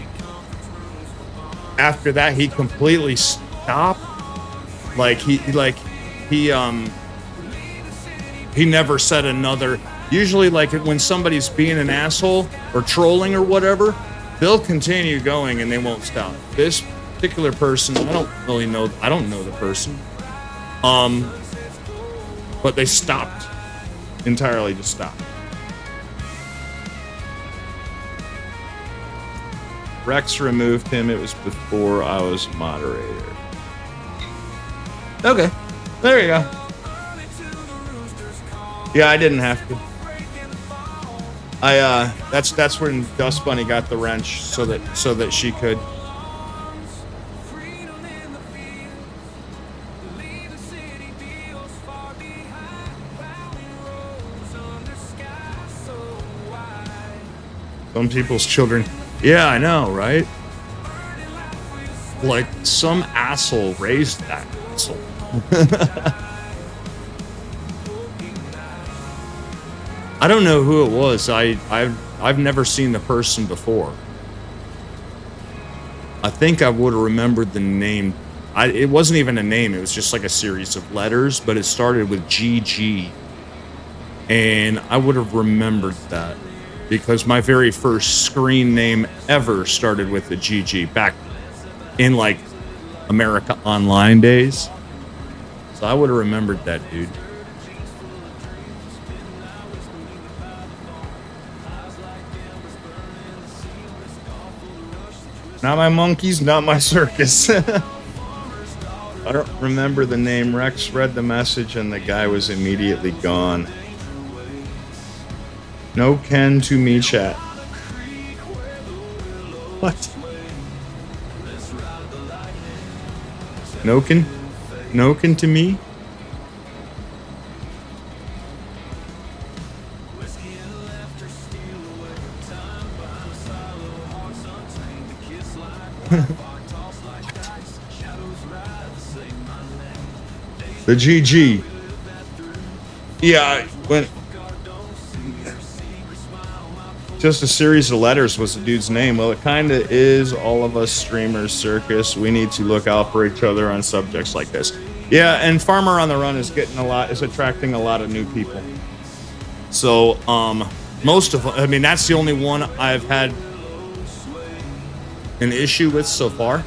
after that he completely stopped. He never said another. Usually, like, when somebody's being an asshole or trolling or whatever, they'll continue going and they won't stop. This particular person, I don't know the person. But they stopped. Entirely just stopped. Rex removed him. It was before I was moderator. Okay. There you go. Yeah, I didn't have to. That's when Dust Bunny got the wrench so that she could. Some people's children. Yeah, I know, right? Like, some asshole raised that asshole. I don't know who it was. I I've never seen the person before. I think I would have remembered the name. It wasn't even a name. It was just like a series of letters, but it started with GG. And I would have remembered that because my very first screen name ever started with the GG back in like America Online days. So I would have remembered that, dude. Not my monkeys, not my circus. I don't remember the name. Rex read the message and the guy was immediately gone. No Ken to me chat. What? No Ken? No Ken to me? The GG. Yeah, when just a series of letters was the dude's name. Well, it kind of is all of us streamers, circus. We need to look out for each other on subjects like this. Yeah, and Farmer on the Run is attracting a lot of new people. So, most of, I mean, that's the only one I've had an issue with so far.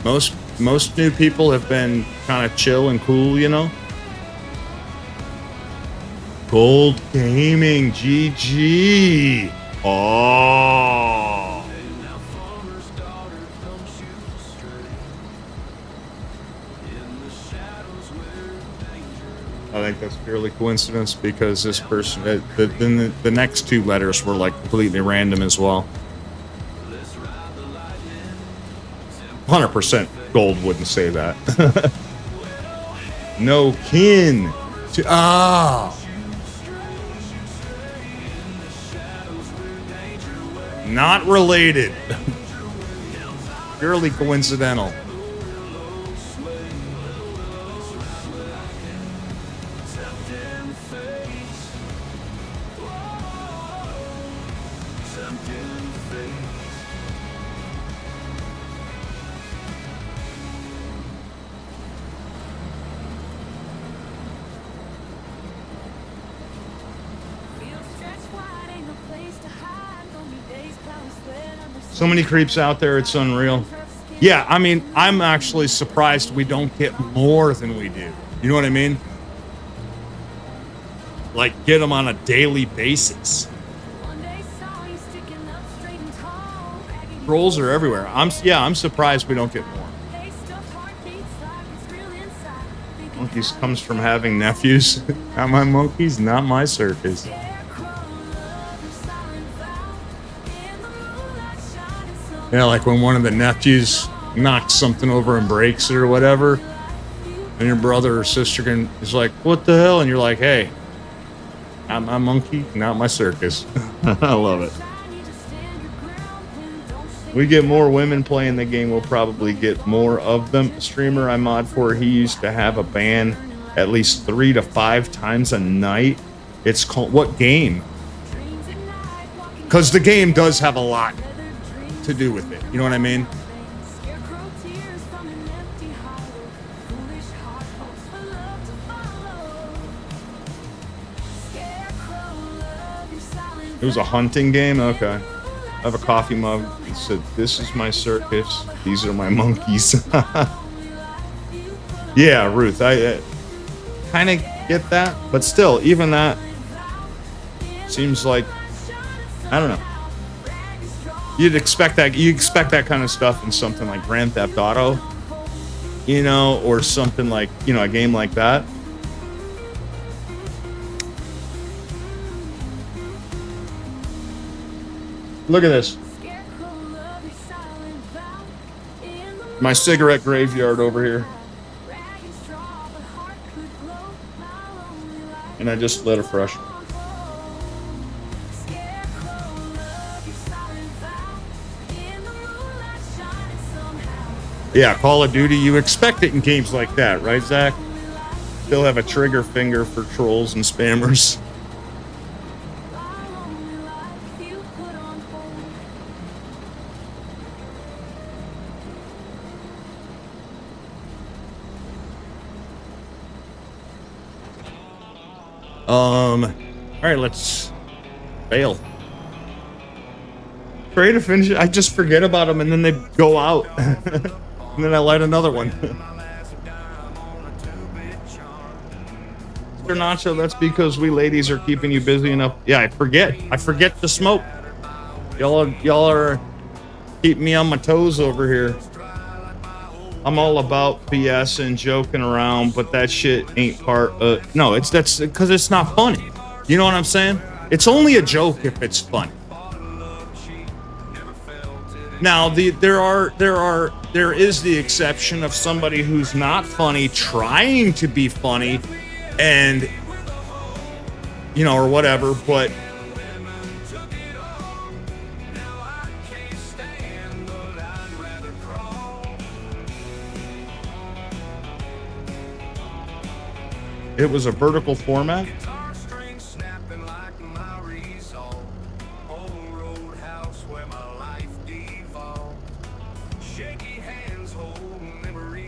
Most new people have been kind of chill and cool, you know. Gold Gaming, GG. Oh. I think that's purely coincidence because this person, the next two letters were like completely random as well. 100% Gold wouldn't say that. No kin to not related. Purely coincidental. So many creeps out there, it's unreal. Yeah, I mean, I'm actually surprised we don't get more than we do. You know what I mean? Like, get them on a daily basis. Trolls are everywhere. I'm surprised we don't get more. Monkeys comes from having nephews. Not my monkeys, not my circus. Yeah, like when one of the nephews knocks something over and breaks it or whatever, and your brother or sister is like, "What the hell?" And you're like, "Hey, not my monkey, not my circus." I love it. We get more women playing the game, we'll probably get more of them. A streamer I mod for, he used to have a ban at least 3 to 5 times a night. It's called, what game? Because the game does have a lot to do with it. You know what I mean? It was a hunting game? Okay. I have a coffee mug. It said, "This is my circus. These are my monkeys." Yeah, Ruth, I kind of get that. But still, even that seems like, I don't know. You'd expect that. You expect that kind of stuff in something like Grand Theft Auto, you know, or something like, you know, a game like that. Look at this. My cigarette graveyard over here. And I just lit a fresh one. Yeah, Call of Duty, you expect it in games like that, right, Zach? They'll have a trigger finger for trolls and spammers. All right, let's bail. Try to finish it. I just forget about them and then they go out. And then I light another one. Mr. Nacho, that's because we ladies are keeping you busy enough. Yeah, I forget to smoke. Y'all are keeping me on my toes over here. I'm all about BS and joking around, but that shit ain't part of... No, that's because it's not funny. You know what I'm saying? It's only a joke if it's funny. Now, there is the exception of somebody who's not funny trying to be funny and, you know, or whatever, but... It was a vertical format.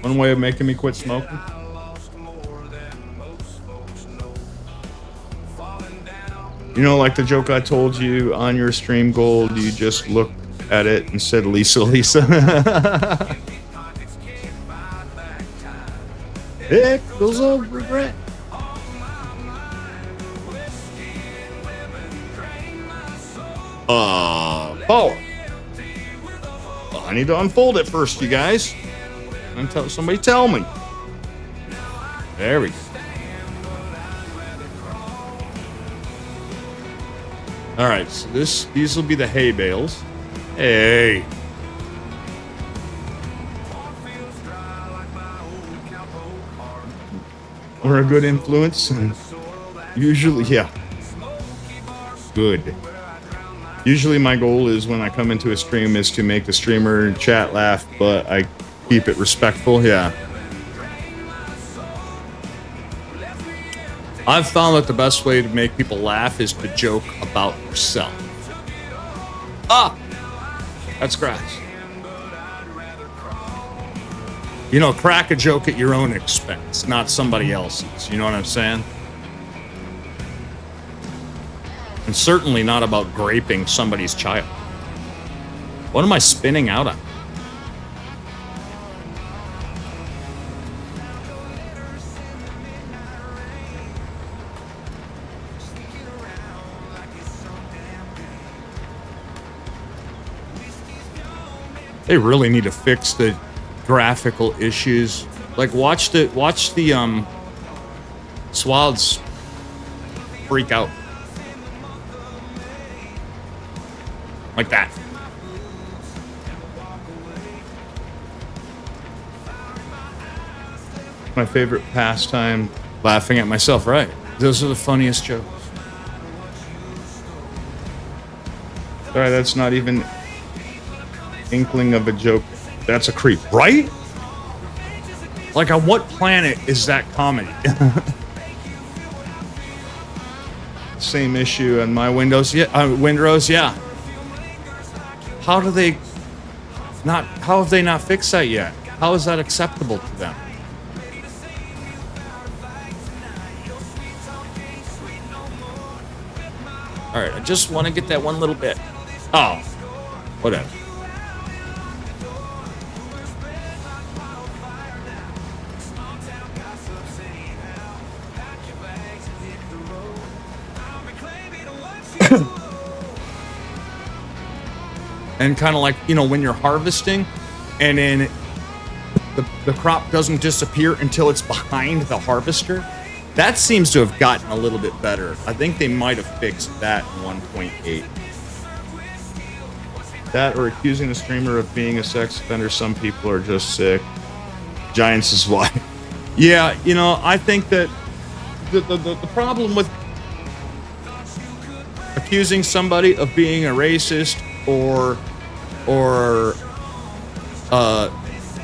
One way of making me quit smoking. You know, like the joke I told you on your stream, Gold, you just looked at it and said, Lisa, Lisa. Echoes of regret. Power. Well, I need to unfold it first, you guys. Somebody tell me. There we go. All right, so these will be the hay bales. Hey. We're a good influence. Usually, yeah. Good. Usually my goal is when I come into a stream is to make the streamer chat laugh, but I keep it respectful. Yeah. I've found that the best way to make people laugh is to joke about yourself. Ah! That's grass. You know, crack a joke at your own expense, not somebody else's. You know what I'm saying? And certainly not about graping somebody's child. What am I spinning out on? They really need to fix the graphical issues. Like watch the swaths freak out. Like that. My favorite pastime, laughing at myself, right? Those are the funniest jokes. Sorry, that's not even inkling of a joke. That's a creep, right? Like, on what planet is that comedy? Same issue on my Windows. Yeah, Windrose. Yeah. How have they not fixed that yet? How is that acceptable to them? All right, I just want to get that one little bit. Oh, whatever. And kind of like, you know, when you're harvesting and then the crop doesn't disappear until it's behind the harvester. That seems to have gotten a little bit better. I think they might have fixed that in 1.8. That or accusing a streamer of being a sex offender. Some people are just sick. Giants is why. Yeah, you know, I think that the problem with accusing somebody of being a racist or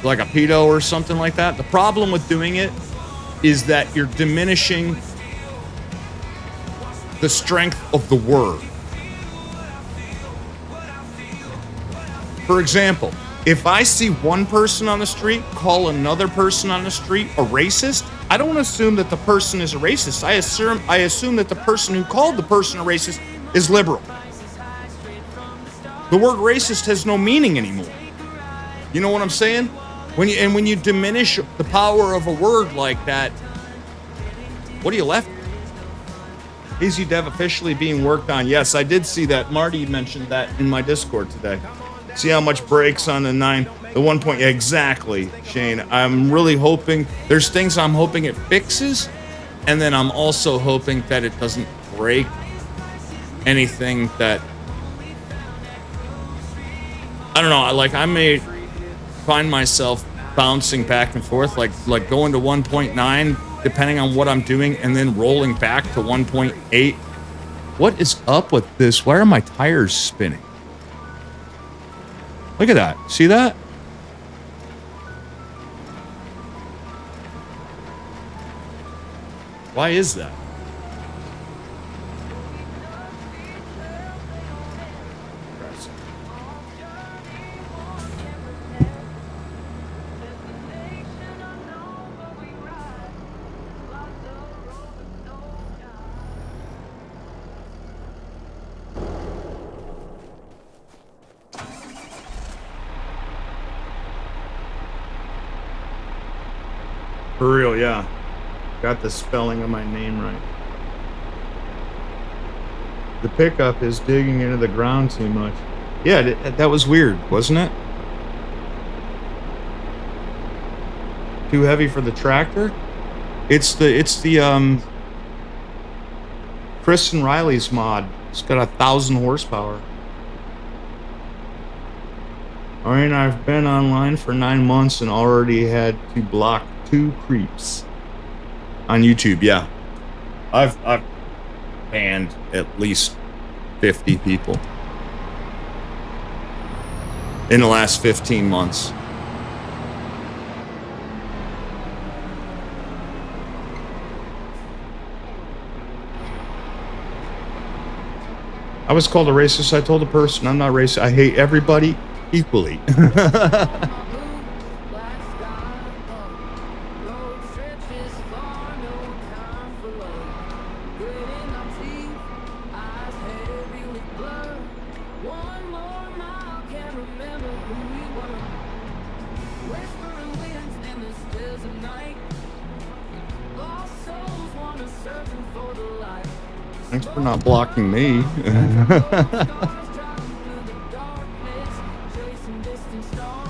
like a pedo or something like that, the problem with doing it is that you're diminishing the strength of the word. For example, if I see one person on the street call another person on the street a racist, I don't assume that the person is a racist. I assume that the person who called the person a racist is liberal. The word racist has no meaning anymore. You know what I'm saying? When you diminish the power of a word like that, what are you left with? Easy Dev officially being worked on. Yes, I did see that. Marty mentioned that in my Discord today. See how much breaks on the 1 point. Exactly, Shane. I'm really hoping there's things I'm hoping it fixes, and then I'm also hoping that it doesn't break anything that, I don't know, like I may find myself bouncing back and forth, like going to 1.9 depending on what I'm doing, and then rolling back to 1.8. What is up with this? Why are my tires spinning? Look at that. See that? Why is that? For real, yeah. Got the spelling of my name right. The pickup is digging into the ground too much. Yeah, that was weird, wasn't it? Too heavy for the tractor? It's the Chris and Riley's mod. It's got 1,000 horsepower. Alright, I've been online for 9 months and already had to block 2 creeps on YouTube. Yeah, I've banned at least 50 people in the last 15 months. I was called a racist. I told the person I'm not racist. I hate everybody equally. Thanks for not blocking me.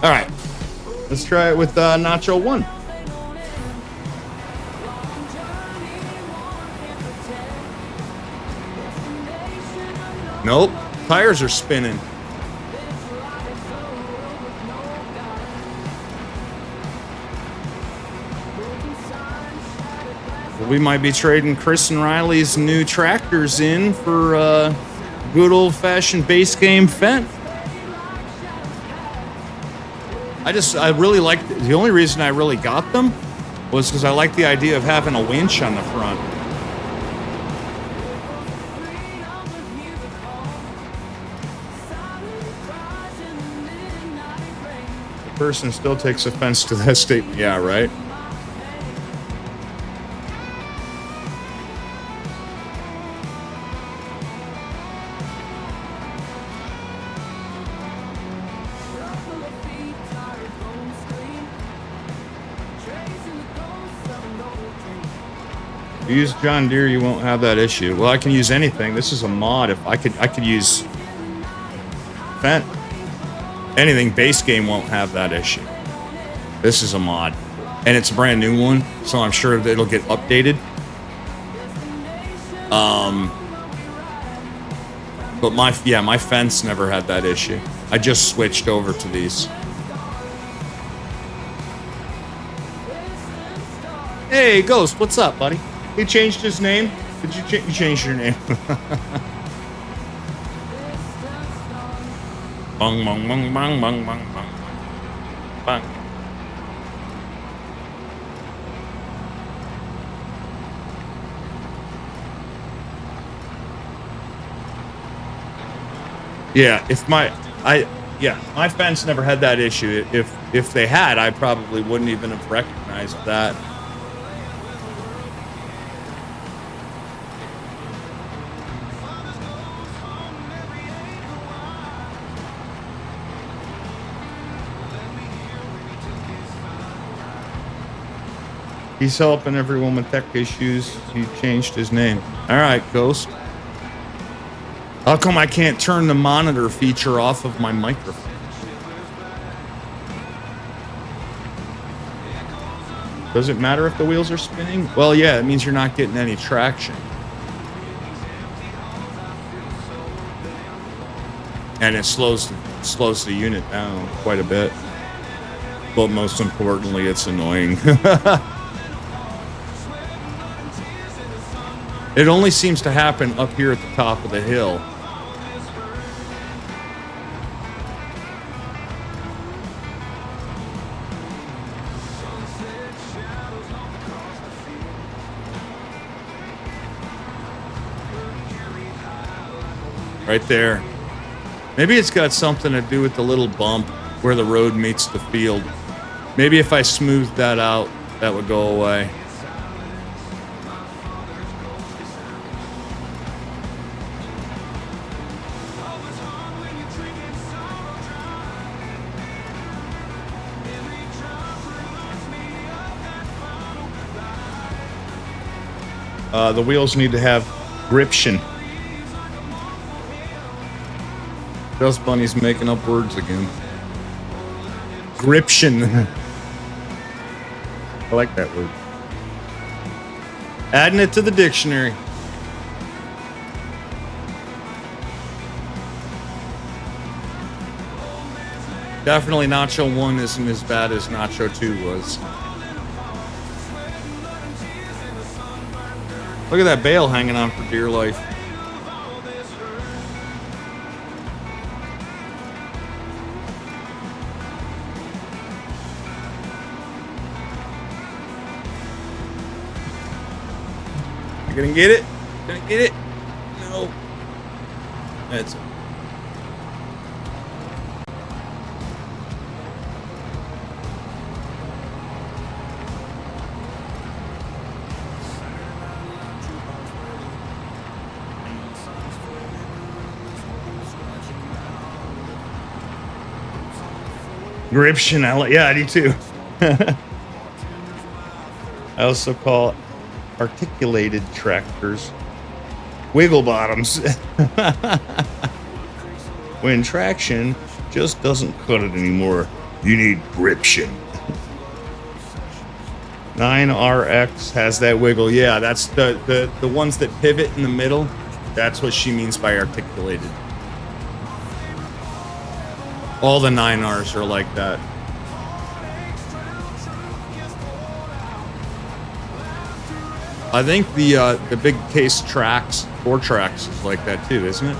All right, let's try it with Nacho 1. Nope, tires are spinning. We might be trading Chris and Riley's new tractors in for good old-fashioned base game Fendt. I really like, the only reason I really got them was because I like the idea of having a winch on the front. The person still takes offense to that statement. Yeah, right? If you use John Deere, you won't have that issue. Well, I can use anything. This is a mod. If I could use Fendt. Anything base game won't have that issue. This is a mod, and it's a brand new one, so I'm sure that it'll get updated. But my Fendt's never had that issue. I just switched over to these. Hey, Ghost, what's up, buddy? He changed his name. Did you change your name? Bang, bang, bang, bang, bang, bang, bang, bang. Yeah, my Fendt's never had that issue. If they had, I probably wouldn't even have recognized that. He's helping everyone with tech issues. He changed his name. All right, Ghost. How come I can't turn the monitor feature off of my microphone? Does it matter if the wheels are spinning? Well, yeah, it means you're not getting any traction. And it slows the unit down quite a bit. But most importantly, it's annoying. It only seems to happen up here at the top of the hill. Right there. Maybe it's got something to do with the little bump where the road meets the field. Maybe if I smoothed that out, that would go away. The wheels need to have gription. Dust Bunny's making up words again. Gription. I like that word. Adding it to the dictionary. Definitely Nacho 1 isn't as bad as Nacho 2 was. Look at that bale hanging on for dear life. You gonna get it? Gonna get it? No. That's it. Gription, yeah, I do too. I also call articulated tractors wiggle bottoms. When traction just doesn't cut it anymore, you need gription. 9RX has that wiggle. Yeah, that's the ones that pivot in the middle. That's what she means by articulated. All the 9Rs are like that. I think the big case tracks, 4Tracks, is like that too, isn't it?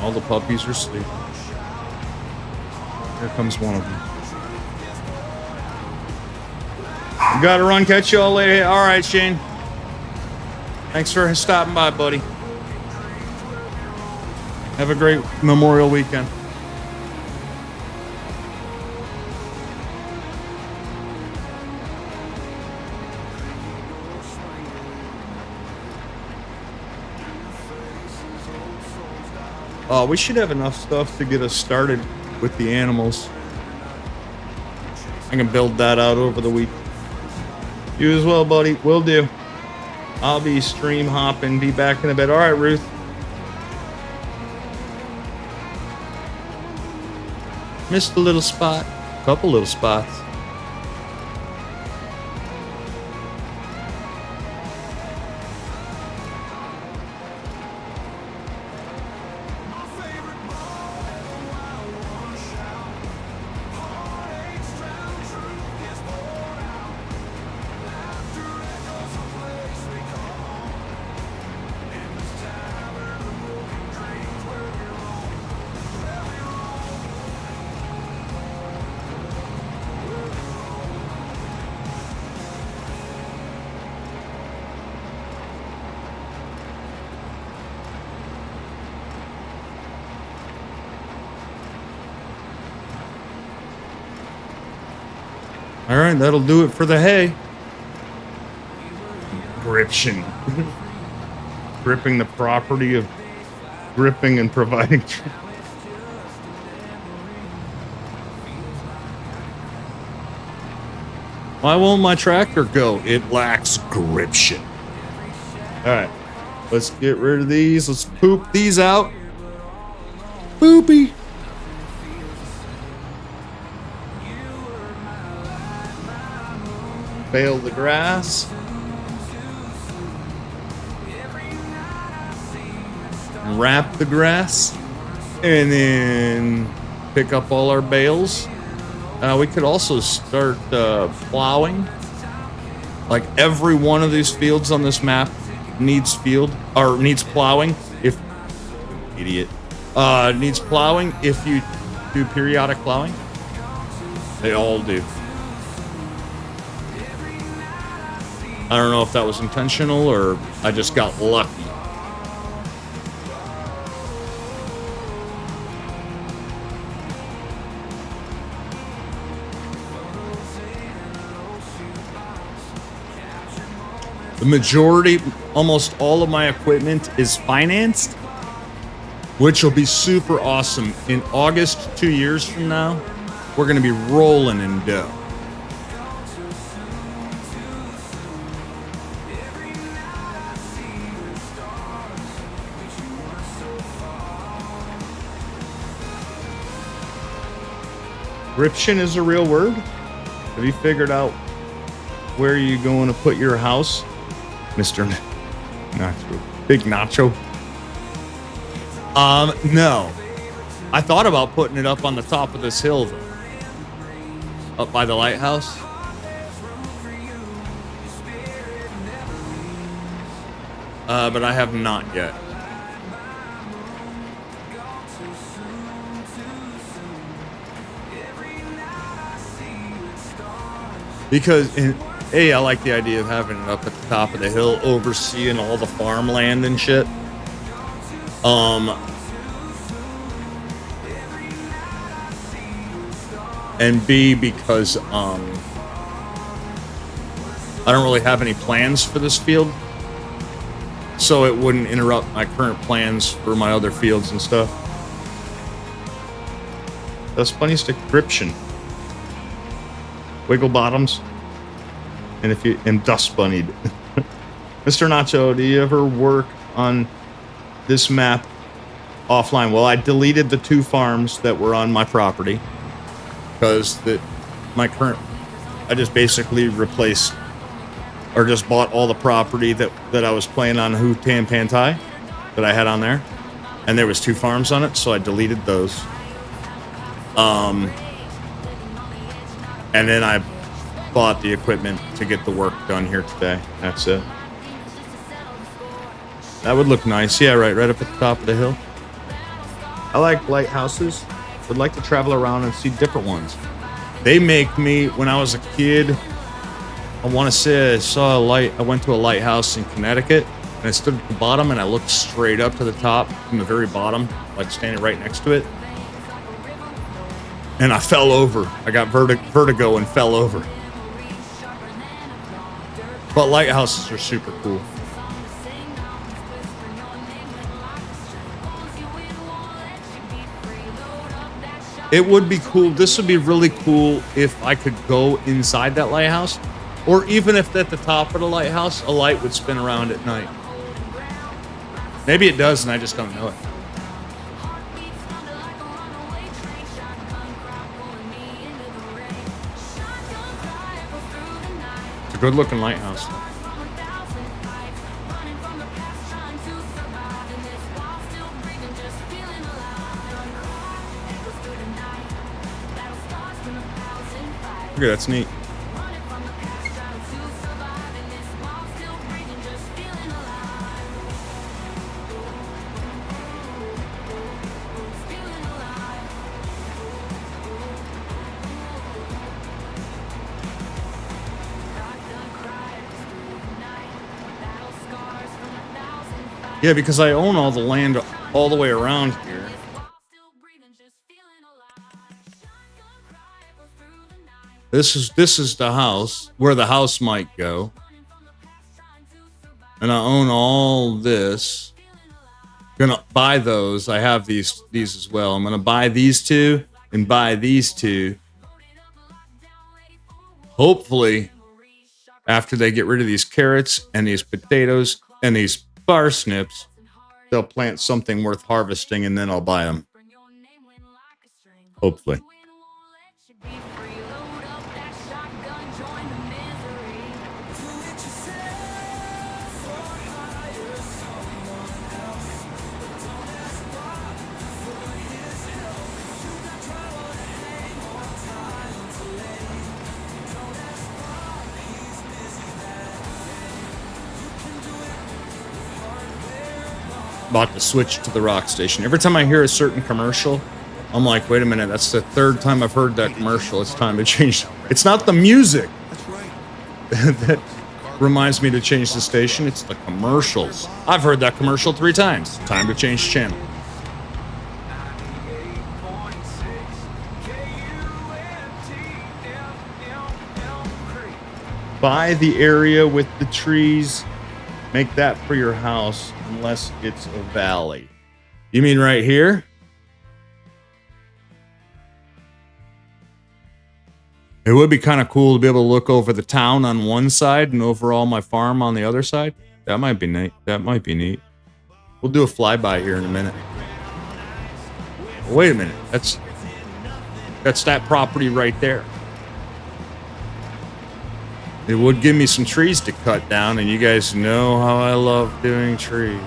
All the puppies are asleep. Here comes one of them. You gotta run, catch y'all later. All right, Shane. Thanks for stopping by, buddy. Have a great Memorial weekend. We should have enough stuff to get us started with the animals. I can build that out over the week. You as well, buddy. Will do. I'll be stream hopping, be back in a bit. All right, Ruth. Missed a little spot. Couple little spots. All right, that'll do it for the hay. Gription. Gripping the property of gripping and providing. Why won't my tractor go? It lacks gription. All right, let's get rid of these. Let's poop these out. Poopy. Bale the grass. Wrap the grass. And then pick up all our bales. We could also start plowing. Like every one of these fields on this map needs plowing. If needs plowing if you do periodic plowing. They all do. I don't know if that was intentional or I just got lucky. The majority, almost all of my equipment is financed, which will be super awesome. In August, 2 years from now, we're going to be rolling in dough. Gription is a real word. Have you figured out where you're going to put your house, Mr. Nacho? Big Nacho? No. I thought about putting it up on the top of this hill, though. Up by the lighthouse. But I have not yet. Because, I like the idea of having it up at the top of the hill, overseeing all the farmland and shit. And B, because, I don't really have any plans for this field. So it wouldn't interrupt my current plans for my other fields and stuff. That's funny stick gription. Wiggle bottoms, and dust bunnied. Mr. Nacho, do you ever work on this map offline? Well, I deleted the 2 farms that were on my property because I just basically replaced or just bought all the property that I was playing on Hutan Pantai that I had on there, and there was 2 farms on it, so I deleted those. And then I bought the equipment to get the work done here today. That's it. That would look nice. Yeah, right up at the top of the hill. I like lighthouses. Would like to travel around and see different ones. They make me, when I was a kid, I want to say I saw a light. I went to a lighthouse in Connecticut, and I stood at the bottom, and I looked straight up to the top from the very bottom, like standing right next to it. And I fell over. I got vertigo and fell over. But lighthouses are super cool. It would be cool. This would be really cool if I could go inside that lighthouse. Or even if at the top of the lighthouse, a light would spin around at night. Maybe it does and I just don't know it. Good looking lighthouse. Okay, that's neat. Yeah, because I own all the land all the way around here. This is the house where the house might go. And I own all this. Gonna buy those. I have these as well. I'm gonna buy these two and buy these two. Hopefully, after they get rid of these carrots and these potatoes and these parsnips, they'll plant something worth harvesting, and then I'll buy them. Hopefully. About to switch to the rock station. Every time I hear a certain commercial, I'm like, wait a minute, that's the third time I've heard that commercial. It's time to change. It's not the music that reminds me to change the station. It's the commercials. I've heard that commercial 3 times. Time to change channel. Buy the area with the trees. Make that for your house, unless it's a valley. You mean right here? It would be kind of cool to be able to look over the town on one side and over all my farm on the other side. That might be neat. That might be neat. We'll do a flyby here in a minute. Wait a minute. That's that property right there. It would give me some trees to cut down, and you guys know how I love doing trees.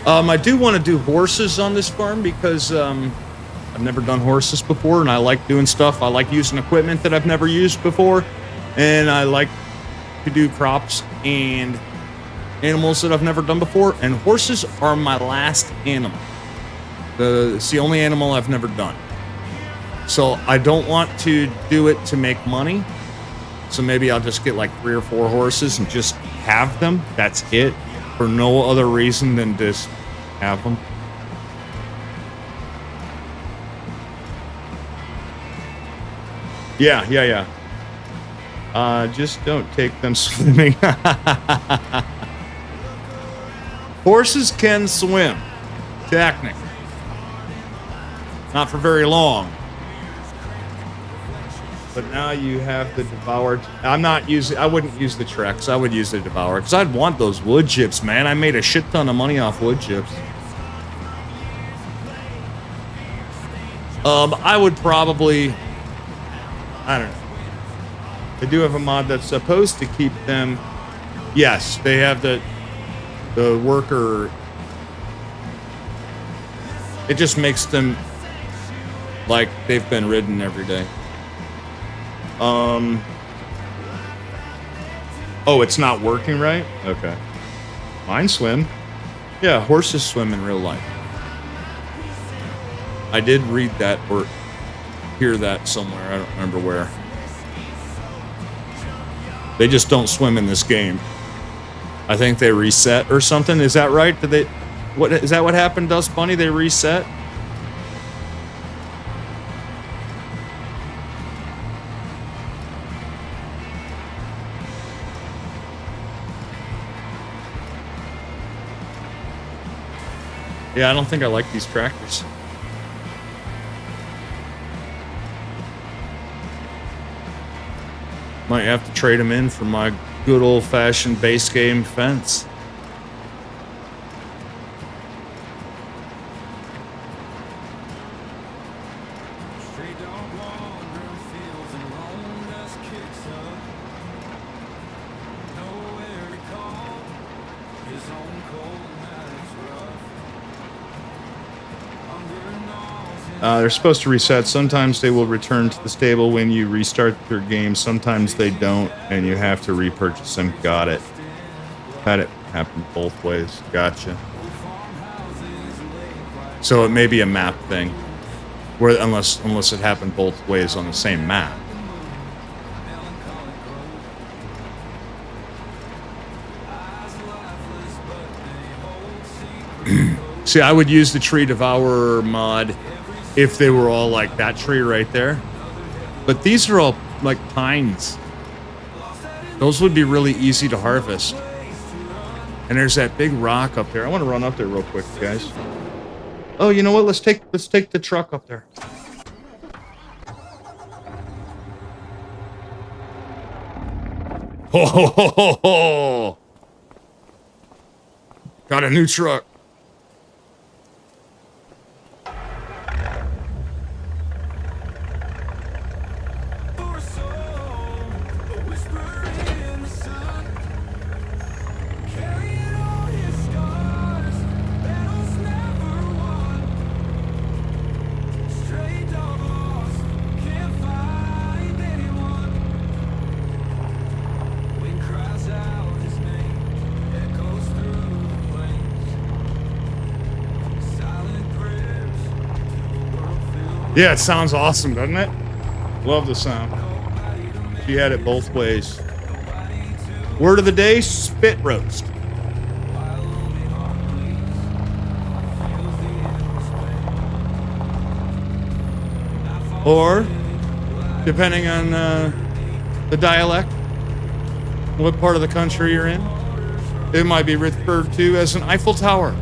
I do want to do horses on this farm because I've never done horses before, and I like doing stuff. I like using equipment that I've never used before, and I like to do crops and animals that I've never done before, and horses are my last animal. It's the only animal I've never done. So I don't want to do it to make money. So maybe I'll just get like 3 or 4 horses and just have them. That's it. For no other reason than just have them. Yeah. Just don't take them swimming. Horses can swim. Technically. Not for very long. But now you have the Devoured. I wouldn't use the Trex. I would use the Devoured. Because I'd want those wood chips, man. I made a shit ton of money off wood chips. I would probably... I don't know. They do have a mod that's supposed to keep them... Yes, they have the worker... It just makes them... like they've been ridden every day. Oh, it's not working right? Okay. Mine swim. Yeah, horses swim in real life. I did read that or hear that somewhere. I don't remember where. They just don't swim in this game. I think they reset or something. Is that right? Did they? What is that? What happened, Dust Bunny? They reset. Yeah, I don't think I like these tractors. Might have to trade them in for my good old-fashioned base game fence. They're supposed to reset. Sometimes they will return to the stable when you restart your game. Sometimes they don't, and you have to repurchase them. Got it. Had it happen both ways. Gotcha. So it may be a map thing, where unless it happened both ways on the same map. See, I would use the tree devourer mod if they were all like that tree right there. But these are all like pines. Those would be really easy to harvest. And there's that big rock up there. I want to run up there real quick, guys. Oh, you know what? Let's take the truck up there. Ho ho ho ho ho! Got a new truck. Yeah, it sounds awesome, doesn't it? Love the sound. She had it both ways. Word of the day, spit roast. Or, depending on the dialect, what part of the country you're in, it might be referred to as an Eiffel Tower.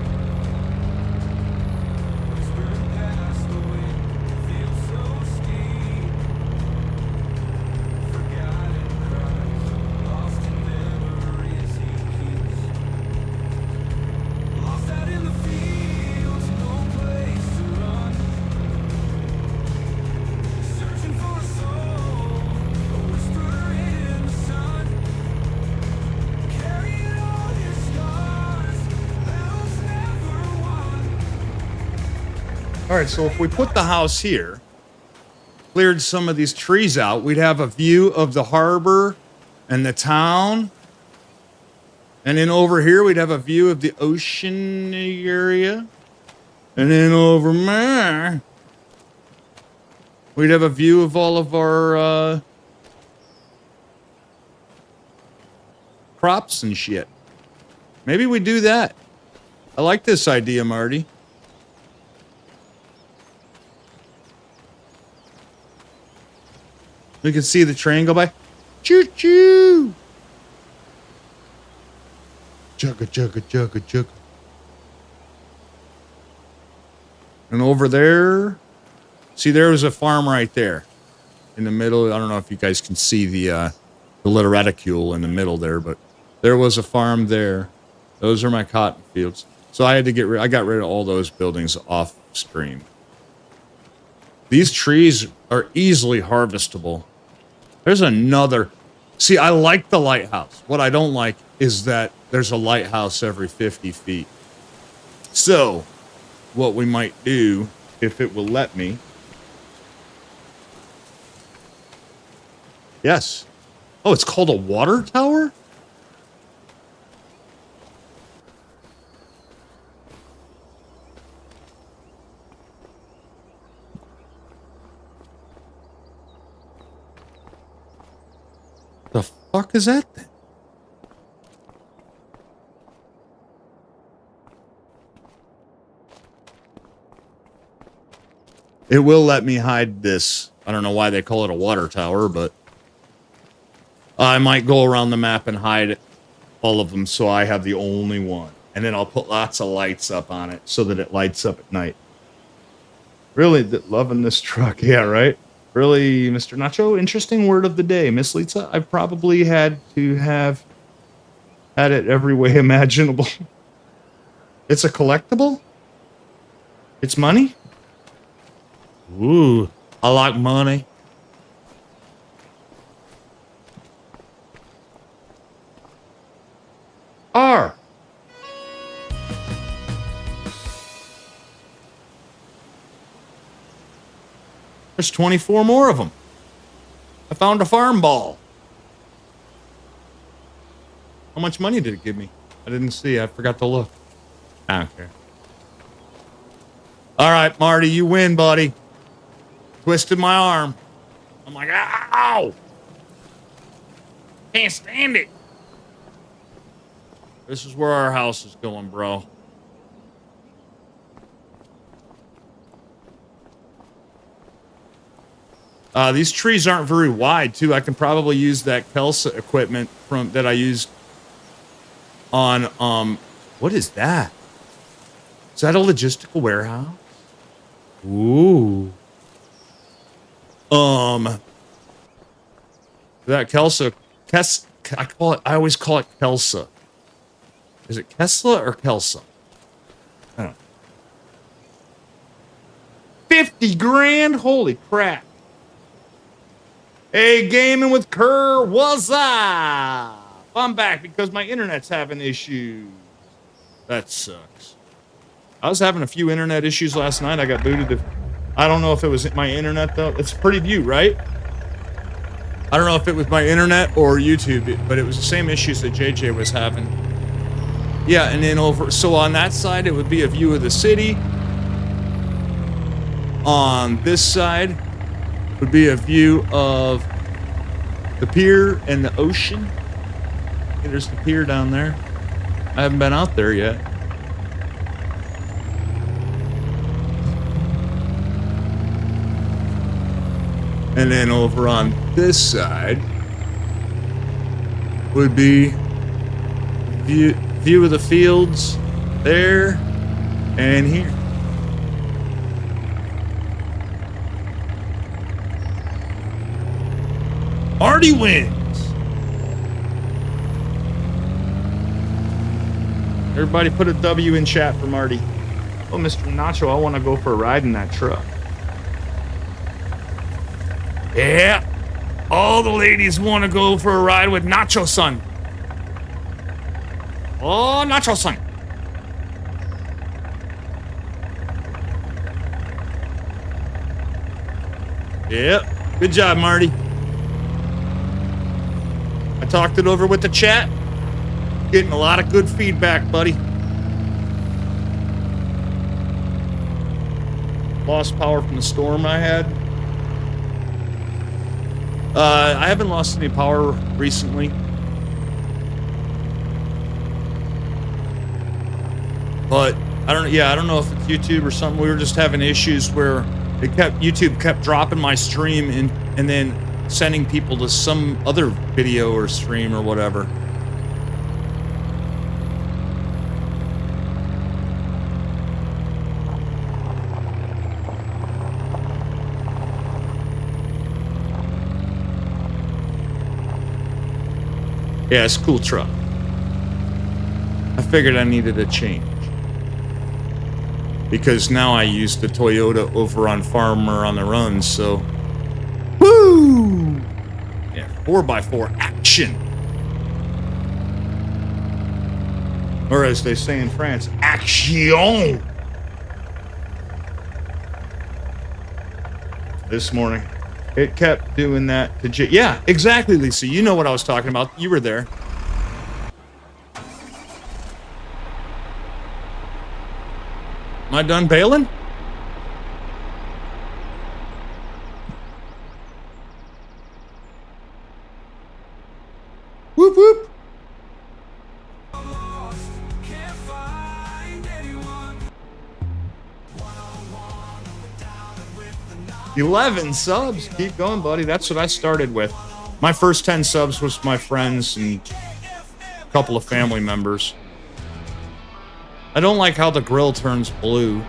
All right, so if we put the house here, cleared some of these trees out, we'd have a view of the harbor and the town. And then over here, we'd have a view of the ocean area. And then over there, we'd have a view of all of our crops and shit. Maybe we do that. I like this idea, Marty. We can see the train go by. Choo-choo! Chugga, chugga, chugga, chugga. And over there, see, there was a farm right there in the middle. I don't know if you guys can see the little reticule in the middle there, but there was a farm there. Those are my cotton fields. So I had to I got rid of all those buildings off stream. These trees are easily harvestable. There's another. See, I like the lighthouse. What I don't like is that there's a lighthouse every 50 feet. So, what we might do, if it will let me. Yes. Oh, it's called a water tower? The fuck is that then? It will let me hide this. I don't know why they call it a water tower, but I might go around the map and hide all of them so I have the only one. And then I'll put lots of lights up on it so that it lights up at night. Really loving this truck. Yeah, right? Really, Mr. Nacho, interesting word of the day. Miss Lisa, I probably had to have had it every way imaginable. It's a collectible? It's money? Ooh, I like money. R. There's 24 more of them. I found a farm ball. How much money did it give me? I didn't see. I forgot to look. I don't care. All right, Marty, you win, buddy. Twisted my arm. I'm like, ow! Can't stand it. This is where our house is going, bro. These trees aren't very wide, too. I can probably use that Kelsa equipment that I used on, what is that? Is that a logistical warehouse? Ooh. That Kelsa, I always call it Kelsa. Is it Kesla or Kelsa? I don't know. 50 grand? Holy crap. Hey, Gaming with Kerr, what's up? I'm back because my internet's having issues. That sucks. I was having a few internet issues last night. I got booted. I don't know if it was my internet, though. It's a pretty view, right? I don't know if it was my internet or YouTube, but it was the same issues that JJ was having. Yeah, and then so on that side, it would be a view of the city. On this side would be a view of the pier and the ocean. Okay, there's the pier down there. I haven't been out there yet. And then over on this side would be view of the fields there and here. Marty wins. Everybody put a W in chat for Marty. Oh, Mr. Nacho, I want to go for a ride in that truck. Yeah. All the ladies want to go for a ride with Nacho Son. Oh, Nacho Son. Yep. Good job, Marty. I talked it over with the chat. Getting a lot of good feedback, buddy. Lost power from the storm I had. I haven't lost any power recently. But I don't know if it's YouTube or something. We were just having issues where YouTube kept dropping my stream and then sending people to some other video or stream or whatever. Yeah, it's a cool truck. I figured I needed a change. Because now I use the Toyota over on Farmer on the Run, so... Woo! Yeah, 4x4 action! Or as they say in France, action! This morning. It kept doing that to yeah, exactly, Lisa. You know what I was talking about. You were there. Am I done bailing? Whoop whoop. Can't find anyone. 11 subs. Keep going, buddy. That's what I started with. My first 10 subs was my friends and a couple of family members. I don't like how the grill turns blue.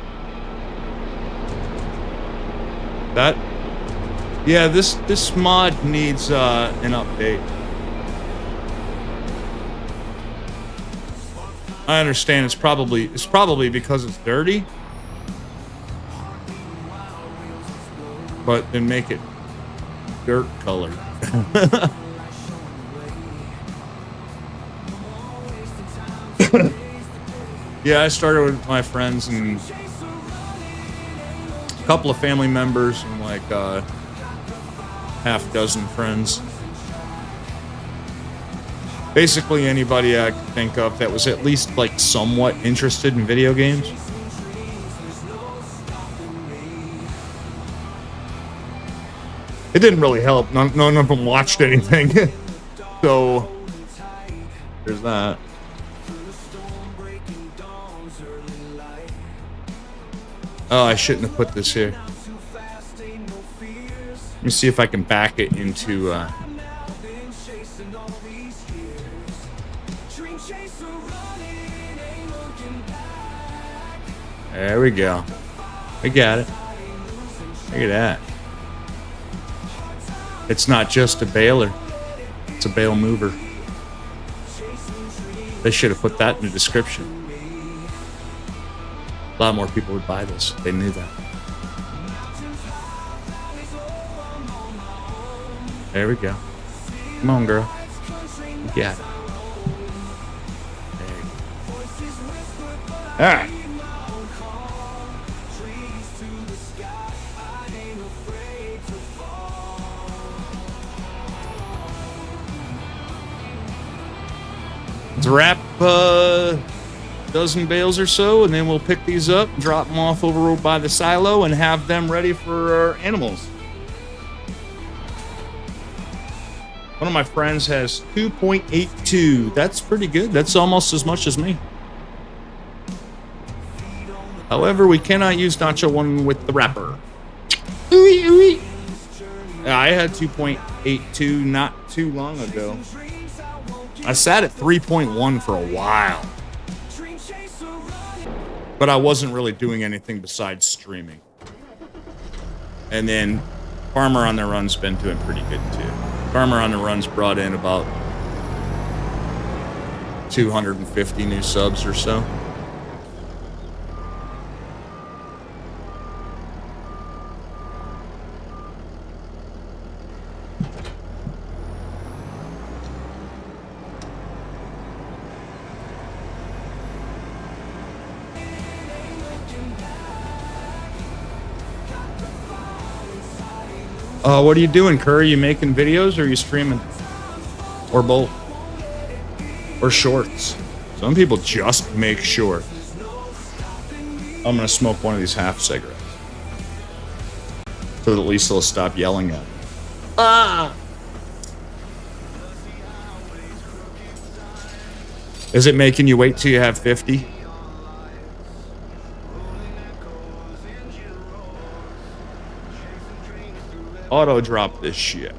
Yeah, this mod needs an update. I understand it's probably because it's dirty. But then make it dirt colored. Yeah, I started with my friends and a couple of family members and like half dozen friends. Basically anybody I could think of that was at least like somewhat interested in video games. It didn't really help. None of them watched anything. So there's that. Oh, I shouldn't have put this here. me see if I can back it into... There we go. We got it. Look at that. It's not just a baler. It's a bale mover. They should have put that in the description. A lot more people would buy this. They knew that. There we go. Come on, girl. You got it. There you go. All right. Let's wrap a dozen bales or so, and then we'll pick these up, drop them off over by the silo, and have them ready for our animals. One of my friends has 2.82. That's pretty good. That's almost as much as me. However, we cannot use Nacho One with the wrapper. I had 2.82 not too long ago. I sat at 3.1 for a while. But I wasn't really doing anything besides streaming. And then Farmer on the Run's been doing pretty good too. Farmer on the Run's brought in about 250 new subs or so. What are you doing, Curry? You making videos or are you streaming? Or both? Or shorts? Some people just make shorts. I'm gonna smoke one of these half cigarettes. So that at least they'll stop yelling at me. Ah! Is it making you wait till you have 50? Auto drop this shit.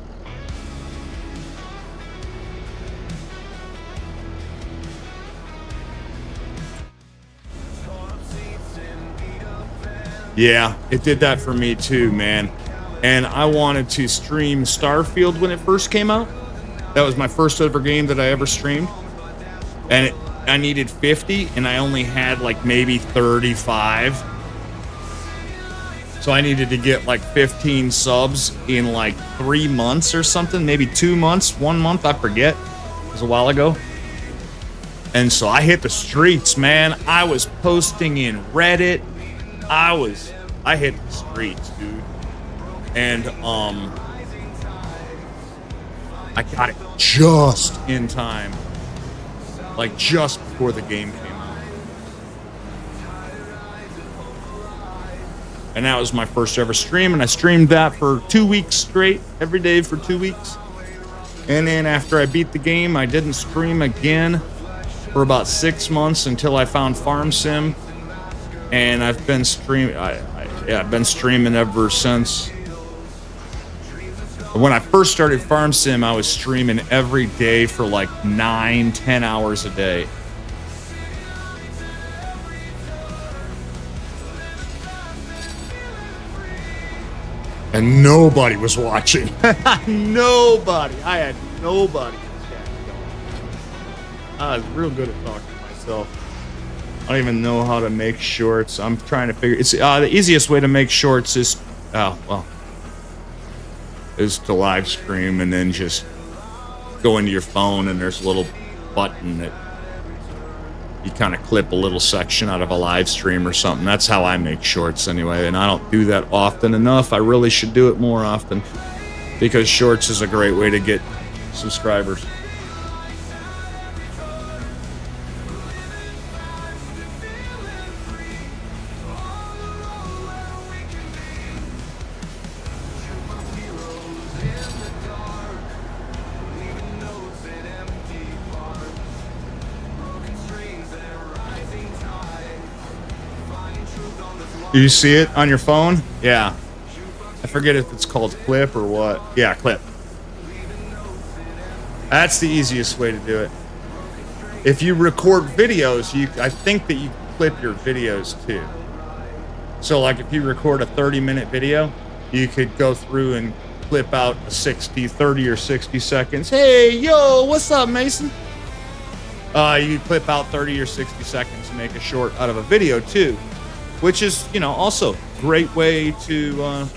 Yeah, it did that for me too, man. And I wanted to stream Starfield when it first came out. That was my first ever game that I ever streamed. And I needed 50, and I only had like maybe 35. So I needed to get like 15 subs in like 3 months or something, maybe 2 months, 1 month, I forget. It was a while ago. And so I hit the streets, man. I was posting in Reddit. I hit the streets, dude. And I got it just in time. Like just before the game came out. And that was my first ever stream, and I streamed that for 2 weeks straight, every day for 2 weeks. And then after I beat the game, I didn't stream again for about 6 months until I found Farm Sim. And I've been streaming, I've been streaming ever since. When I first started Farm Sim, I was streaming every day for like 9-10 hours a day. And nobody was watching. Nobody. I had nobody. I was real good at talking to myself. I don't even know how to make shorts. I'm trying to figure. It's the easiest way to make shorts is, is to live stream and then just go into your phone and there's a little button that you kind of clip a little section out of a live stream or something. That's how I make shorts anyway, and I don't do that often enough. I really should do it more often because shorts is a great way to get subscribers. Do you see it on your phone? Yeah. I forget if it's called clip or what. Yeah, clip. That's the easiest way to do it. If you record videos, I think that you clip your videos too. So like if you record a 30-minute video, you could go through and clip out a 30 or 60 seconds. Hey, yo, what's up, Mason? You clip out 30 or 60 seconds and make a short out of a video too, which is, you know, also a great way to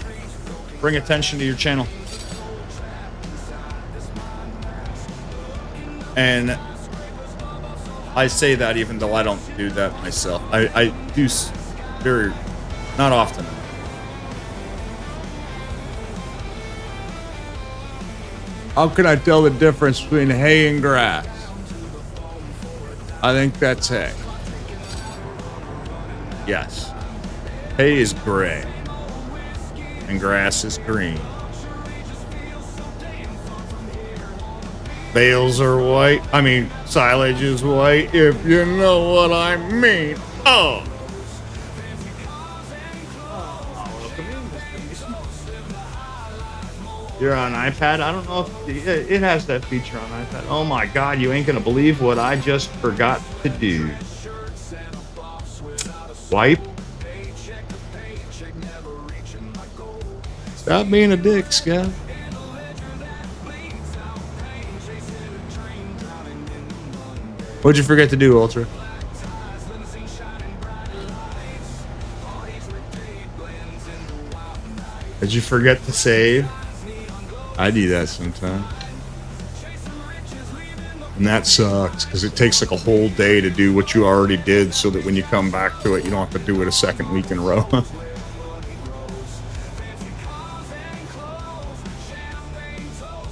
bring attention to your channel. And I say that even though I don't do that myself. I do very, not often. How can I tell the difference between hay and grass? I think that's hay. Yes. Hay is gray. And grass is green. Bales are white. I mean, silage is white, if you know what I mean. Oh. You're on iPad? I don't know if it has that feature on iPad. Oh my God, you ain't gonna believe what I just forgot to do. Wipe. Stop being a dick, Scott. What'd you forget to do, Ultra? Did you forget to save? I do that sometimes. And that sucks, because it takes like a whole day to do what you already did so that when you come back to it, you don't have to do it a second week in a row.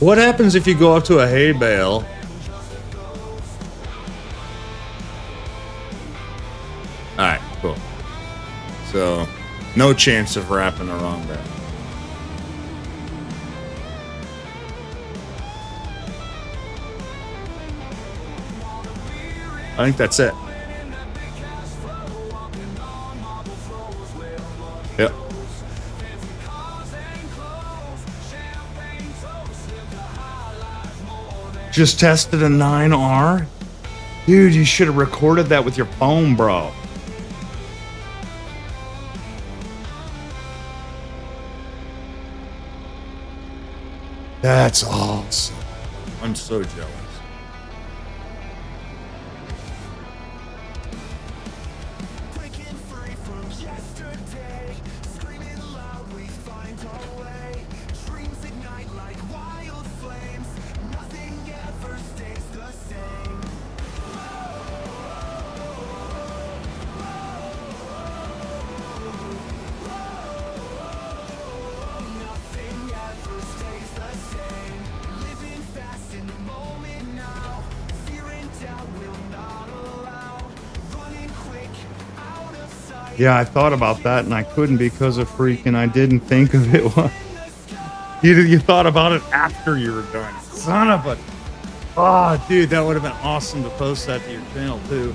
What happens if you go up to a hay bale? Alright, cool. So, no chance of wrapping the wrong bale. I think that's it. Yep. Just tested a 9R? Dude, you should have recorded that with your phone, bro. That's awesome. I'm so jealous. Yeah, I thought about that and I couldn't because of freaking I didn't think of it. You thought about it after you were done. Son of a... Oh, dude, that would have been awesome to post that to your channel, too.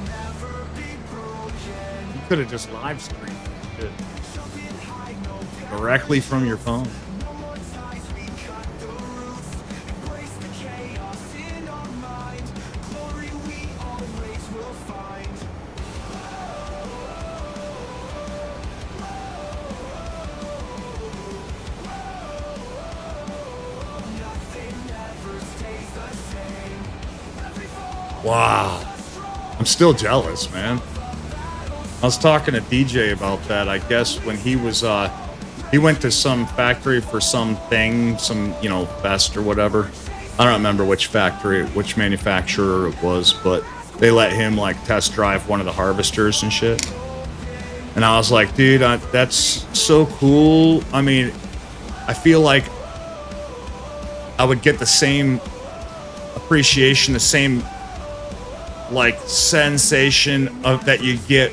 You could have just live streamed it directly from your phone. Wow. I'm still jealous, man. I was talking to DJ about that. I guess when he was, he went to some factory for something, some, you know, fest or whatever. I don't remember which factory, which manufacturer it was, but they let him, like, test drive one of the harvesters and shit. And I was like, dude, that's so cool. I mean, I feel like I would get the same appreciation, the same like sensation of that you get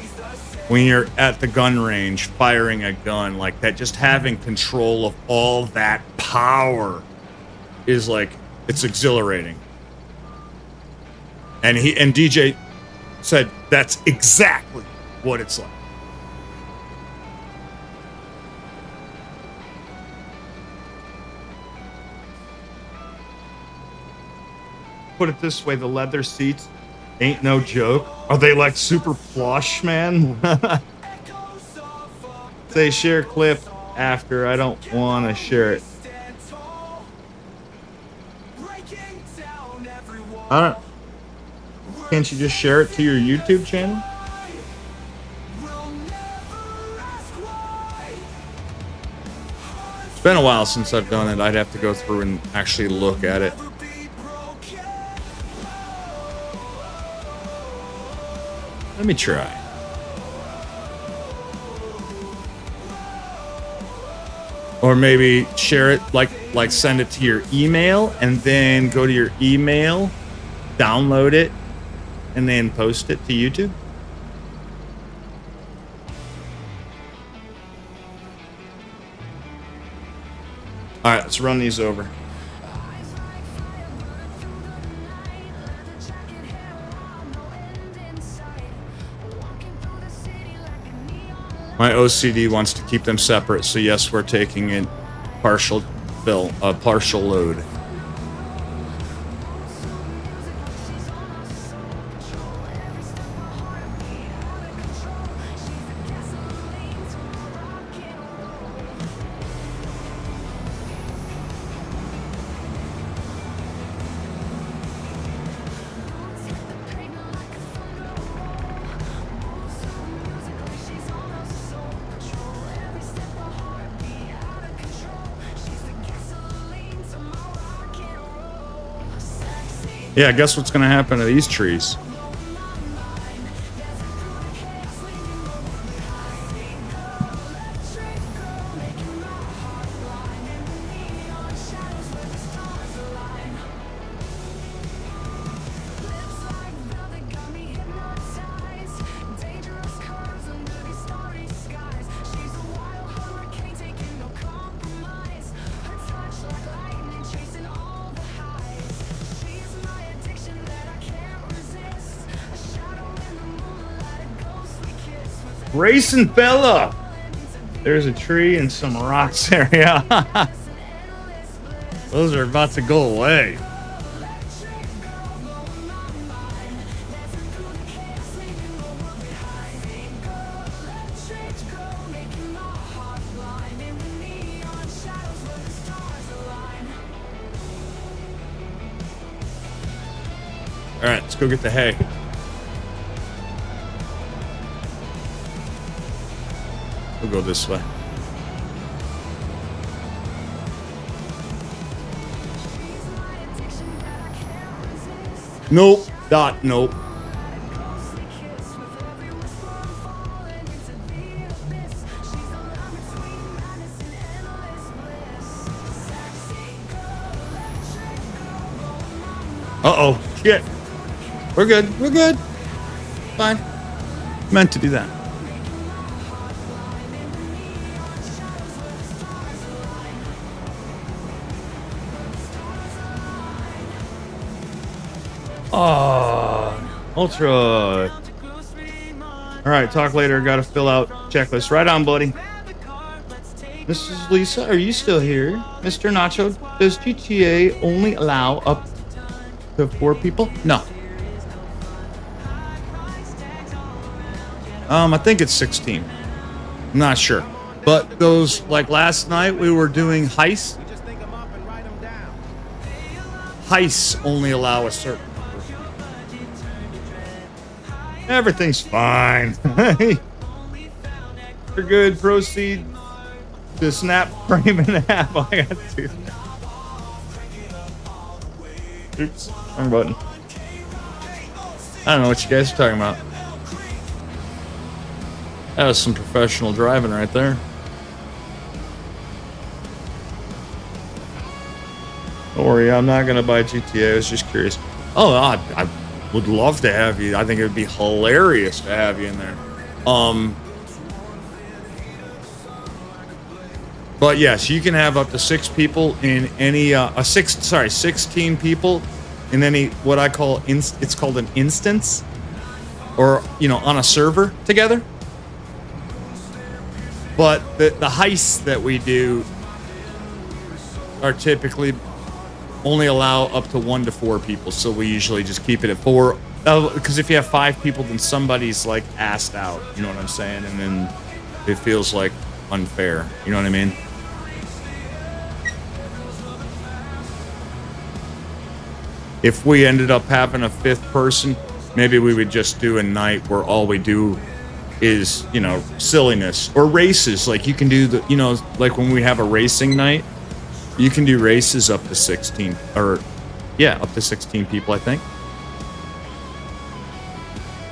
when you're at the gun range firing a gun like that. Just having control of all that power is like, it's exhilarating. And DJ said that's exactly what it's like. put it this way: the leather seats ain't no joke. Are they like super plush, man? Say share clip after. I don't want to share it. I don't. Can't you just share it to your YouTube channel? It's been a while since I've done it. I'd have to go through and actually look at it. Let me try. Or maybe share it, like send it to your email, and then go to your email, download it, and then post it to YouTube. All right, let's run these over. My OCD wants to keep them separate, so yes, we're taking it partial load. Yeah, guess what's gonna happen to these trees? Grayson fella, there's a tree and some rocks there. Yeah, those are about to go away. All right, let's go get the hay. We'll go this way. Nope. Nope. Uh-oh. Shit. We're good. We're good. Fine. Meant to do that. Ultra. All right, talk later. Got to fill out checklist. Right on, buddy. Mrs. Lisa, are you still here? Mr. Nacho, does GTA only allow up to 4 people? No. I think it's 16. I'm not sure. But those, like last night, we were doing heists. Heists only allow a certain. Everything's fine. You're good. Proceed to snap frame in half. I got to. Oops. Wrong button. I don't know what you guys are talking about. That was some professional driving right there. Don't worry, I'm not going to buy GTA. I was just curious. Oh, I would love to have you. I think it would be hilarious to have you in there. But yes, you can have up to 6 people in any 16 people in any what I call it's called an instance, or on a server together. But the heists that we do are typically only allow up to 1 to 4 people, so we usually just keep it at 4. Because if you have 5 people, then somebody's like asked out. You know what I'm saying? And then it feels like unfair. You know what I mean? If we ended up having a 5th person, maybe we would just do a night where all we do is, you know, silliness or races. Like you can do the, you know, like when we have a racing night, you can do races up to 16 or yeah, up to 16 people, I think.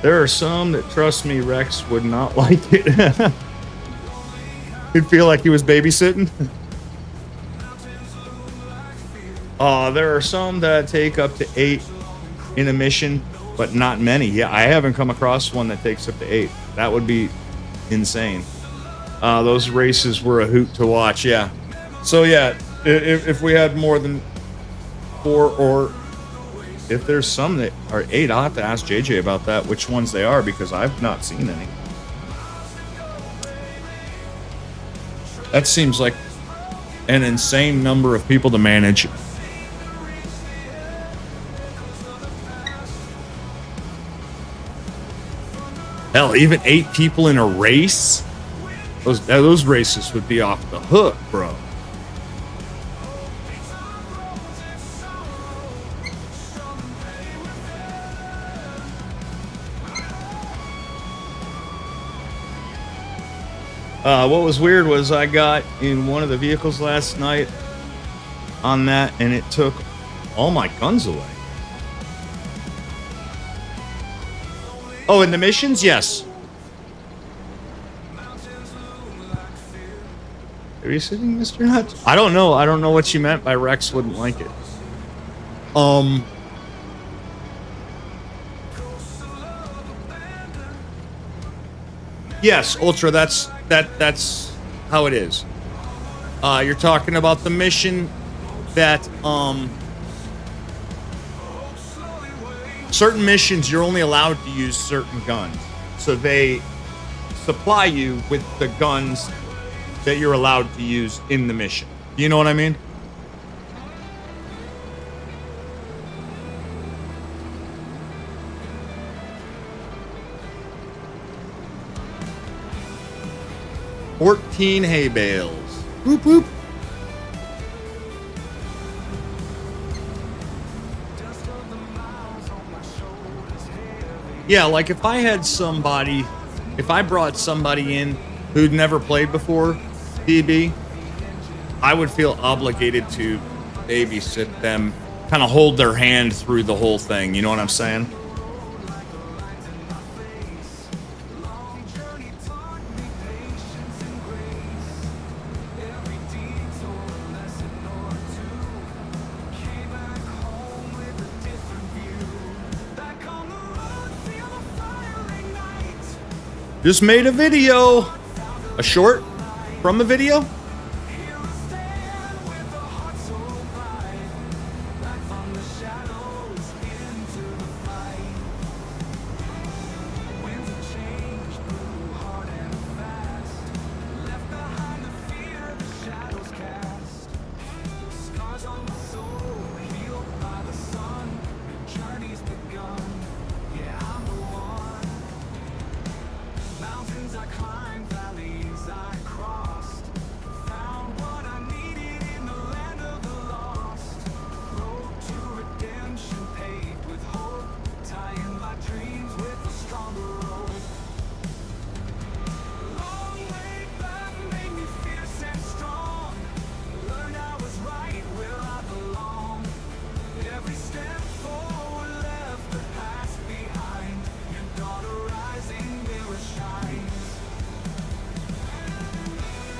There are some that, trust me, Rex would not like it. He'd feel like he was babysitting. There are some that take up to 8 in a mission, but not many. Yeah, I haven't come across one that takes up to 8. That would be insane. Those races were a hoot to watch, yeah. So yeah, if we had more than 4, or if there's some that are 8, I'll have to ask JJ about that, which ones they are, because I've not seen any. That seems like an insane number of people to manage. Hell, even 8 people in a race? Those races would be off the hook, bro. What was weird was I got in one of the vehicles last night on that, and it took all my guns away. Oh, in the missions? Yes. Are you sitting, Mr. Nuts? I don't know. I don't know what you meant by Rex wouldn't like it. Yes, Ultra, that's how it is. You're talking about the mission that certain missions you're only allowed to use certain guns. So they supply you with the guns that you're allowed to use in the mission. You know what I mean? $14 hay bales. Whoop whoop. Yeah, like if I had somebody, if I brought somebody in who'd never played before DB, I would feel obligated to babysit them, kind of hold their hand through the whole thing. You know what I'm saying? Just made a video, a short from a video.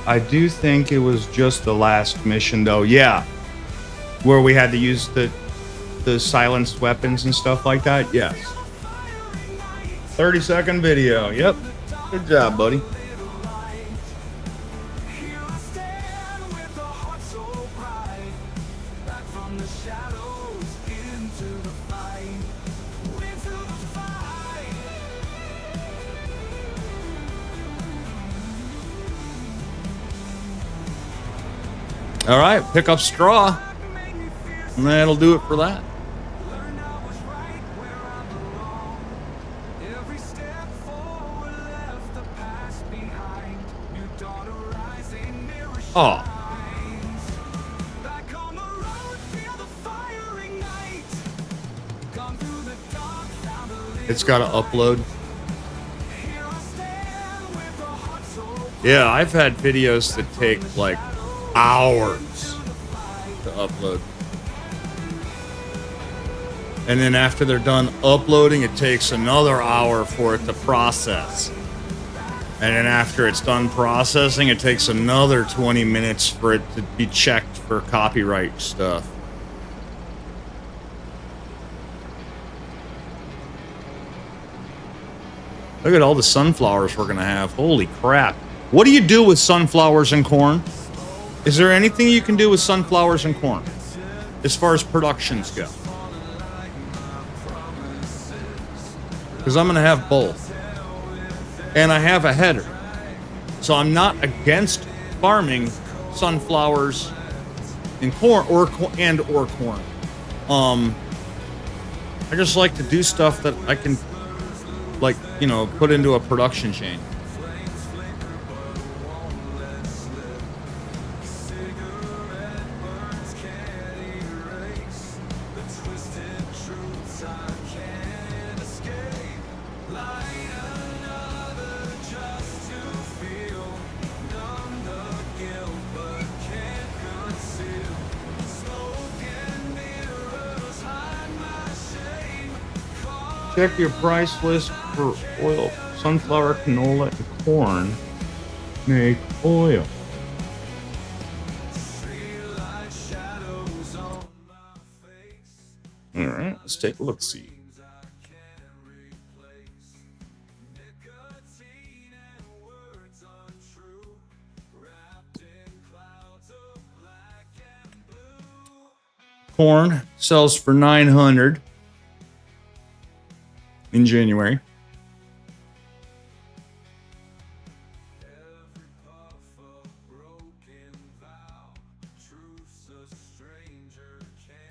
I do think it was just the last mission, though. Yeah, where we had to use the silenced weapons and stuff like that. Yes. 30-second video. Yep. Good job, buddy. All right, pick up straw. And that'll do it for that. Oh. It's got to upload. Yeah, I've had videos that take like hours to upload. And then after they're done uploading, it takes another hour for it to process. And then after it's done processing, it takes another 20 minutes for it to be checked for copyright stuff. Look at all the sunflowers we're going to have. Holy crap. What do you do with sunflowers and corn? Is there anything you can do with sunflowers and corn as far as productions go? Because I'm going to have both. And I have a header. So I'm not against farming sunflowers and corn or corn. I just like to do stuff that I can, like, you know, put into a production chain. Check your price list for oil. Sunflower, canola, and corn make oil. All right, let's take a look. See. Corn sells for $900 in January.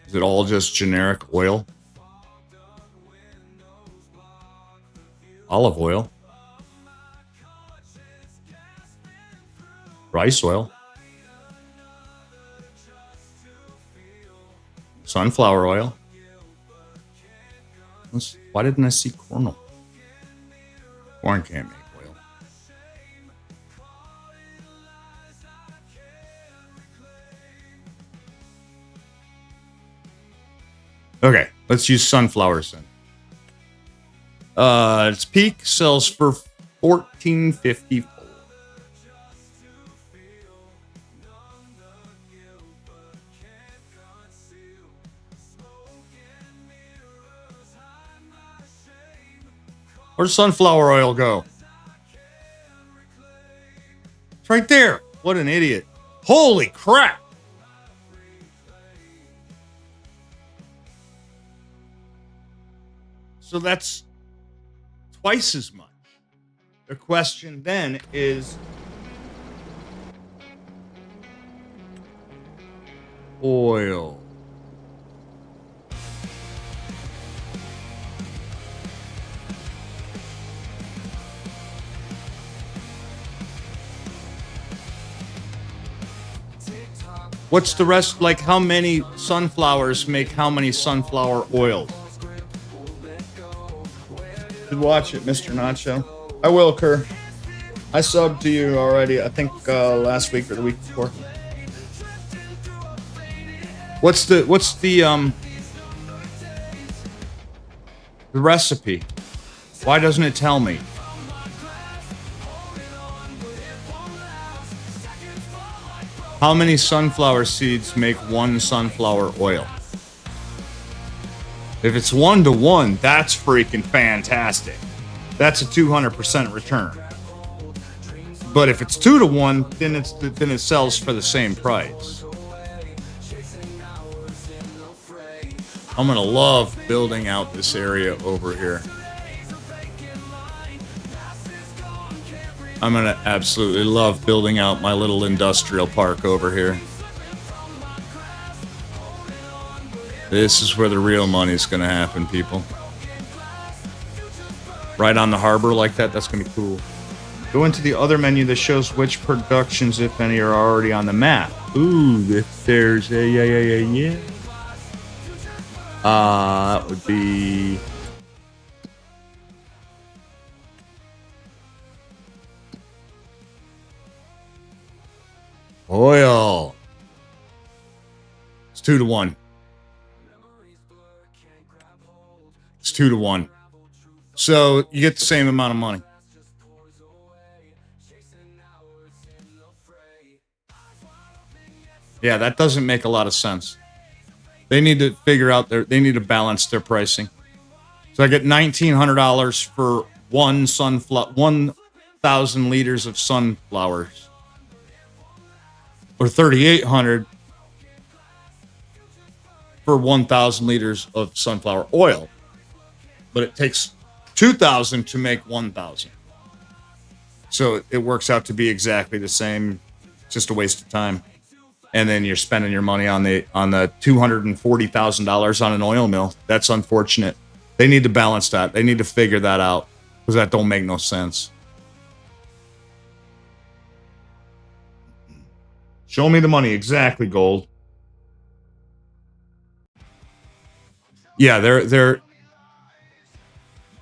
Is it all just generic oil? Olive oil. Rice oil. Sunflower oil. Why didn't I see corn oil? Corn can't make oil. Okay, let's use sunflowers then. Its peak sells for $14.54. Where'd sunflower oil go? It's right there. What an idiot. Holy crap. So that's twice as much. The question then is oil. What's the rest? Like, how many sunflowers make how many sunflower oils? Watch it, Mr. Nacho. I will, Kerr. I subbed to you already, I think last week or the week before. What's the recipe? Why doesn't it tell me? How many sunflower seeds make one sunflower oil? If it's 1-to-1, that's freaking fantastic. That's a 200% return. But if it's 2-to-1, then it sells for the same price. I'm gonna love building out this area over here. I'm gonna absolutely love building out my little industrial park over here. This is where the real money is going to happen, people. Right on the harbor like that. That's going to be cool. Go into the other menu that shows which productions, if any, are already on the map. Ooh, if there's a yeah. That would be oil. It's 2-1. It's 2-1. So you get the same amount of money. Yeah, that doesn't make a lot of sense. They need to figure out they need to balance their pricing. So I get $1,900 for 1,000 liters of sunflowers, or $3,800 for 1,000 liters of sunflower oil. But it takes 2,000 to make 1,000. So it works out to be exactly the same. It's just a waste of time. And then you're spending your money on the $240,000 on an oil mill. That's unfortunate. They need to balance that. They need to figure that out, because that don't make no sense. Show me the money. Exactly, Gold. Yeah, they're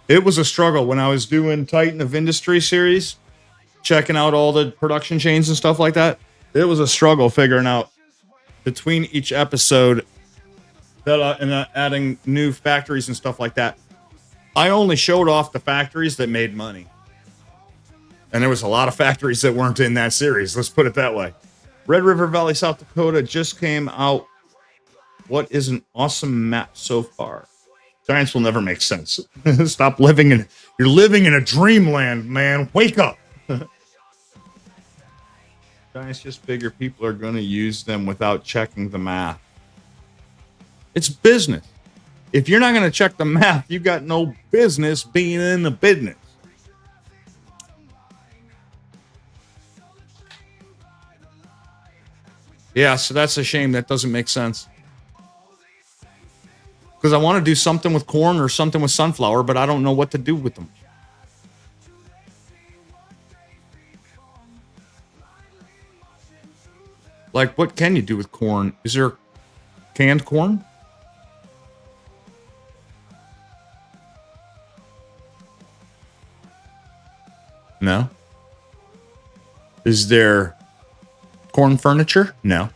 it was a struggle when I was doing Titan of Industry series, checking out all the production chains and stuff like that. It was a struggle figuring out between each episode that and adding new factories and stuff like that. I only showed off the factories that made money. And there was a lot of factories that weren't in that series. Let's put it that way. Red River Valley, South Dakota just came out. What is an awesome map so far? Giants will never make sense. Stop living in... You're living in a dreamland, man. Wake up. Giants just figure people are going to use them without checking the math. It's business. If you're not going to check the math, you got no business being in the business. Yeah, so that's a shame. That doesn't make sense. Because I want to do something with corn or something with sunflower, but I don't know what to do with them. Like, what can you do with corn? Is there canned corn? No. Is there corn furniture? No.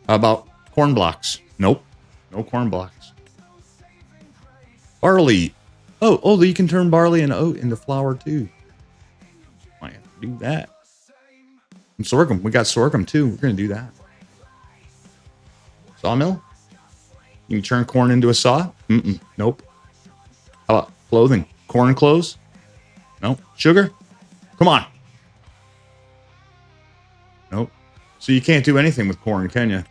How about corn blocks? Nope. No corn blocks. Barley. Oh, you can turn barley and oat into flour too. Might have to do that. And sorghum. We got sorghum too. We're going to do that. Sawmill? You can turn corn into a saw? Nope. How about clothing? Corn clothes? Nope. Sugar? Come on. Nope. So you can't do anything with corn, can you? As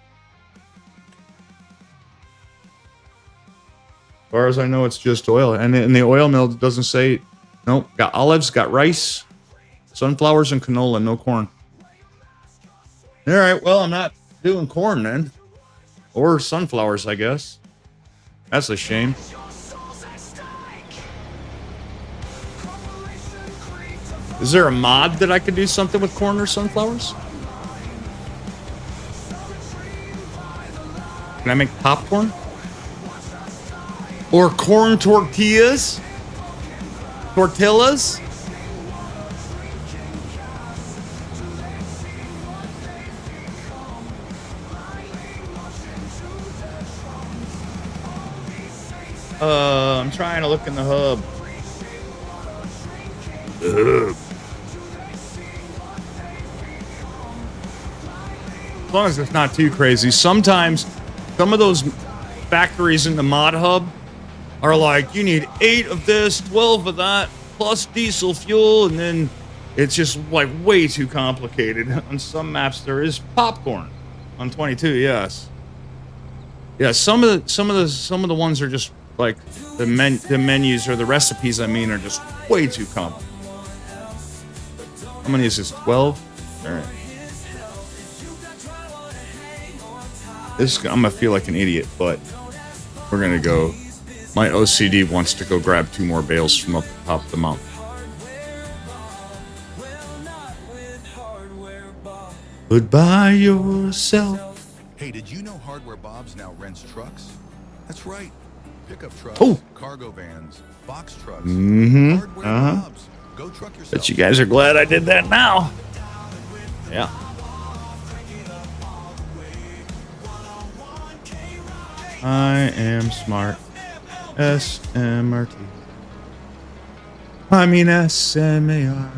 far as I know, it's just oil. And in the oil mill, it doesn't say... Nope. Got olives, got rice, sunflowers, and canola. No corn. All right, well, I'm not doing corn then. Or sunflowers, I guess. That's a shame. Is there a mod that I could do something with corn or sunflowers? Can I make popcorn? Or corn tortillas? Tortillas? I'm trying to look in the hub. As long as it's not too crazy. Sometimes some of those factories in the mod hub are like, you need 8 of this, 12 of that, plus diesel fuel, and then it's just like way too complicated. On some maps there is popcorn. On 22, yes. Yeah, some of the ones are just like the menus or the recipes, I mean, are just way too complicated. How many is this? 12? All right. I'm gonna feel like an idiot, but we're gonna go. My OCD wants to go grab 2 more bales from up the top of the mountain. Goodbye yourself. Hey, did you know Hardware Bob's now rents trucks? That's right. Pickup trucks, cargo vans, box trucks. Hardware Bob's. Go truck yourself. Bet you guys are glad I did that now. Yeah. I am smart. SMRT. I mean SMAR.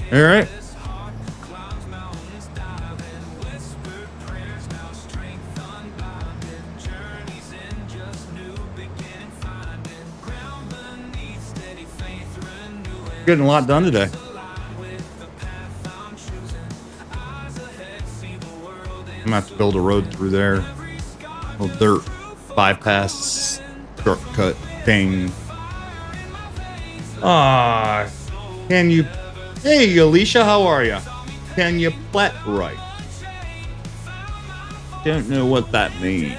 All right. Getting a lot done today. I'm gonna have to build a road through there. A little dirt bypass shortcut thing. Can you? Hey, Alicia, how are you? Can you plat right? Don't know what that means.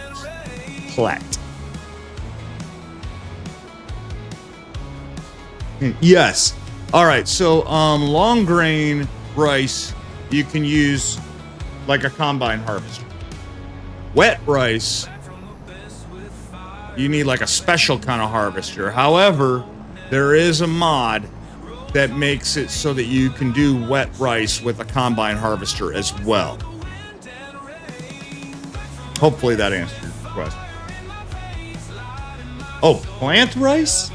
Plat. Yes. All right. So, long grain rice you can use like a combine harvester. Wet rice, you need like a special kind of harvester. However, there is a mod that makes it so that you can do wet rice with a combine harvester as well. Hopefully that answers your question. Oh, plant rice?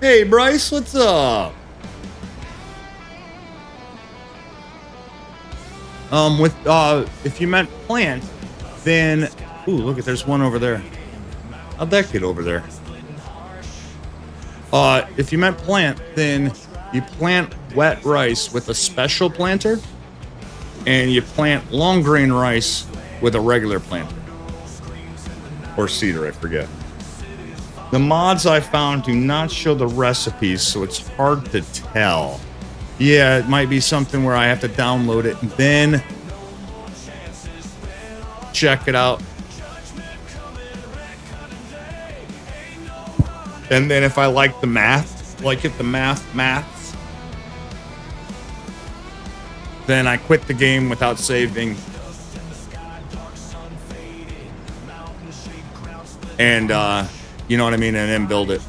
Hey, Bryce, what's up? If you meant plant, then... Ooh, look at, there's one over there. How'd that get over there? If you meant plant, then you plant wet rice with a special planter, and you plant long grain rice with a regular planter. Or seeder, I forget. The mods I found do not show the recipes, so it's hard to tell. Yeah, it might be something where I have to download it and then check it out. And then if I like the math, maths, then I quit the game without saving. And, you know what I mean? And then build it.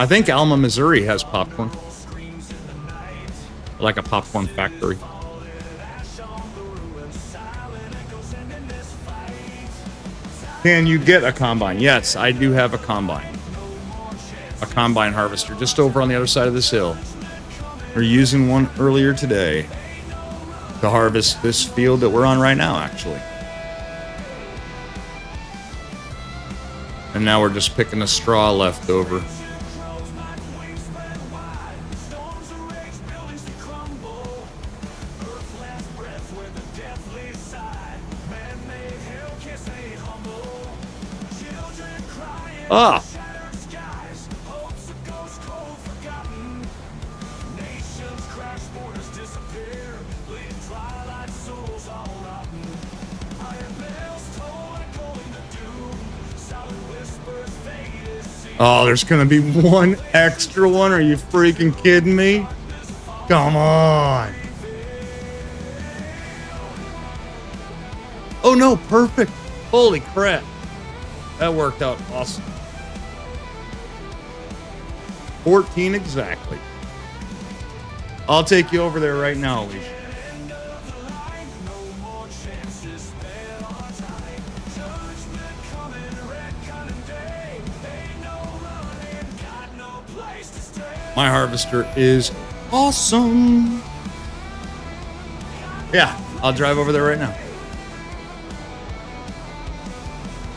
I think Alma, Missouri has popcorn. Like a popcorn factory. Can you get a combine? Yes, I do have a combine. A combine harvester just over on the other side of this hill. We're using one earlier today to harvest this field that we're on right now, actually. And now we're just picking the straw left over. Ah. Oh, there's going to be one extra one. Are you freaking kidding me? Come on. Oh, no. Perfect. Holy crap. That worked out awesome. 14 exactly. I'll take you over there right now, Alicia. My harvester is awesome. Yeah, I'll drive over there right now.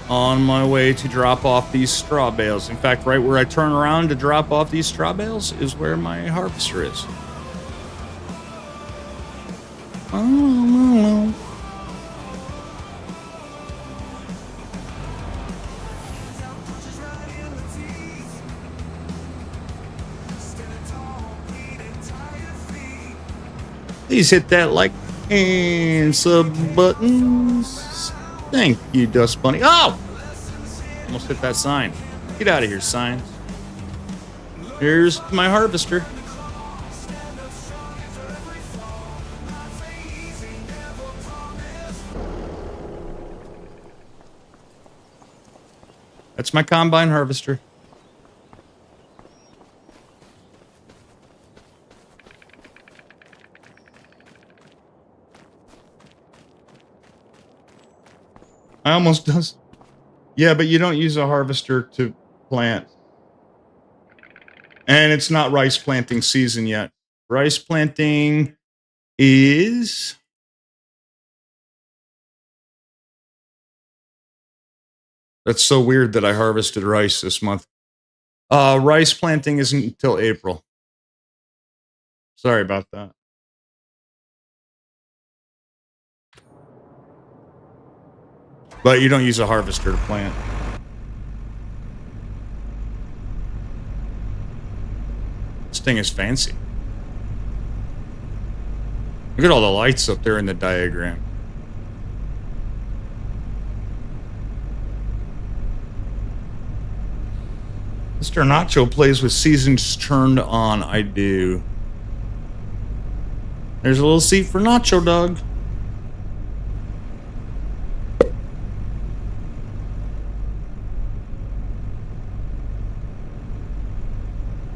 On my way to drop off these straw bales. In fact, right where I turn around to drop off these straw bales is where my harvester is. Oh. Please hit that like and sub buttons. Thank you, Dust Bunny. Oh! Almost hit that sign. Get out of here, sign. Here's my harvester. That's my combine harvester. I almost does. Yeah, but you don't use a harvester to plant. And it's not rice planting season yet. Rice planting is... That's so weird that I harvested rice this month. Rice planting isn't until April. Sorry about that. But you don't use a harvester to plant. This thing is fancy. Look at all the lights up there in the diagram. Mr. Nacho plays with seasons turned on. I do. There's a little seat for Nacho Dog.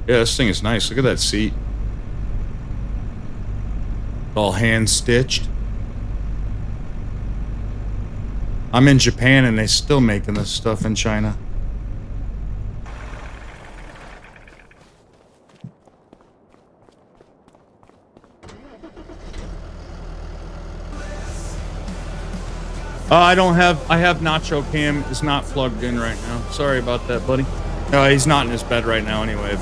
Yeah, this thing is nice. Look at that seat. All hand stitched. I'm in Japan and they still making this stuff in China. I have Nacho Cam is not plugged in right now. Sorry about that, buddy. He's not in his bed right now anyway,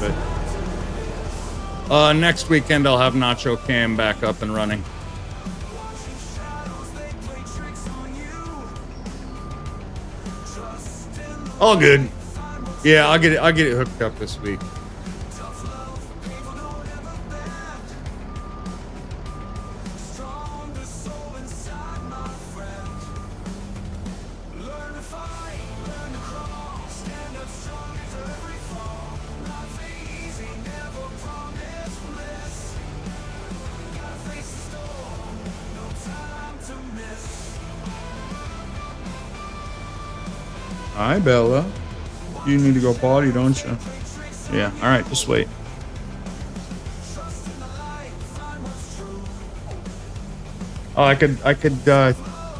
but next weekend I'll have Nacho Cam back up and running. All good. Yeah, I'll get it hooked up this week. Hi, Bella. You need to go potty, don't you? Yeah, alright, just wait. Oh, I could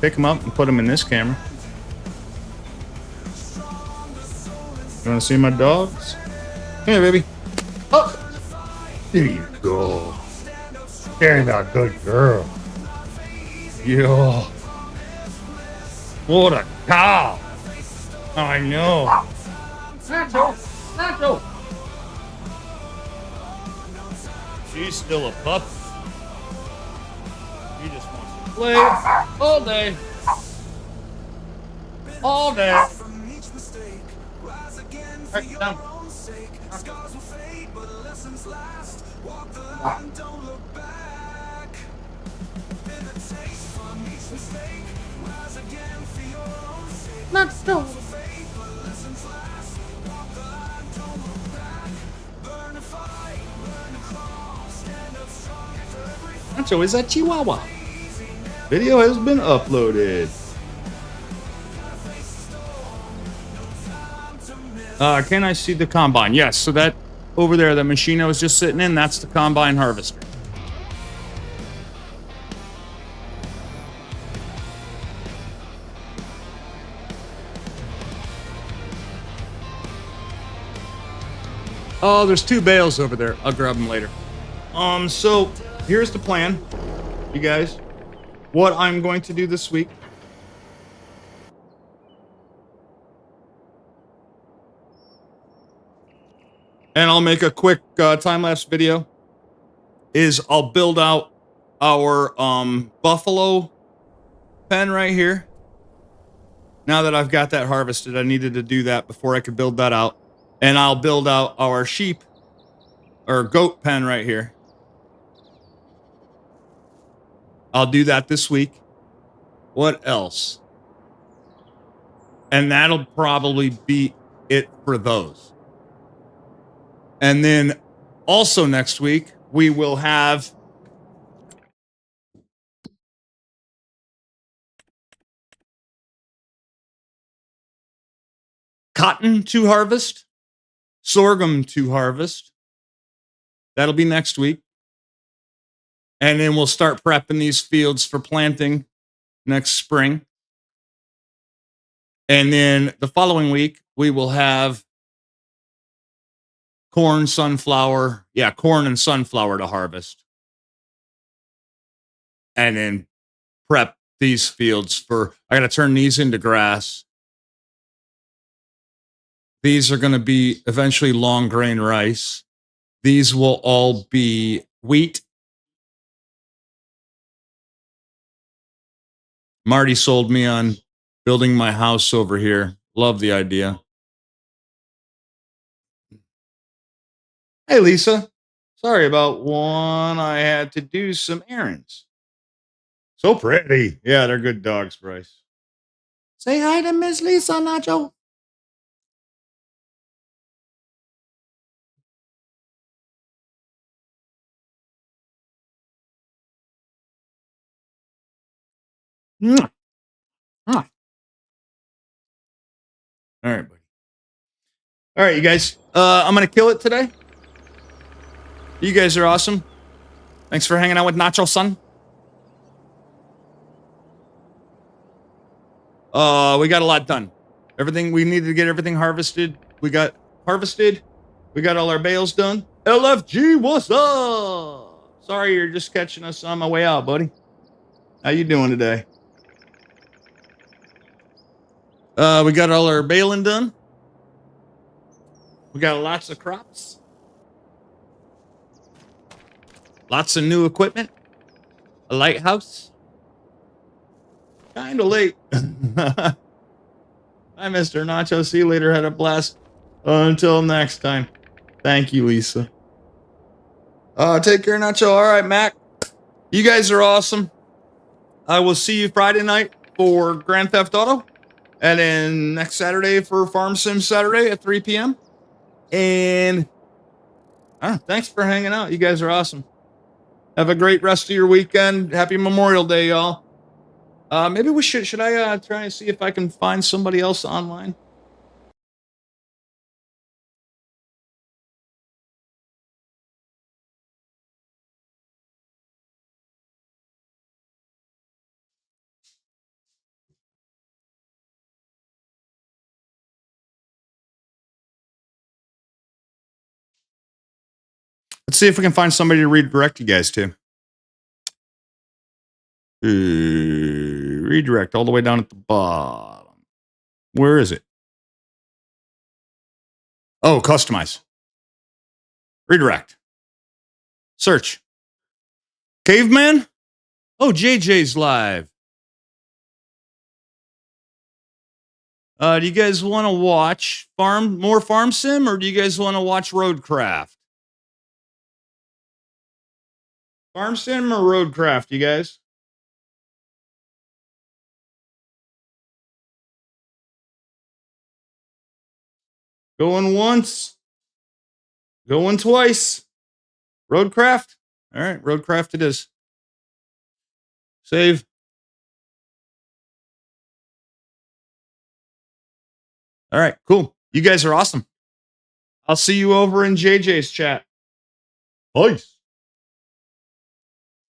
pick him up and put him in this camera. You wanna see my dogs? Here, baby. Oh! There you go. You're a good girl. Yo. What a cow! I know. Nacho! Nacho! She's still a pup. She just wants to play all day. All day. for your own sake. Scars will fade, but lessons last. Walk the line, don't look back. Bitter taste from each mistake. Rise again for your own sake. Scars will fade, but lessons last. Walk the line, don't look back. Learn to fight, learn to crawl. Stand up strong after every fall. Nacho is a Chihuahua. Video has been uploaded. Can I see the combine? Yes, so that over there, the machine I was just sitting in, that's the combine harvester. Oh, there's 2 bales over there. I'll grab them later. So here's the plan, you guys. What I'm going to do this week. And I'll make a quick time-lapse video, is I'll build out our buffalo pen right here. Now that I've got that harvested, I needed to do that before I could build that out. And I'll build out our sheep or goat pen right here. I'll do that this week. What else? And that'll probably be it for those. And then also next week, we will have cotton to harvest, sorghum to harvest. That'll be next week. And then we'll start prepping these fields for planting next spring. And then the following week, we will have corn, sunflower. Yeah, corn and sunflower to harvest. And then prep these fields for, I got to turn these into grass. These are going to be eventually long grain rice. These will all be wheat. Marty sold me on building my house over here. Love the idea. Hey, Lisa. Sorry about one. I had to do some errands. So pretty. Yeah, they're good dogs, Bryce. Say hi to Miss Lisa, Nacho. Mwah. Mwah. All right, buddy. All right, you guys. I'm going to kill it today. You guys are awesome. Thanks for hanging out with Nacho, son. We got a lot done. Everything we needed to get everything harvested. We got harvested. We got all our bales done. LFG, what's up? Sorry, you're just catching us on my way out, buddy. How you doing today? We got all our baling done. We got lots of crops. Lots of new equipment. A lighthouse. Kind of late. Hi, Mr. Nacho. See you later. Had a blast. Until next time. Thank you, Lisa. Take care, Nacho. All right, Mac. You guys are awesome. I will see you Friday night for Grand Theft Auto. And then next Saturday for Farm Sim Saturday at 3 p.m. And thanks for hanging out. You guys are awesome. Have a great rest of your weekend. Happy Memorial Day, y'all. Maybe we should I try and see if I can find somebody else online? Let's see if we can find somebody to redirect you guys to. Redirect all the way down at the bottom. Where is it? Oh, customize. Redirect. Search. Caveman? Oh, JJ's live. Do you guys want to watch more Farm Sim, or do you guys want to watch Roadcraft? Farm Sim or Roadcraft, you guys? Going once. Going twice. Roadcraft? All right, Roadcraft it is. Save. All right, cool. You guys are awesome. I'll see you over in JJ's chat. Peace.